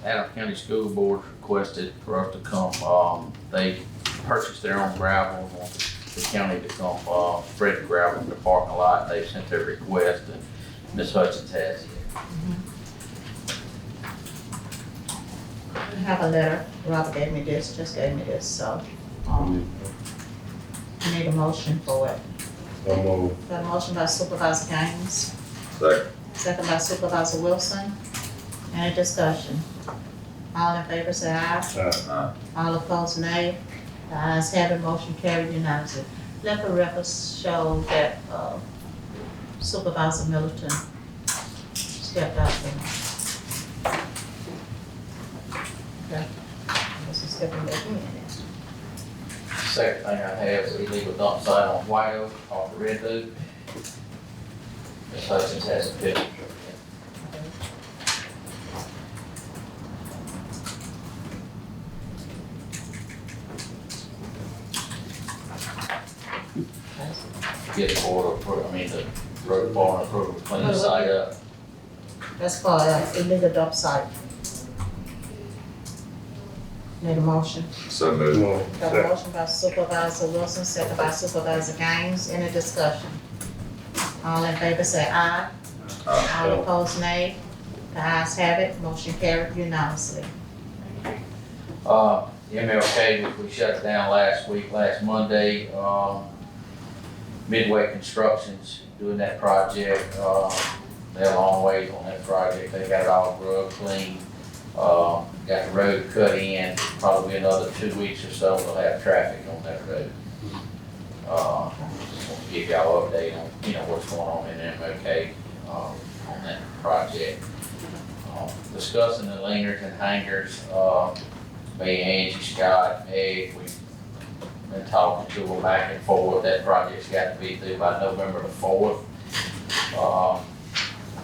Adams County School Board requested for us to come, they purchased their own gravel, and want the county to come, spread the gravel in the parking lot. They've sent their request, and Ms. Hutchins has it. I have a letter. Robert gave me this, just gave me this, so, I need a motion for it. So move. Got a motion by Supervisor Gaines, Second. second by Supervisor Wilson. Any discussion? All in favor say aye. All opposed, nay. The ayes have it, motion carried unanimously. Let the records show that Supervisor Middleton stepped out there. Okay. This is stepping back in. Second thing I have is illegal dump site on White Oak, off the Red Loop. Ms. Hutchins has a picture. Get the board approved, the road department approved, clean the site up. That's for illegal dump site. Need a motion? So move. Got a motion by Supervisor Wilson, second by Supervisor Gaines. Any discussion? All in favor say aye. All opposed, nay. The ayes have it, motion carried unanimously. MLK, we shut it down last Monday. Midway Construction's doing that project. They're a long ways on that project. They got it all grubbed clean. Got the road cut in. Probably another 2 weeks or so, they'll have traffic on that road. Just want to give y'all an update on, what's going on in MOK, on that project. Discussing the lingers and hangers, me, Angie, Scott, Meg, we've been talking to them back and forth. That project's got to be through by November the 4th.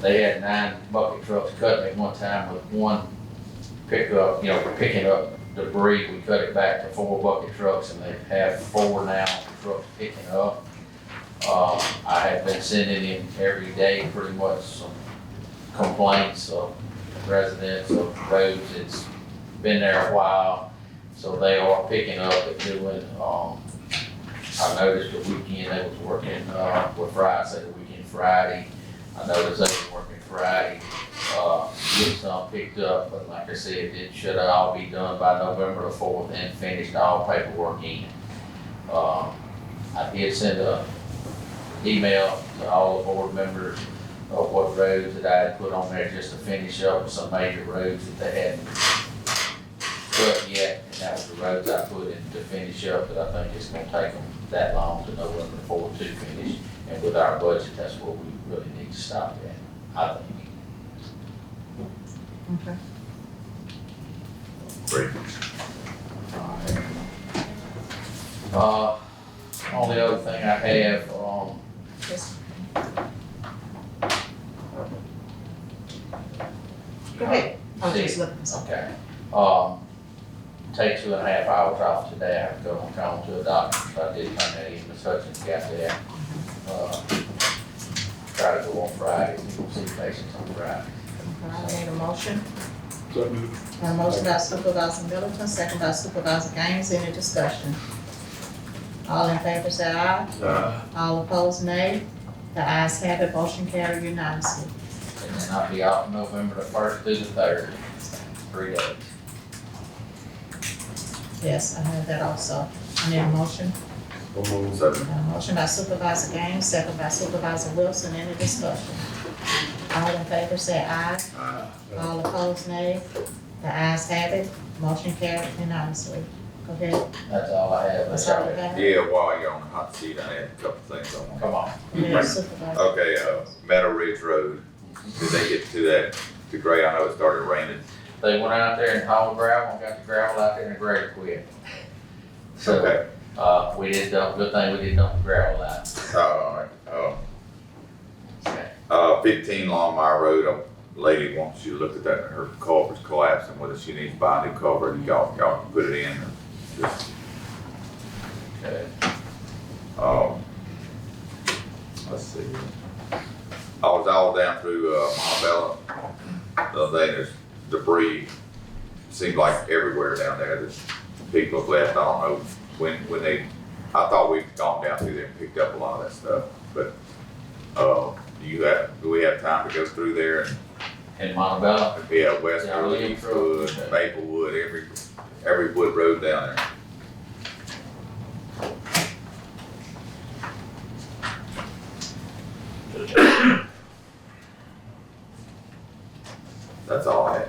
They had 9 bucket trucks cutting at one time with one pickup, picking up debris. We cut it back to 4 bucket trucks, and they have 4 now trucks picking up. I have been sending in every day pretty much some complaints of residents of roads. It's been there a while, so they are picking up and doing. I noticed the weekend they was working with Friday, say the weekend Friday. I noticed they were working Friday, get some picked up, but like I said, it should all be done by November the 4th and finished all paperwork in. I did send a email to all the board members of what roads that I had put on there just to finish up some major roads that they hadn't cut yet. And that was the roads I put in to finish up, but I think it's gonna take them that long to November 4th to finish. And with our budget, that's what we really need to stop at, I think. Okay. Great. Only other thing I have, Yes. Go ahead. I was just looking for something. okay. Take 2.5 hours off today. I have to go home to a doctor, so I did turn that in. Ms. Hutchins got that. Try to go on Friday. We'll see patients on Friday. I need a motion. So moved. A motion by Supervisor Middleton, second by Supervisor Gaines. Any discussion? All in favor say aye. Aye. All opposed, nay. The ayes have it, motion carried unanimously. And then I'll be off November the 1st through the 3rd, 3 days. Yes, I have that also. I need a motion. Second. A motion by Supervisor Gaines, second by Supervisor Wilson. Any discussion? All in favor say aye. Aye. All opposed, nay. The ayes have it, motion carried unanimously. Go ahead. That's all I have. That's all you have? Yeah, while you're on the hot seat, I had a couple things on. Come on. Yes, Supervisor. Okay, Meadow Ridge Road, did they get to that, to grade? I know it started raining. They went out there and hauled gravel and got the gravel out there and the grader quit. So, Okay. we did dump, good thing we didn't dump the gravel out. All Okay. right. 15 Long Mile Road, a lady wants you to look at that, her culvert's collapsing, whether she needs to buy a new culvert, and y'all can put it in. Just, Okay. let's see. I was all down through, Montebello the other day, there's debris, seems like everywhere down there, that people have left. I don't know when they, I thought we'd gone down through there and picked up a lot of that stuff, but, do we have time to go through there and? In Montebello? Yeah, Westwood, Eastwood, Maplewood, every wood road down there. That's all I had.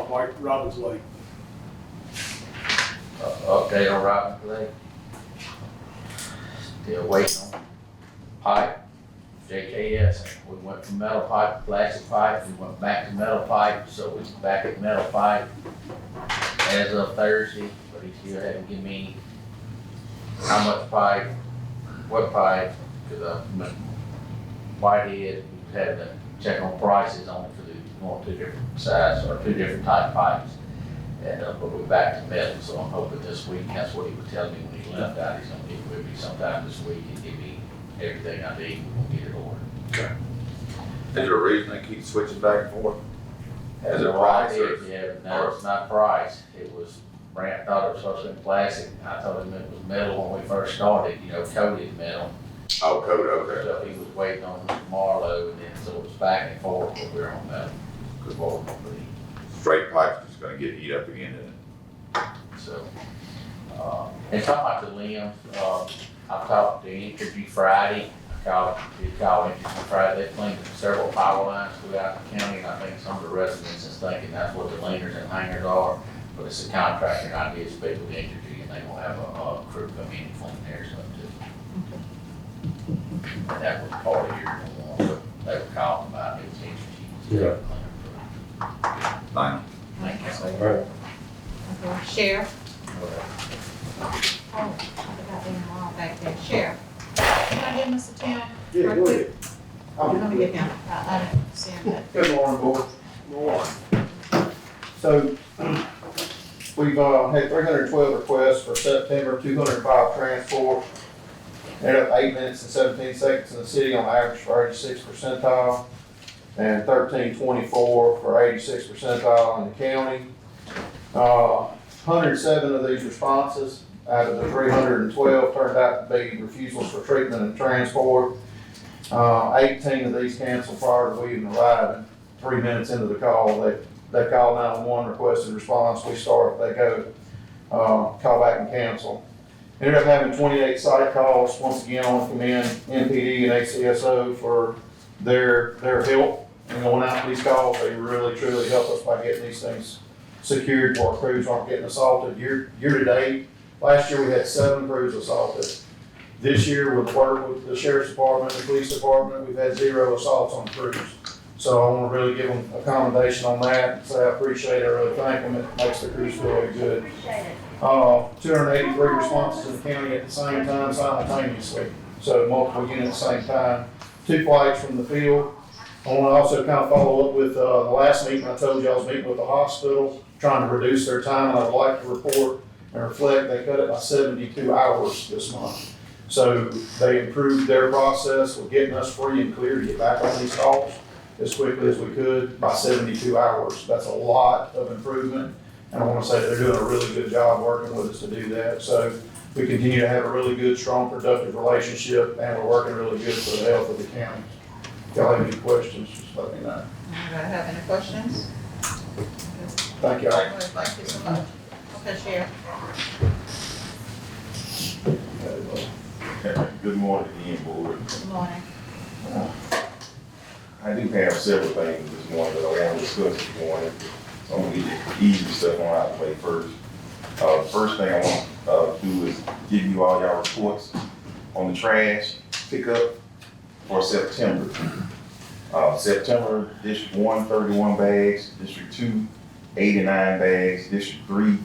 White Robbins Lake. Update on Robbins Lake. Still waiting on pipe, JKS. We went from metal pipe to plastic pipe, we went back to metal pipe, so we're back at metal pipe as of Thursday, but he still hasn't given me how much pipe, what pipe, because Whitehead had to check on prices on it because it's going 2 different sizes or 2 different type pipes. And, but we're back to metal, so I'm hoping this week, that's what he was telling me when he left out, he's gonna get with me sometime this week and give me everything I need, we'll get it ordered. Okay. Is there a reason they keep switching back and forth? Is it No price idea. or? Yeah, no, it's not price, it was, Brant thought it was supposed to be plastic, I told him it was metal when we first started, coated metal. Oh, code, okay. So he was waiting on Mr. Marlowe, and then so it was back and forth, but we're on metal, because what we're gonna be. Straight pipe's just gonna get heat up again, isn't it? So, And talking about the limbs, I talked to Entergy Friday, did call Entergy Friday, they cleaned several power lines throughout the county, and I think some of the residents is thinking that's what the leaners and hangers are, but it's a contractor, and I did speak with Entergy, and they will have a crew come in and clean theirs up too. And that was part of your one, so they were calling about it, was Entergy. Thank Thank you. Okay, Sheriff? Oh, I forgot them all back there. Sheriff? Can I get Mr. Tim? Yeah, go ahead. Let me get him. I didn't see him. Good morning, board. Morning. So, we've had 312 requests for September, 205 transport. Ended up 8 minutes and 17 seconds in the city on average for 86th percentile, and 1324 for 86th percentile in the county. 107 of these responses out of the 312 turned out to be refusals for treatment and transport. 18 of these canceled prior to we even arriving. 3 minutes into the call, they call 911, requested response, we start, they go, call back and cancel. Ended up having 28 site calls. Once again, I want to commend MPD and ACSO for their help in going out to these calls. They really, truly help us by getting these things secured where our crews aren't getting assaulted. Year to date, last year we had 7 crews assaulted. This year, with work with the sheriff's department and the police department, we've had 0 assaults on crews. So I want to really give them a commendation on that and say I appreciate it, I really thank them. It makes the crews feel really good. 283 responses in the county at the same time simultaneously. So multiple units at the same time. 2 flights from the field. I want to also kind of follow up with the last meeting. I told you I was meeting with the hospital, trying to reduce their time, and I'd like to report and reflect they cut it by 72 hours this month. So they improved their process of getting us free and clear to get back on these calls as quickly as we could by 72 hours. That's a lot of improvement, and I want to say they're doing a really good job working with us to do that. So we continue to have a really good, strong, productive relationship, and we're working really good for the health of the county. If y'all have any questions, just let me know. Anybody have any questions? Thank you. Thank you so much. Okay, Sheriff. Good morning again, board. Good morning. I do have several things this morning that I want to discuss this morning. So I'm gonna get the easy stuff on out of the way first. First thing I want to do is give you all y'all reports on the trash pickup for September. September, District 1, 31 bags, District 2, 89 bags, District 3,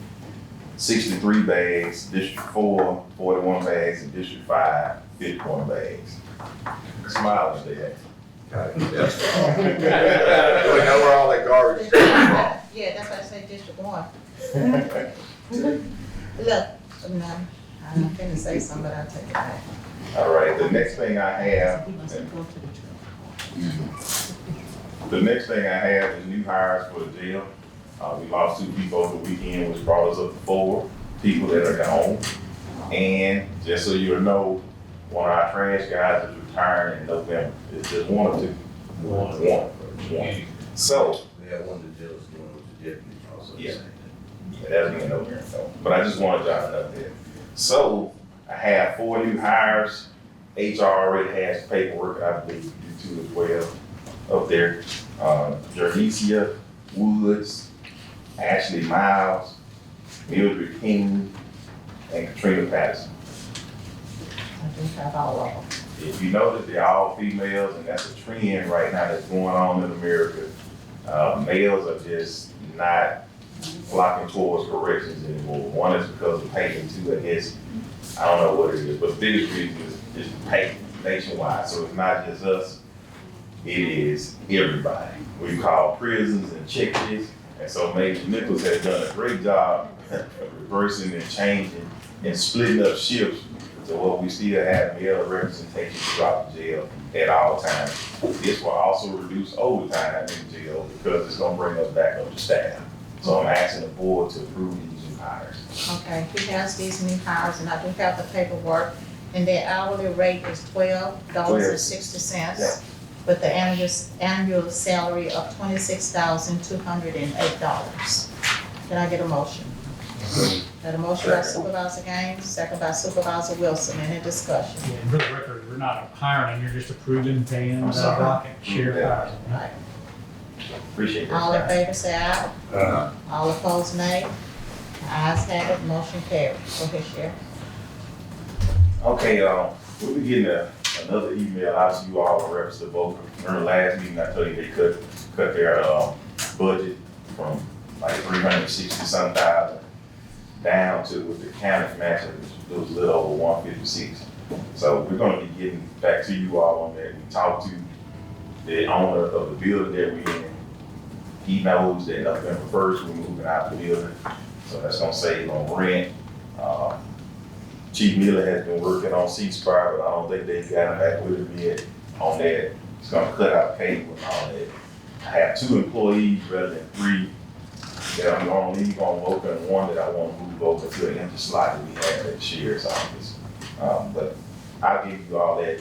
63 bags, District 4, 41 bags, and District 5, 51 bags. Smile today. Yes. We know where all that garbage is coming from. Yeah, that's why I say District 1. Look, no, I'm finna say something, but I'll take it back. All right, the next thing I have is new hires for the jail. We lost 2 people over the weekend, which brought us up to 4 people that are gone. And just so you know, one of our trash guys is retiring in November. It's just 1 or 2? One. So. Yeah, one of the jails going with the deputy also. Yeah. That'll be in November, so. But I just wanted y'all to know that. So I have 4 new hires. HR already has paperwork, I believe you too as well, up there. Jernicia Woods, Ashley Miles, Mildred King, and Katrina Patterson. I do have all of them. If you notice, they're all females, and that's a trend right now that's going on in America. Males are just not flocking towards corrections anymore. One is because of pay, and 2, I guess, I don't know what it is, but the biggest reason is pay nationwide. So it's not just us, it is everybody. We call prisons and checks, and so Major Nichols has done a great job reversing and changing and splitting up shifts. So what we still have male representation throughout the jail at all times. This will also reduce overtime in jail because it's gonna bring us back up to staff. So I'm asking the board to approve these new hires. Okay, he has these new hires, and I do have the paperwork, and their hourly rate is $12.60. Yeah. With the annual salary of $26,208. Can I get a motion? Got a motion by Supervisor Gaines, second by Supervisor Wilson. Any discussion? Yeah, and for the record, we're not hiring, you're just approving, paying, I'm sorry. blocking, share hours. Right. Appreciate that. All in favor, say aye. Uh, All opposed, nay. The ayes have it, motion carried. Go ahead, Sheriff. Okay, we'll be getting another email out to you all in reference to Boca. Remember last meeting, I told you they cut their, budget from like 360-some thousand down to, with the county matching, it was a little over 156. So we're gonna be getting back to you all on that. We talked to the owner of the building that we're in. He knows that November 1st, we're moving out the building. So that's gonna save on rent. Chief Miller has been working on ceasefire, but I don't think they've gotten back with him yet on that. It's gonna cut out cable and all that. I have 2 employees rather than 3 that I'm gonna leave on Boca and 1 that I wanna move over to an empty slot that we have at the sheriff's office. But I'll give you all that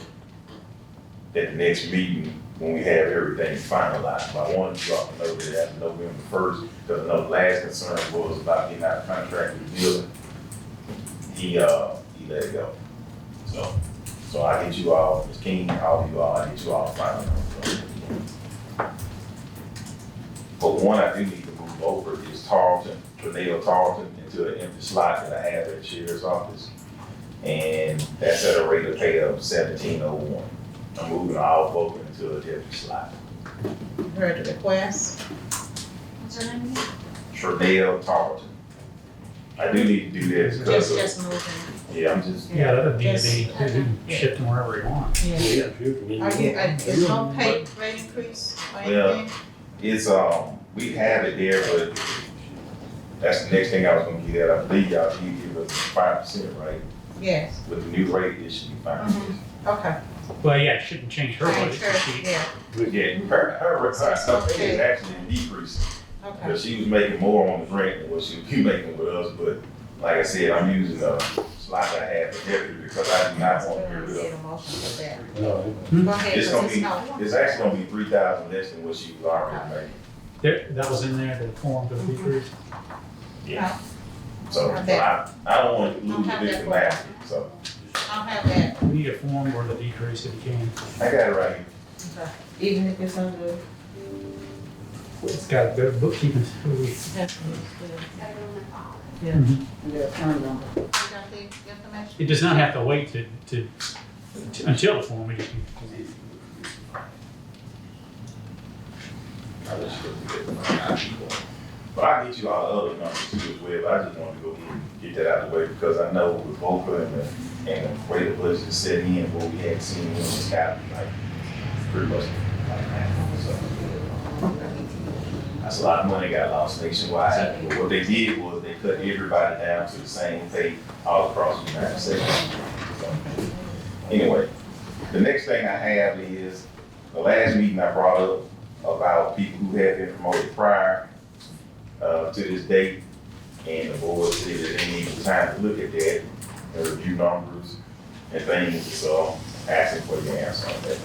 at the next meeting when we have everything finalized. But I wanted you all to know that after November 1st, because I know the last concern was about getting out of contract with the building. He let it go. So I get you all, Ms. King, all of you all, I get you all finally. But one I do need to move over is Tornado Tarleton into an empty slot that I have at the sheriff's office. And that's at a rate of pay of $17.01. I'm moving all Boca into a empty slot. You heard the request. What's your name? Tornado Tarleton. I do need to do this because Just moving. yeah, I'm just. Yeah, that'd be, Yes. they can ship them wherever you want. Yeah. Is no pay rate increase or Well, anything? it's, we have it there, but that's the next thing I was gonna get at. I believe y'all did give us 5%, right? Yes. With the new rate, it should be 5%. Okay. Well, yeah, it shouldn't change her budget. She- Yeah, Yeah, her pay is actually decreasing. okay. Because she was making more on the rent than what she would be making with us, but like I said, I'm using a slot I have for deputy because I do not want to get rid Get of. a motion for that. Hmm? Go ahead, It's 'cause gonna it's be, no. it's actually gonna be 3,000 less than what she was already making. That was in there, the form for the decrease. Yeah. So, I don't want to lose this capacity, so I'll have that. We need a form for the decrease if you can. I got it right here. Okay. Even if it's under, It's got good bookkeeping. That's good. Gotta go in the file. Yeah. Mhm. the account number. You got the information? It does not have to wait until the form. But I'll get you all the other numbers too as well, but I just wanted to go ahead and get that out of the way because I know with Boca and the way the budget is set in, what we had seen, it's got like pretty much like that. So that's a lot of money got lost nationwide. But what they did was they cut everybody down to the same pay all across the United States. So, anyway, the next thing I have is the last meeting I brought up about people who had been promoted prior to this date, and the board said that they needed time to look at that and review numbers and things, so asking for your answer on that.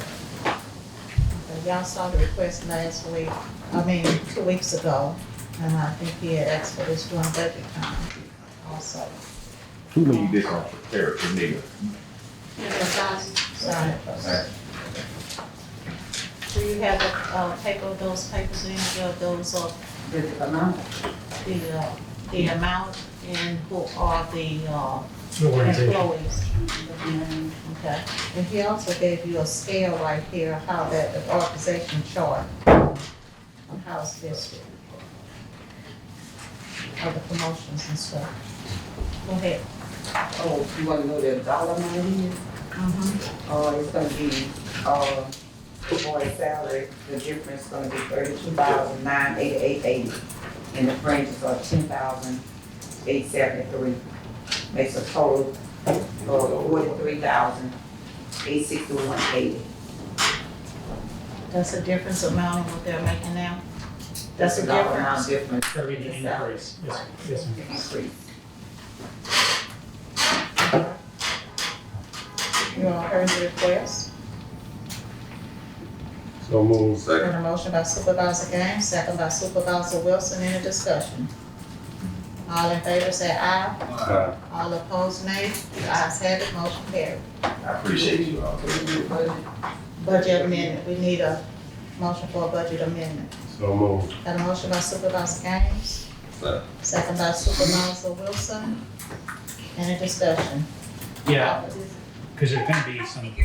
Okay, y'all saw the request last week, 2 weeks ago, and I think he had asked for this during budget time also. Who need this on character nigga? Sorry. Okay. Do you have a paper of those papers in, those The amount, the amount and who are the Organization. employees? Okay, and he also gave you a scale right here, how that the organization chart, on how it's listed. Of the promotions and stuff. Go ahead. Oh, you wanna know the dollar amount here? It's gonna be, for a salary, the difference is gonna be $32,988.80. And the fringes are $10,873. Makes a total of $43,861.80. That's a difference amount in what they're making now? That's a dollar amount difference? difference. That'll be the increase. Yes, yes, ma'am. Increase. You all heard the request? So move. Got a motion by Supervisor Gaines, second by Supervisor Wilson, any discussion? All in favor say aye. Aye. All opposed, nay. The ayes have it, motion carried. I appreciate you all. Budget amendment, we need a motion for a budget amendment. So moved. Got a motion by Supervisor Gaines, second by Supervisor Wilson. Any discussion? Yeah, because there's gonna be some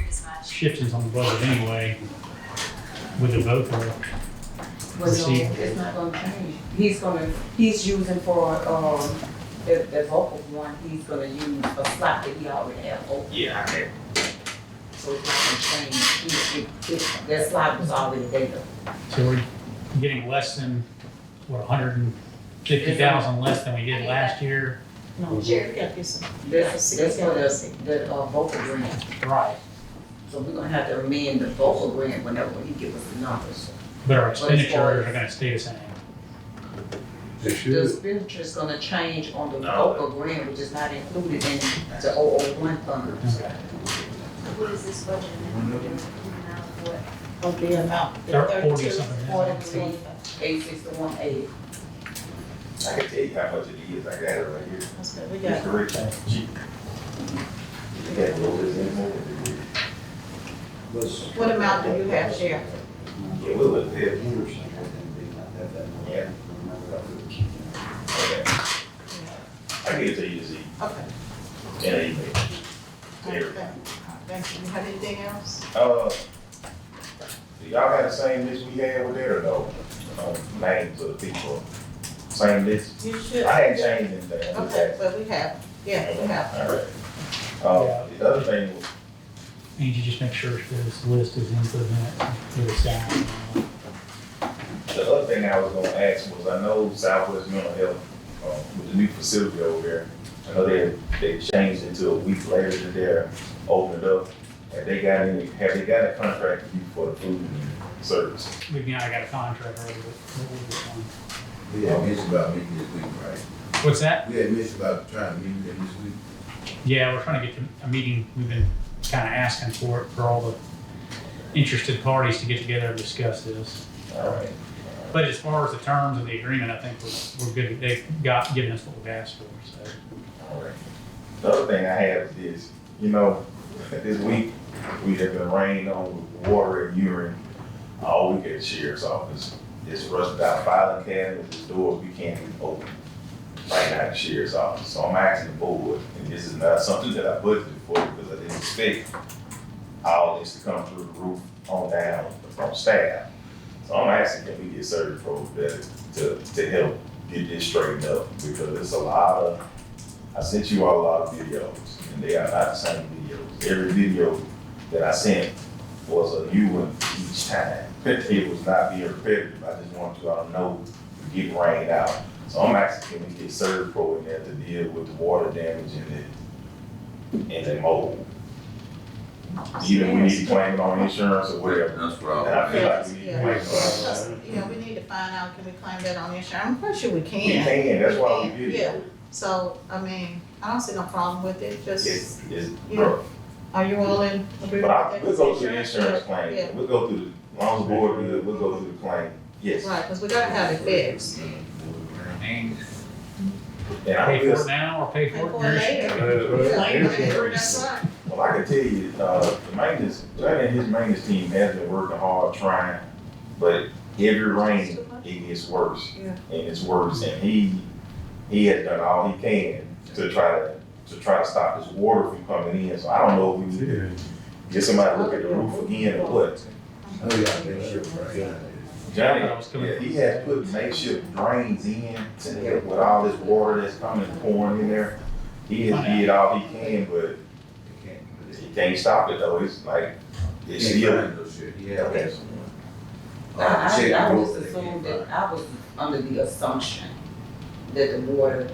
shiftings on the budget anyway with the vote for Well, no, it's not gonna change. He's using for, the vocal one, he's gonna use a slot that he already have open. Yeah, I can. So it's not gonna change. That slot was already there. So we're getting less than, what, 150,000 less than we did last year? No, Jerry got this. That's for the vocal grant. Right. So we're gonna have to amend the vocal grant whenever he gives us the numbers. But our expenditures are gonna stay the same. They The should. expenditure is gonna change on the vocal grant, which is not included in the 001 funds. Okay. What is this budget amendment? Of the amount. the 40 32. something. 43,861.80. I can tell you how much it is. I got it right here. That's good, we It's got, correct. You got a little bit in there. what amount do you have, Sheriff? Yeah, we'll look there. Yeah. Okay. I can get it to you, Z, Okay. in an email. To everybody. Thank you. You have anything else? Do y'all have the same list we had with there or no? Names of the people, same list? You should. I hadn't changed anything. Okay, but we have, yeah, we have. All right. The other thing was, And you just make sure this list is in the minutes with the sound. the other thing I was gonna ask was, I know Southwest Mental Health, with the new facility over there, I know they changed it to a week later that they're opened up. Have they got a contract with you for the food service? I got a contract already with this one. We had mentioned about meeting this week, right? What's that? We had mentioned about trying to meet them this week. Yeah, we're trying to get to a meeting. We've been kind of asking for it for all the interested parties to get together and discuss this. All right. But as far as the terms of the agreement, I think we're good. They've given us what we've asked for, so. All right. The other thing I have is, this week, we have been rained on with water and urine all week at the sheriff's office. It's rusted out filing cabinets, the doors we can't even open right now at the sheriff's office. So I'm asking the board, and this is not something that I budgeted for because I didn't expect all this to come through the roof on down from staff. So I'm asking, can we get Surgery Pro better to help get this straightened up? Because it's a lot of, I sent you all a lot of videos, and they are not the same videos. Every video that I sent was a new one each time. It was not being repetitive. I just want you all to know we're getting rained out. So I'm asking, can we get Surgery Pro in there to deal with the water damage and the mold? Either we need to claim it on insurance or whatever. That's what And I feel like we need to claim it on Because, insurance. we need to find out, can we claim that on insurance? I'm pretty sure we can. We can, that's why we did Yeah, it. so, I don't see no problem with it, just, It's Yeah. rough. are you all in agreement But with that? we'll go through the insurance claim. Yeah. We'll go through as long as the board good, we'll go through the claim. Yes. Right, because we gotta have it fixed. And I Pay feel, for it now or pay Pay for it for it later. later? That's right. well, I can tell you, the maintenance, Johnny and his maintenance team has been working hard trying, but every rain, it gets worse. Yeah. And it's worse, and he has done all he can to try to stop this water from coming in. So I don't know if we need to get somebody to look at the roof again or what. Oh, yeah, they should, right? Johnny, yeah, he has put makeshift drains in to help with all this water that's coming and pouring in there. He has did all he can, but he can't stop it though. It's like, it's still. Okay. I was assuming that, I was under the assumption that the water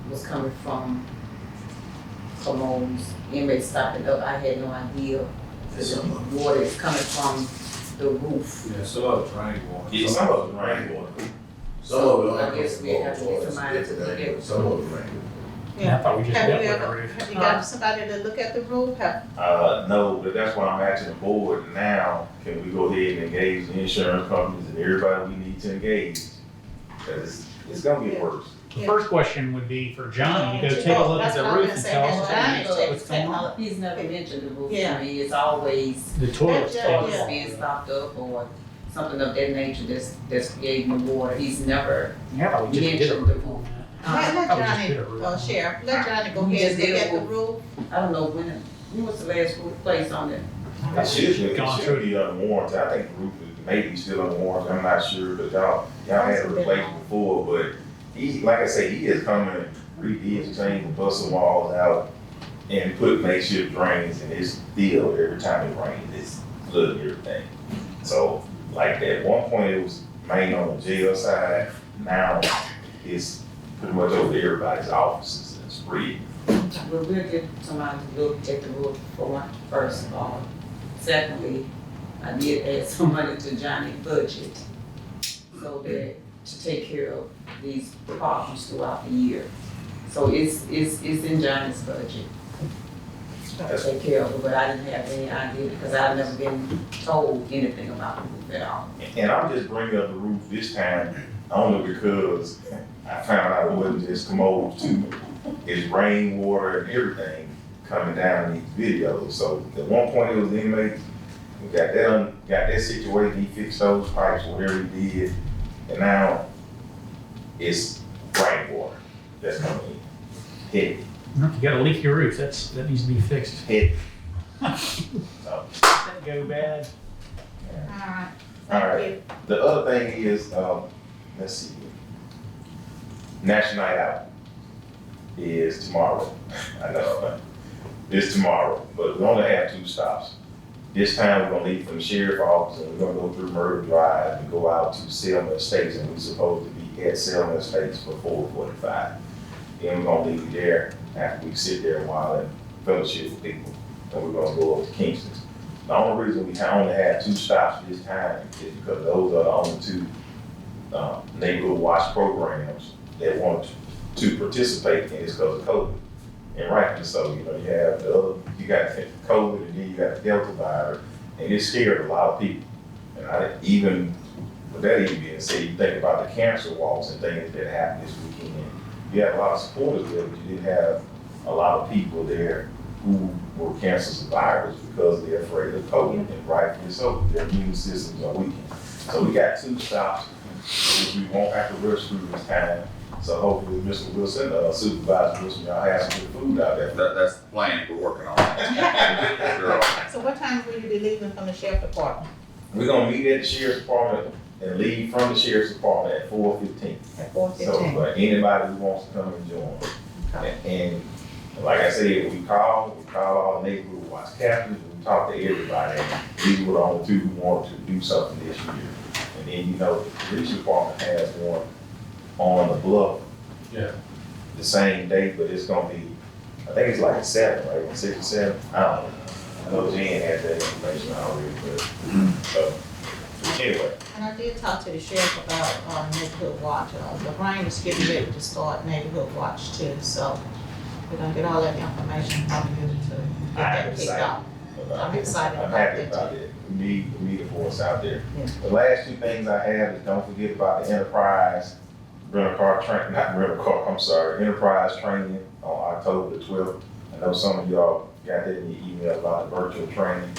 was coming from Simone's inmates stopping up. I had no idea that the water is coming from the roof. Yeah, some of it's rainwater. Yeah, some of it's rainwater. Some of it. I guess we have to get somebody to look at it. Some of it rainwater. Yeah, I thought we just Have dealt you with the ever, roof. have you got somebody to look at the roof? No, but that's why I'm asking the board now, can we go ahead and engage the insurance companies and everybody we need to engage? Cause it's gonna get worse. The first question would be for Johnny, to go take a look at the roof and tell us what's going on. He's never mentioned the roof Yeah. to me, it's always The toilet's toilets Yeah. being stopped up or something of that nature that's creating the water, he's never Yeah, we just did a mentioned the roof roof. on that. Let I would just Johnny, did a roof. Sheriff, let Johnny go You ahead and just look did at a the roof. I don't know when was the last roof placed on it? It should Gone be through. under warranty. I think the roof is maybe still under warranty. I'm not sure, but y'all had it replaced before, but he, like I say, he is coming and redid, changed, bust the walls out and put makeshift drains and it's still every time it rains, it's flooding everything. So like at one point it was main on the jail side, now it's pretty much over everybody's offices and spread. Well, we'll get somebody to look at the roof for one, first of all. Secondly, I did add some money to Johnny's budget so that to take care of these problems throughout the year. So it's in Johnny's budget to take care of it, but I didn't have any idea because I've never been told anything about the roof at all. And I'm just bringing up the roof this time only because I found out it wasn't just commodes too. It's rainwater and everything coming down in these videos. So at one point it was inmates, we got that situated, he fixed those pipes, whatever he did. And now it's rainwater that's coming in. Heavy, You got a leaky roof, that needs to be fixed. heavy. So, That go bad. Alright, all thank right. you. The other thing is, let's see. National Night Out is tomorrow. I know, it's tomorrow, but we only have 2 stops. This time we're gonna leave from the sheriff's office and we're gonna go through Murder Drive and go out to Selma Estates, and we're supposed to be at Selma Estates for 4:45. Then we're gonna leave there after we sit there a while and fellowship with people, and we're gonna go up to Kingston. The only reason we only have 2 stops this time is because those are the only 2 neighborhood watch programs that want to participate in this because of COVID. And rightfully so, you know, you got COVID and then you got the Delta virus, and it scared a lot of people. And even with that even being said, you think about the cancer walks and things that happened this weekend. You had a lot of supporters there, but you didn't have a lot of people there who were cancer survivors because they're afraid of COVID, and rightfully so, their immune systems are weakened. So we got 2 stops, which we won't have to rush through this time. So hopefully, Mr. Wilson, Supervisor Wilson, y'all have some good food out there. That's the plan we're working on. Sure. So what time will you be leaving from the sheriff department? We're gonna meet at the sheriff's department and leave from the sheriff's department at 4:15. At So 4:15? anybody who wants to come and join. And like I said, we call all the neighborhood watch captains, we talk to everybody. These were the only 2 who wanted to do something this year. And then, you know, the police department has one on the bluff. Yeah. The same day, but it's gonna be, I think it's like 7, right? 6 or 7, I don't know. I know Jen had that information already, but, so, anyway. And I did talk to the sheriff about, neighborhood watch. The rain is getting ready to start neighborhood watch too, so we're gonna get all that information from you to get that kicked off. I'm excited I'm about happy that about too. it. We need a force out there. Yeah. The last 2 things I have is don't forget about the Enterprise Enterprise training on October the 12th. I know some of y'all got that in your email about the virtual training.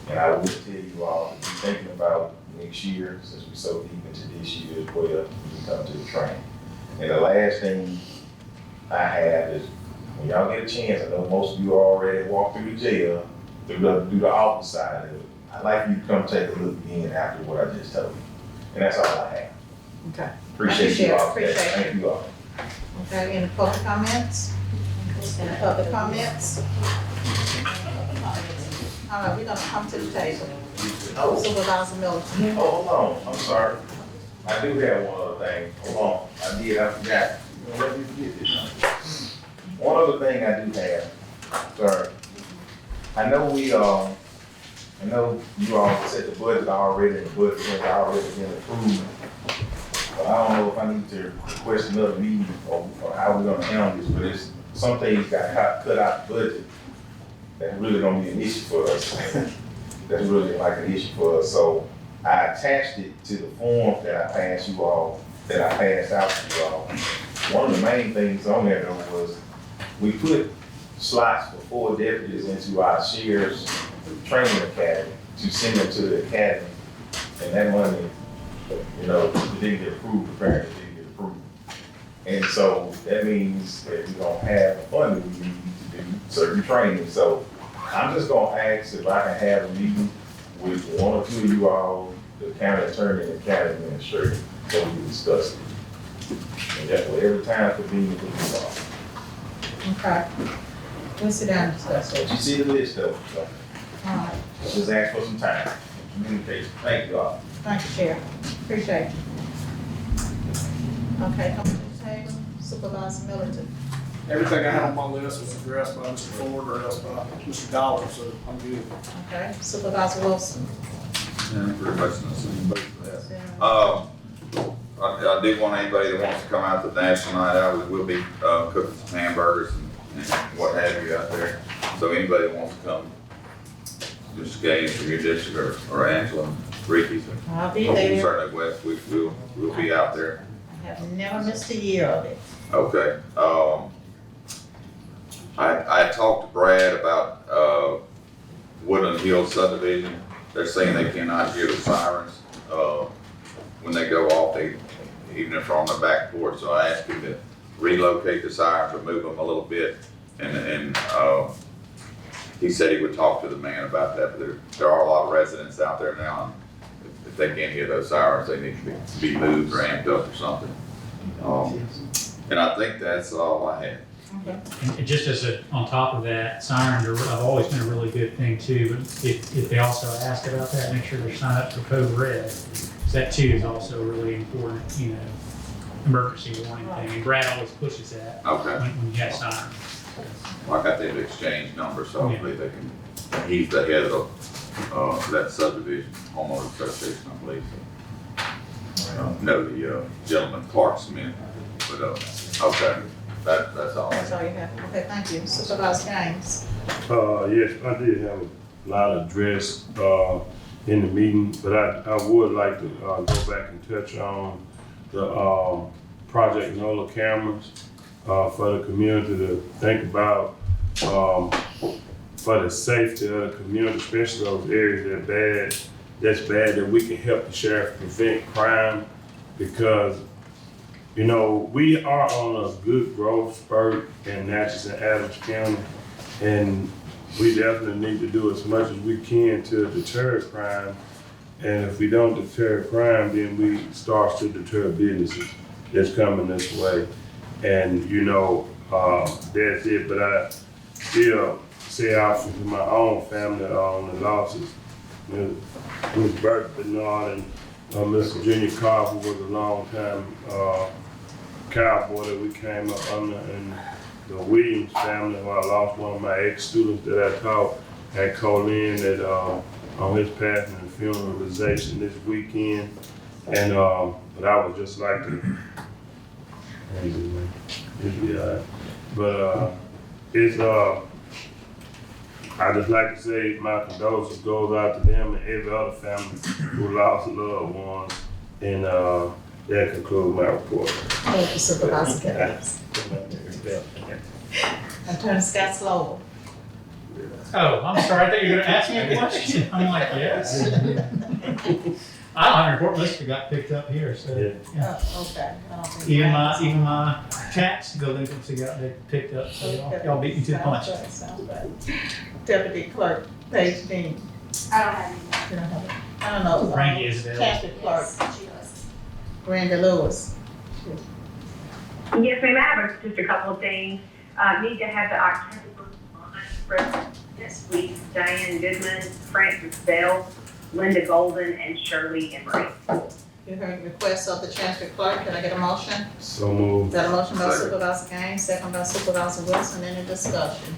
And I will tell you all to be thinking about next year, since we're so deep into this year as well, when you come to the training. And the last thing I have is, when y'all get a chance, I know most of you already walked through the jail, through the office side of it. I'd like you to come take a look again after what I just told you. And that's all I have. Okay. Appreciate you all. Appreciate it. Thank you all. Okay, any public comments? Any public comments? All right, we're gonna come to the table. Supervisor Miller. Oh, hold on, I'm sorry. I do have one other thing. Hold on, I forgot. Let me forget this. One other thing I do have, sorry. I know you all said the budget already, and the budget has already been approved. But I don't know if I need to request another meeting or how we're gonna handle this, but it's, some things got cut out the budget. That's really gonna be an issue for us. That's really like an issue for us. So I attached it to the form that I passed out to you all one of the main things on there though was we put slots for 4 deputies into our sheriff's training academy to send them to the academy. And that money, you know, it didn't get approved, apparently it didn't get approved. And so that means that we don't have the funding we need to do certain training. So I'm just gonna ask if I can have a meeting with 1 or 2 of you all, the county attorney and the county administrator, so we can discuss it. And that way, every time convenient for you all. Okay. We'll sit down and discuss it. You see the list though, so All right. just ask for some time, communication. Thank you all. Thank you, Sheriff. Appreciate it. Okay, come to the table. Supervisor Middleton. Everything I had on my list was addressed by Mr. Ford or else by Mr. Dollar, so I'm good. Okay, Supervisor Wilson. Yeah, pretty much in the same boat for that. I do want anybody that wants to come out to the national night out, we will be cooking some hamburgers and what have you out there. So anybody that wants to come, just Gaines from your district or Angela, Ricky's. I'll be there. Certainly West, we'll be out there. I have never missed a year of it. Okay. I talked to Brad about Woodland Hill subdivision. They're saying they cannot hear the sirens when they go off, even if they're on the back porch. So I asked him to relocate the sirens or move them a little bit. And he said he would talk to the man about that. But there are a lot of residents out there now. If they can't hear those sirens, they need to be moved or amped up or something. And I think that's all I had. Okay. And just as on top of that, sirens have always been a really good thing too, but if they also ask about that, make sure they're signed up for Code Red. Because that too is also really important, you know, emergency warning thing. And Brad always pushes that Okay. when you have sirens. Well, I got the exchange number, so hopefully they can, he's the head of that subdivision, homeowner association, I believe. So, know the gentleman, Clark Smith, but, okay, that's all. That's all you have. Okay, thank you. Supervisor Gaines. Yes, I did have a lot addressed in the meeting, but I would like to go back and touch on the Project NOLA cameras for the community to think about for the safety of the community, especially those areas that's bad, that we can help the sheriff prevent crime, because you know, we are on a good growth spurt in Natchez and Adams County, and we definitely need to do as much as we can to deter crime. And if we don't deter crime, then we start to deter businesses that's coming this way. And you know, that's it. But I still say out to my own family on the losses. Ms. Bert Bernard and Mr. Junior Carr, who was a long time cowboy that we came up under, and the Williams family, who I lost one of my ex-students that I taught at Colin that on his passing and funeralization this weekend. And but I would just like to, I just like to say my condolences goes out to them and every other family who lost loved ones. And that concludes my report. Thank you, Supervisor Gaines. Attorney Scott Slover. Oh, I'm sorry, I thought you were gonna ask me a question. I'm like, yes. I don't have a report, list that got picked up here, so. Yeah. Oh, okay. I don't think Even Brad- my tax delinquency got picked up, so y'all beat me to the punch. Sounds right. Deputy Clerk, Paige Dean. I don't have any. You don't have it? I don't know. Randy is available. Chancery Clerk, Yes, she does. Randy Lewis. Yes, ma'am, I have just a couple of things. Need to have the October present this week. Diane Goodman, Francis Bell, Linda Golden, and Shirley Emery. You heard the request of the Chancery Clerk. Can I get a motion? So moved. Got a motion by Second. Supervisor Gaines, second by Supervisor Wilson. Any discussion?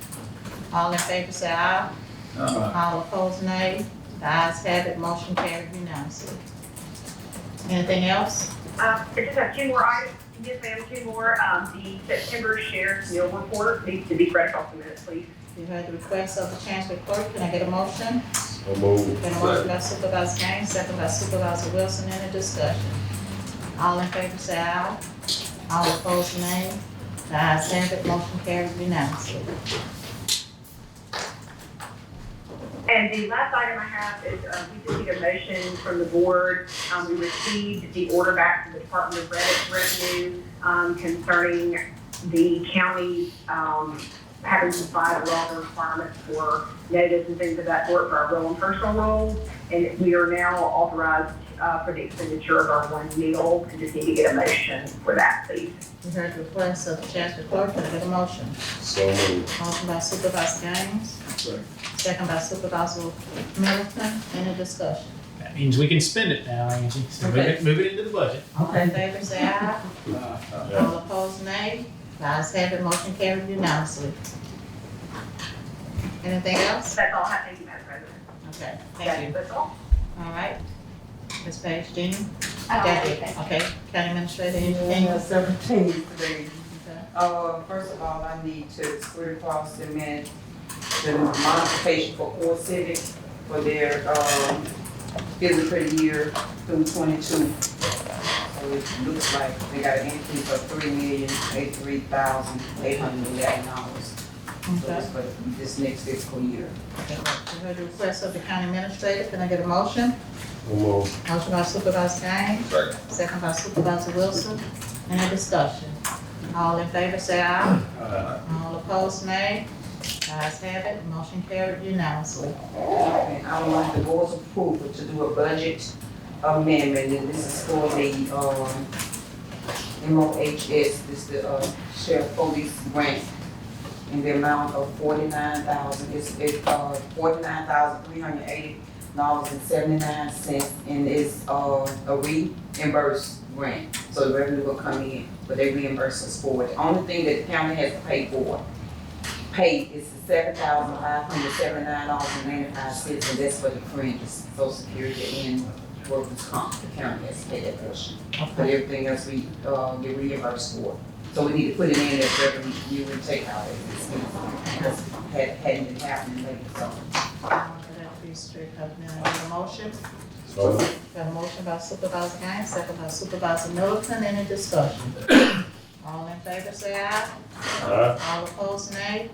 All in favor say aye. All opposed nay. The ayes have it. Motion carried unanimously. Anything else? I just have two more items. Yes, ma'am, two more. The September Sheriff's Meal Report needs to be fresh off the minutes, please. You heard the request of the Chancery Clerk. Can I get a motion? So moved. Got a motion by Supervisor Gaines, second by Supervisor Wilson. Any discussion? All in favor say aye. All opposed, nay. The ayes have it, motion carries unanimously. And the last item I have is, we just need a motion from the board. We received the order back from the Department of Revenue, concerning the county, having to comply with all the requirements for notice and things of that sort for our real and personal roles. And we are now authorized, for the expenditure of our one meal, and just need to get a motion for that, please. You heard the request of the Chancellor Clerk, can I get a motion? So moved. Motion by Supervisor Gaines, second by Supervisor Middleton, any discussion? That means we can spend it now, Angie, so Okay. move it into the budget. All in favor, say aye. All opposed, nay. The ayes have it, motion carried unanimously. Anything else? That's all I have. Thank you, Madam President. Okay, thank you. That's all. All right. Ms. Page, Jean? I don't have Deputy, anything. okay. County Administrator, anything? Yeah, 17 today. Okay. First of all, I need to square across the minute the modification for Core Civic for their, fiscal year through 22. So it looks like they got an increase of $3,083,811. So Okay. that's for this next fiscal year. Okay. You heard the request of the County Administrator, can I get a motion? So moved. Motion by Supervisor Gaines, second by Supervisor Wilson, any discussion? All in favor, say aye. All opposed, nay. Ayes have it, motion carried unanimously. And I would like the board's approval to do a budget amendment, and this is for the, MOHS, this is the, Sheriff Police Grant, in the amount of $49,000, it's $49,380.79, and it's, a reimbursed grant, so the revenue will come in, but they reimburse us for it. The only thing that the county has to pay for, is $7,579.95, and that's for the fringes, Social Security and workers' comp, the county has to pay that portion. But everything else we, get reimbursed for. So we need to put it in as revenue, you would take out as expense, because it hadn't been happening lately, so. That'll be straight up now. Need a motion? So moved. Got a motion by Supervisor Gaines, second by Supervisor Middleton, any discussion? All in favor, say aye. All opposed, nay.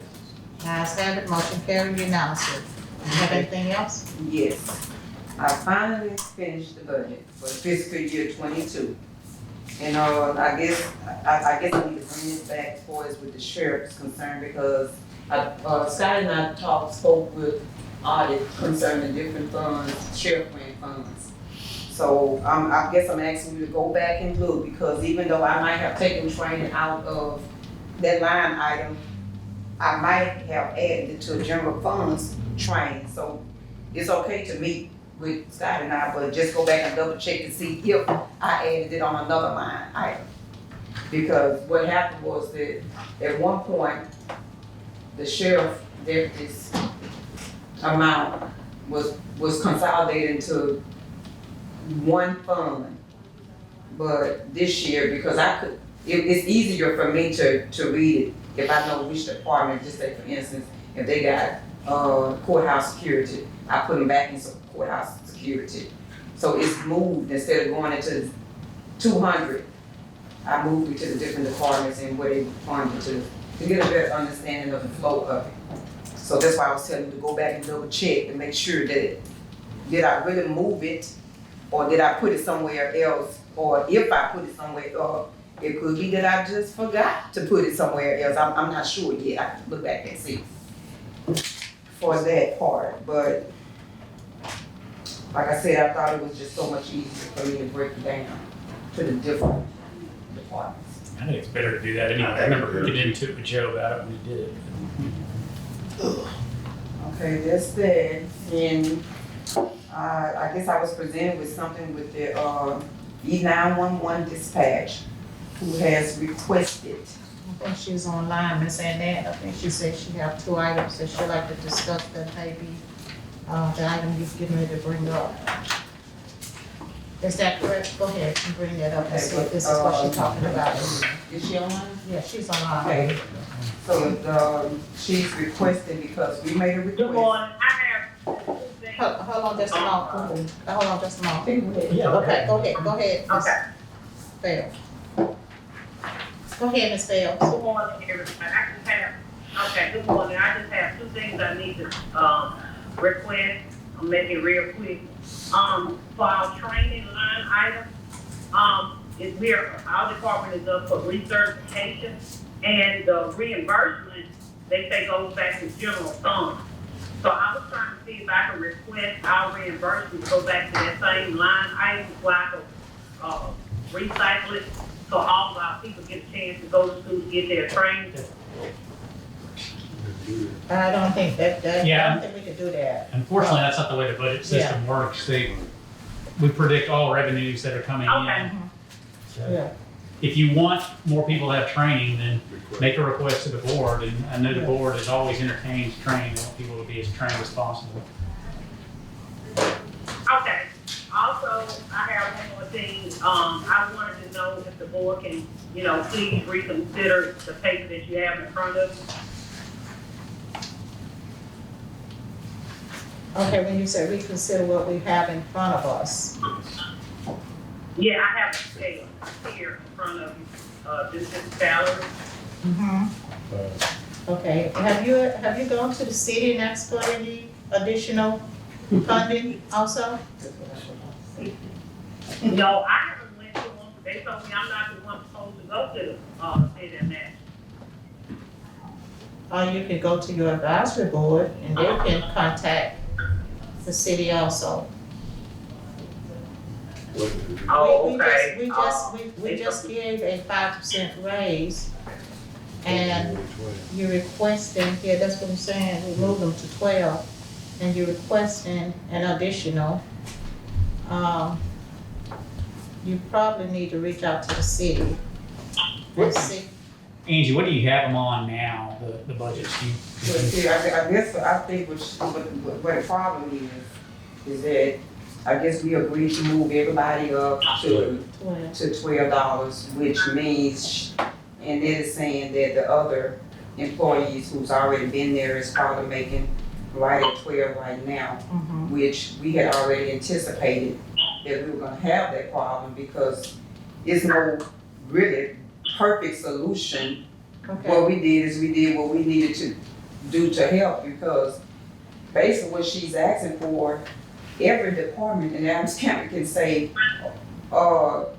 Ayes have it, motion carried unanimously. You have anything else? Yes, I finally finished the budget for fiscal year 22. And, I guess I need to bring this back as far as with the sheriff is concerned, because Scott and I spoke with audit concerning different funds, sheriff grant funds. So, I guess I'm asking you to go back and look, because even though I might have taken training out of that line item, I might have added it to general funds training, so it's okay to meet with Scott and I, but just go back and double check to see if I added it on another line item. Because what happened was that at one point, the sheriff deputy's amount was consolidated into one fund. But this year, because it's easier for me to read it if I know which department, just say for instance, if they got courthouse security, I put them back into courthouse security. So it's moved, instead of going into 200, I moved it to the different departments and where they funded to get a better understanding of the flow of it. So that's why I was telling you to go back and double check and make sure that, did I really move it? Or did I put it somewhere else? Or if I put it somewhere else, it could be that I just forgot to put it somewhere else. I'm not sure yet. I can look back and see for that part. But like I said, I thought it was just so much easier for me to break it down to the different departments. I think it's better to do that anyway. I remember getting into it with Joe about it when he did it. Okay, that's that. And I guess I was presented with something with the E911 dispatch, who has requested. I think she's online, Miss Annette. I think she said she have 2 items that she'd like to discuss that maybe the item you've given me to bring up. Is that correct? Go ahead and bring that up and see if this is what she's talking about. Is she online? Yeah, she's online. Okay. So she's requesting, because we made a request. Good morning. I have. Hold on just a moment. Hold on just a moment. Okay, Yeah, okay, go ahead. Okay. Fail. Go ahead, Ms. Phelps. Good morning, everybody. Good morning. I just have two things I need to, request. I'm making it real quick. For our training line item, our department is up for recertification, and the reimbursement, they say goes back to general fund. So I was trying to see if I could request our reimbursement to go back to that same line item, so I could, recycle it, so all of our people get a chance to go to school to get their training. I don't think that, I Yeah. don't think we could do that. Unfortunately, that's not the way the budget system works. We predict all revenues that are coming Okay. in. So Yeah. if you want more people to have training, then make a request to the board, and I know the board has always entertained training. They want people to be as trained as possible. Okay. Also, I have one more thing. I wanted to know if the board can, please reconsider the paper that you have in front of you. Okay, when you say reconsider what we have in front of us. Yeah, I have a scale here in front of you, this is salary. Okay, have you gone to the city and asked for any additional funding also? No, I haven't went to them, they told me I'm not the one supposed to go to the, city and that. Or you could go to your advisory board and they can contact the city also. Oh, We okay. we just gave a 5% raise. And you're requesting, yeah, that's what I'm saying, we moved them to 12, and you're requesting an additional. You probably need to reach out to the city and see. Angie, what do you have them on now, the budgets? But see, I guess, I think what the problem is that I guess we agreed to move everybody up to $12, which means, and it is saying that the other employees who's already been there is probably making right at 12 right now, which we had already anticipated that we were gonna have that problem because it's no really perfect solution. Okay. What we did is we did what we needed to do to help because basically what she's asking for, every department in Adams County can say, well,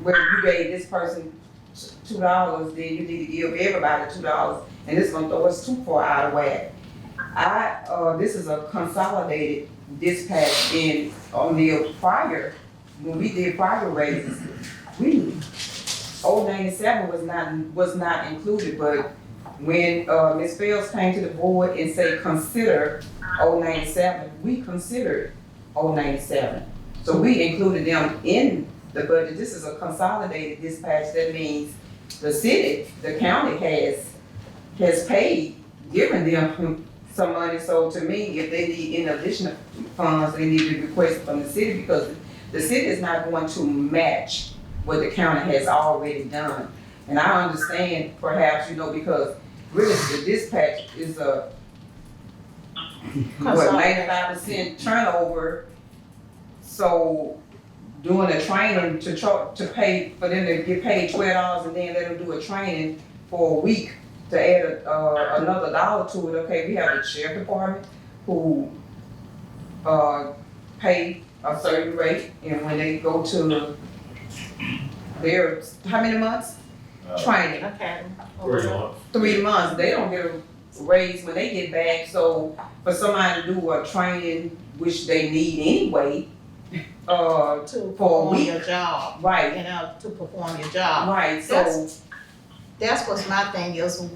you gave this person $2, then you need to give everybody $2, and it's gonna throw us too far out of whack. This is a consolidated dispatch on the prior, when we did prior raises, old 97 was not included, but when Ms. Phelps came to the board and said consider old 97, we considered old 97. So we included them in the budget. This is a consolidated dispatch. That means the city, the county has paid, given them some money. So to me, if they need any additional funds, they need to request it from the city because the city is not going to match what the county has already done. And I understand perhaps, because really the dispatch is a 95% turnover. So doing a training to pay for them to get paid $12 and then let them do a training for a week to add another dollar to it. Okay, we have the sheriff department who pay a certain rate, and when they go to their how many months training? Okay. 3 months. They don't get a raise when they get back. So for somebody to do a training, which they need anyway, to perform your job, right? To perform your job, right? So that's what my thing is.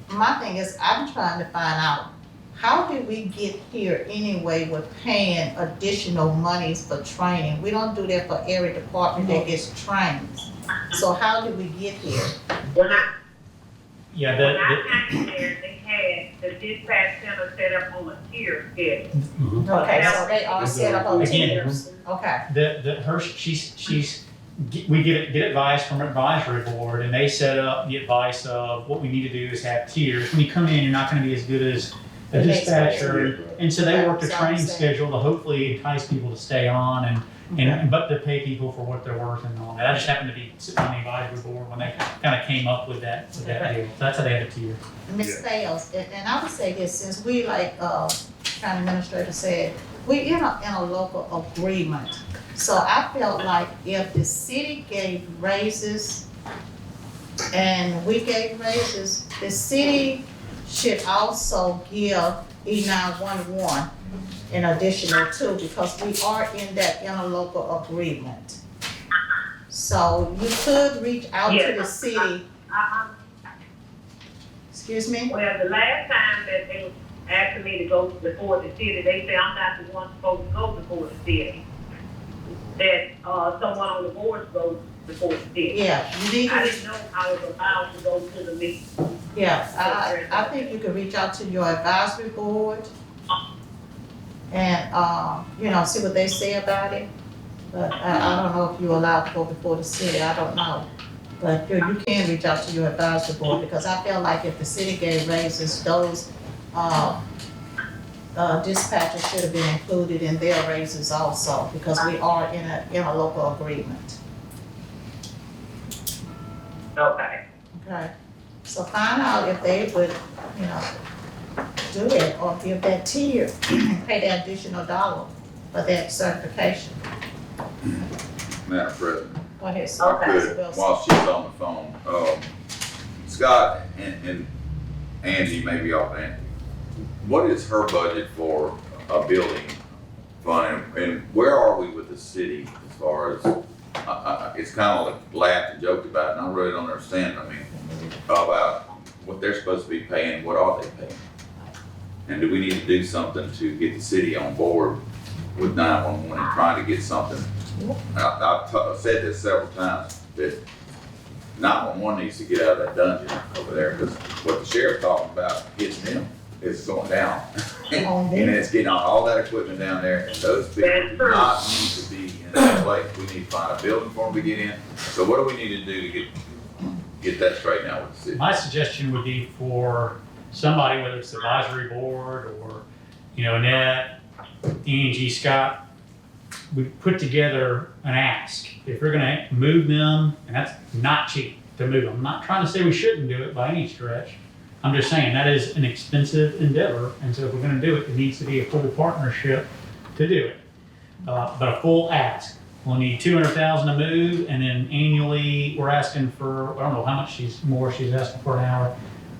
My thing is, I'm trying to find out how did we get here anyway with paying additional monies for training? We don't do that for every department that gets trained. So how did we get here? When I Yeah, came there, they had the dispatch center set up on a tier schedule. Okay, so they are set up on Again, tiers. Okay. We get advice from advisory board, and they set up the advice of what we need to do is have tiers. When you come in, you're not going to be as good as a dispatcher, and so they worked a training schedule to hopefully entice people to stay on. but to pay people for what they're worth and all that. I just happened to be sitting on the advisory board when they kind of came up with that deal. That's how they had it to you. Ms. Fails, and I would say this, since we like, county administrator said, we in a local agreement. So I felt like if the city gave raises and we gave raises, the city should also give E911 an additional too, because we are in that interlocal agreement. So you could reach out to the city. Excuse me? Well, the last time that they was asking me to go before the city, they said I'm not the one supposed to go before the city. That, someone on the board goes before the city. Yeah, you need to. I didn't know I was allowed to go to the meeting. Yeah, I think you could reach out to your advisory board and, you know, see what they say about it. But I don't know if you're allowed to go before the city, I don't know. But you can reach out to your advisory board, because I feel like if the city gave raises, those, dispatchers should have been included in their raises also, because we are in a local agreement. Okay. Okay, so find out if they would, you know, do it or give that tier, pay that additional $1 for that certification. Madam President, Go ahead, if I could, Supervisor Wilson. while she's on the phone, Scott and Angie, maybe off Angie, what is her budget for a building fund, and where are we with the city as far as, it's kind of like laughed and joked about, and I really don't understand, I mean, about what they're supposed to be paying, what are they paying? And do we need to do something to get the city on board with 911 and trying to get something? I've said this several times, that 911 needs to get out of that dungeon over there, because what the sheriff's talking about hitting them is going down. And it's getting all that equipment down there, and those people do not need to be in that place. We need to find a building for them to get in. So what do we need to do to get that straightened out with the city? My suggestion would be for somebody, whether it's the advisory board or, you know, Annette, Angie, Scott, we put together an ask. If we're gonna move them, and that's not cheap to move them. I'm not trying to say we shouldn't do it by any stretch. I'm just saying that is an expensive endeavor, and so if we're gonna do it, it needs to be a full partnership to do it. But a full ask. We'll need 200,000 to move, and then annually, we're asking for, I don't know how much she's asking for an hour.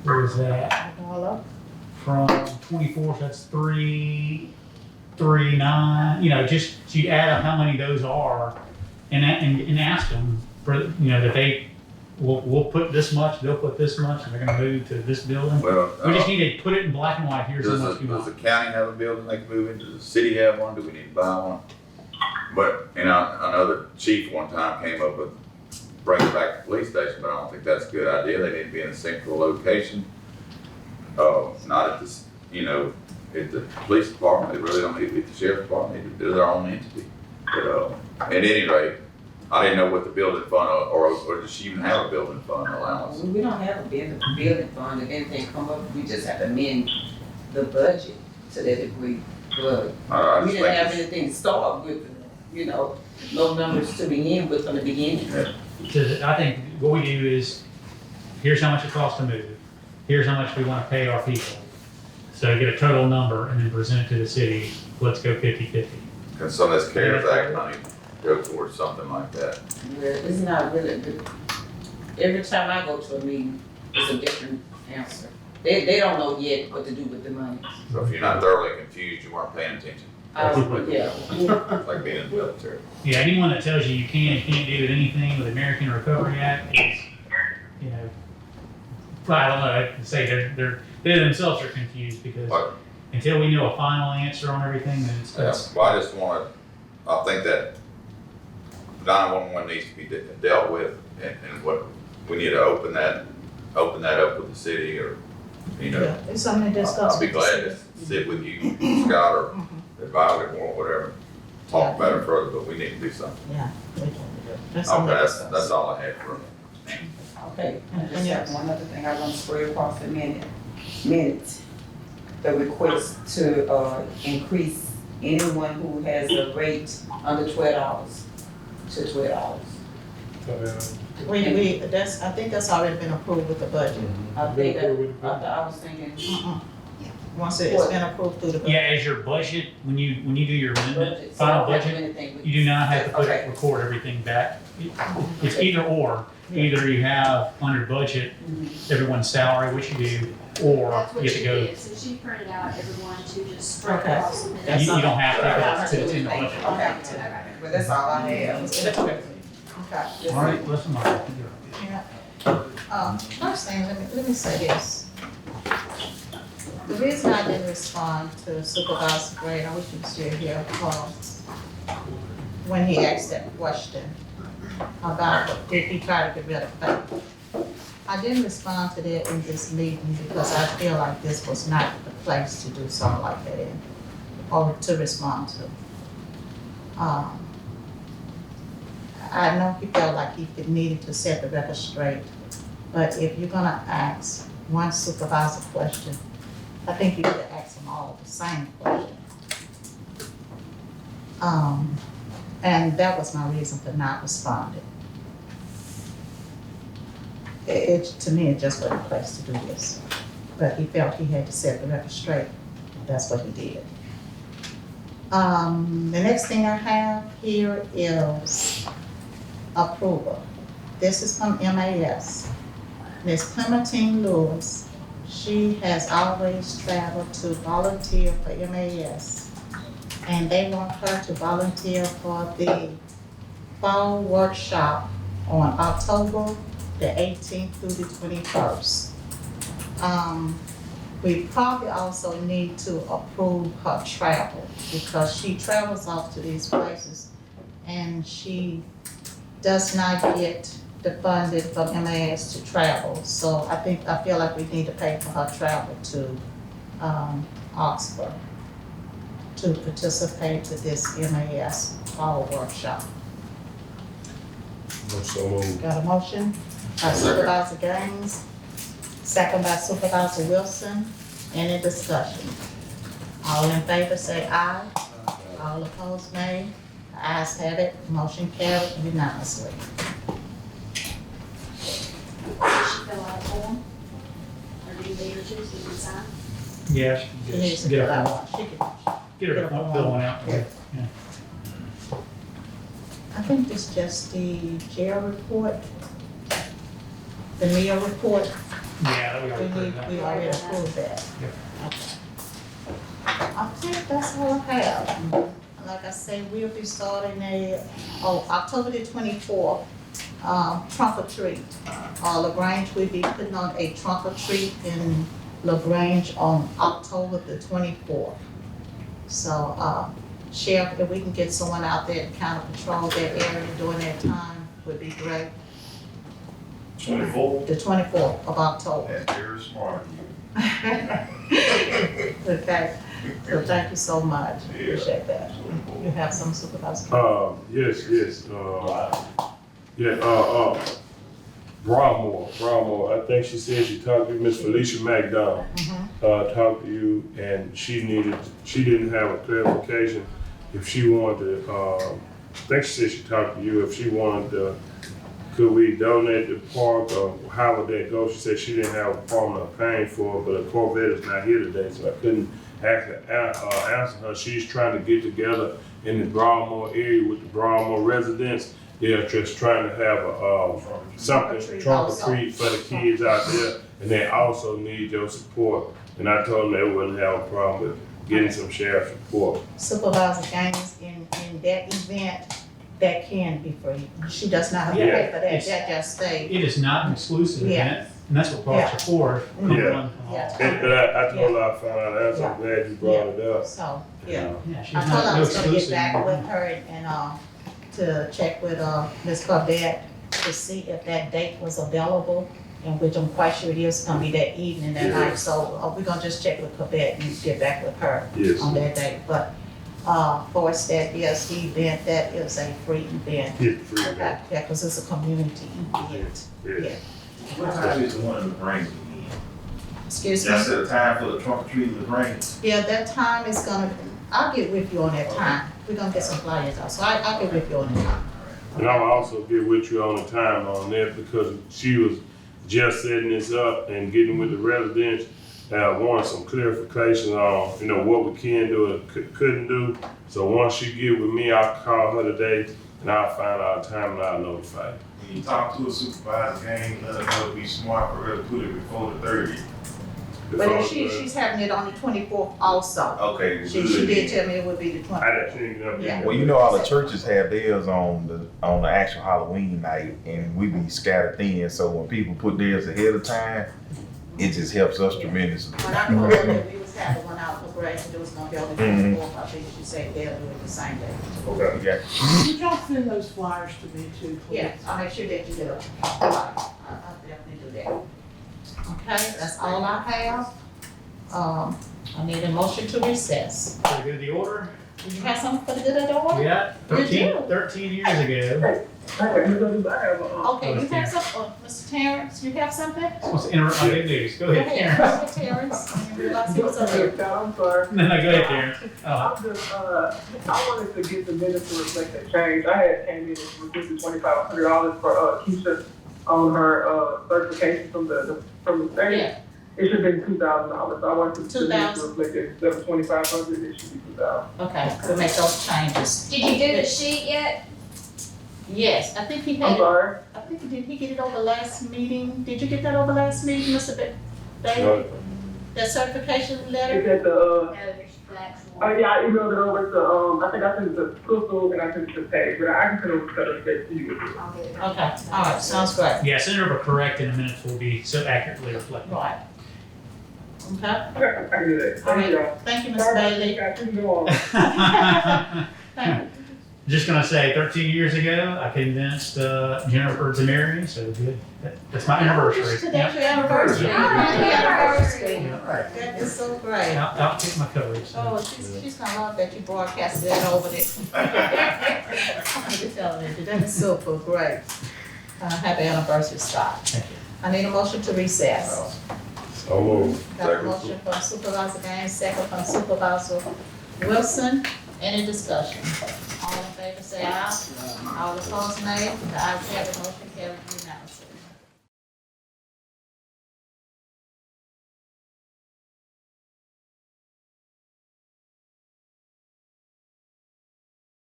Where is that? From 24, so that's 339, you know, just you add up how many those are and ask them for, you know, that we'll put this much, they'll put this much, and they're gonna move to this building. Well, We just need to put it in black and white, here's how much we Does want. the county have a building they can move in? Does the city have one? Do we need to buy one? But, you know, I know the chief one time came up with bringing back the police station, but I don't think that's a good idea. They need to be in a central location. Not at this, you know, at the police department, they really don't need to be at the sheriff's department, they need to do their own entity. But, at any rate, I didn't know what the building fund, or does she even have a building fund allowance? We don't have a building fund, if anything come up, we just have to amend the budget to that degree. But I we just didn't have think anything to start with, you know, no numbers to begin with from the beginning. So I think what we do is, here's how much it costs to move, here's how much we wanna pay our people. So get a total number and then present it to the city, let's go 50-50. Can some of this CARES Act money go towards something like that? Well, it's not really good. Every time I go to a meeting, it's a different answer. They don't know yet what to do with the money. So if you're not thoroughly confused, you weren't paying attention. Yeah. Like being in the military. Yeah, anyone that tells you you can't do anything with the American Recovery Act is, you know, I don't know, I can say they themselves are confused, because until we know a final answer on everything, then it's. Well, I just I think that 911 needs to be dealt with, and what, we need to open that up with the city, or, you know. Yeah, it's something to discuss. I'll be glad to sit with you, Scott, or advisory board, whatever, talk about it further, but we need to do something. Yeah. Okay, that's all I had for you. Okay, I just have one other thing I want to spread across the minutes. The request to increase anyone who has a rate under $12 to $12. I think that's already been approved with the budget. I think I was thinking. Once it's been approved through the budget. Yeah, as your budget, when you do your amendment, final budget, you do not have to record everything back. It's either or. Either you have under budget everyone's salary, which you do, or That's what you have to she go. did, so she printed out everyone to just spread Okay. across. the You don't have to, it's in the budget. But that's all I have. Okay. All right, listen, First thing, let me say this. The reason I didn't respond to Supervisor Gray, I wish he was still here, when he asked that question about did he try to get rid of pay. I didn't respond to that in this meeting because I feel like this was not the place to do something like that in, or to respond to. I know he felt like he needed to set the record straight, but if you're gonna ask one supervisor question, I think you should ask them all the same question. And that was my reason for not responding. To me, it just wasn't a place to do this. But he felt he had to set the record straight. That's what he did. The next thing I have here is approval. This is from MAS. Ms. Clementine Lewis, she has always traveled to volunteer for MAS. And they want her to volunteer for the fall workshop on October the 18th through the 21st. We probably also need to approve her travel because she travels off to these places and she does not get the funding from MAS to travel. So I feel like we need to pay for her travel to Oxford to participate in this MAS fall workshop. Got a motion by Supervisor Gaines, second by Supervisor Wilson. Any discussion? All in favor say aye. All opposed nay. The ayes have it, motion carried unanimously. She fill out a form, or do you leave her to, so you can sign? Yeah, She needs to get fill her, out one. She can. get her fill one out. Yeah. Yeah. I think it's just the jail report, the meal report. Yeah, we already approved that. We already approved that. Yep. I think that's all I have. Like I say, we'll be starting October the 24th, trunk or treat. LaGrange will be putting on a trunk or treat in LaGrange on October the 24th. So, Sheriff, if we can get someone out there to kind of patrol that area during that time would be great. 24? The 24th of October. That's very smart of you. Okay, so thank you so much, appreciate that. You have some supervisor? Yes, Broadmoor, I think she said she talked to Miss Felicia McDonald, talked to you, and she didn't have a clarification if she wanted to, I think she said she talked to you, if she wanted to, could we donate the park, or how would that go? She said she didn't have a problem of paying for it, but the Corvette is not here today, so I couldn't actually answer her. She's trying to get together in the Broadmoor area with the Broadmoor residents. They're just trying to have something, trunk or treat for the kids out there, and they also need your support. And I told them they wouldn't have a problem with getting some sheriff support. Supervisor Gaines, in that event, that can be free. She does not have to pay for that, that just stays. It is not an exclusive event, and that's what parks are for. And I told her I found out, and I'm glad you brought it up. So, Yeah, I she's told her not I no was gonna get exclusive. back with her and to check with Ms. Corbett to see if that date was available, and which I'm quite sure it is gonna be that evening, that night. So we're gonna just check with Corbett and get back with her on that date. But for us, that is the event, that is a free event. Okay, yeah, because it's a community event. Yeah. What time is the one in LaGrange again? Excuse me? Y'all set a time for the trunk or treat in LaGrange? Yeah, that time is gonna, I'll get with you on that time. We're gonna get some flyers out, so I'll get with you on that time. And I'll also get with you on the time on that because she was just setting this up and getting with the residents. Wanting some clarification on, you know, what we can do and couldn't do. So once she get with me, I'll call her today and I'll find out a time and I'll notify you. When you talk to a supervisor, gang, let her know it'd be smart for her to put it before the 30th. But if she's having it on the 24th also. Okay. She did tell me it would be the 24th. I didn't think that. Yeah. Well, you know, all the churches have theirs on the actual Halloween night, and we be scattered thin. So when people put theirs ahead of time, it just helps us tremendously. When I told her that we was having one out for grace and it was gonna be on the 24th, I think she said they'll do it the same day. Okay. Yeah. Could y'all send those flyers to me too, please? Yeah, I'll make sure that you get it. I'll definitely do that. Okay, that's all I have. I need a motion to recess. For the good of the order? Did you have something for the good of the order? Yeah, You do? 13 years ago. Okay, you have some, Mr. Terrence, you have something? What's the interrupt my good news? Go ahead, Terrence. Mr. Terrence. I didn't realize he was up there. I'm sorry. No, go ahead, Terrence. I'm just, I wanted to get the minutes to reflect that change. I had came in and requested $2,500 for, Keisha on her, certification from the state. Yeah. It should have been $2,000, so I wanted to reflect that instead of $2,500, it should be $2,000. Okay, we'll make those changes. Did you do the sheet yet? Yes, I think he I'm had, sorry. I think, did he get it over last meeting? Did you get that over last meeting, Mr. Bailey? That certification Is letter? that the, No, there's flags. yeah, I emailed it over to, I think I sent it to Crystal and I sent it to Paige, but I can send it over to you. I'll get it. Okay, all right, sounds great. Yeah, send it over correct and the minutes will be so accurately reflected. Right. Okay, I can do that. all Thank you. right, thank you, Mr. Bailey. Thank you. Just gonna say, 13 years ago, I convinced Jennifer to marry me, so good. That's my anniversary. Today's your anniversary. Yeah. Happy anniversary. Yeah. That is so great. I'll keep my coverage. Oh, she's gonna love that you broadcasted that over there. I'm gonna be telling you, that is super great. Happy anniversary, Scott. Thank you. I need a motion to recess. So moved. Got a motion from Supervisor Gaines, second from Supervisor Wilson. Any discussion? All in favor say aye. All opposed nay. The ayes have it, motion carries unanimously.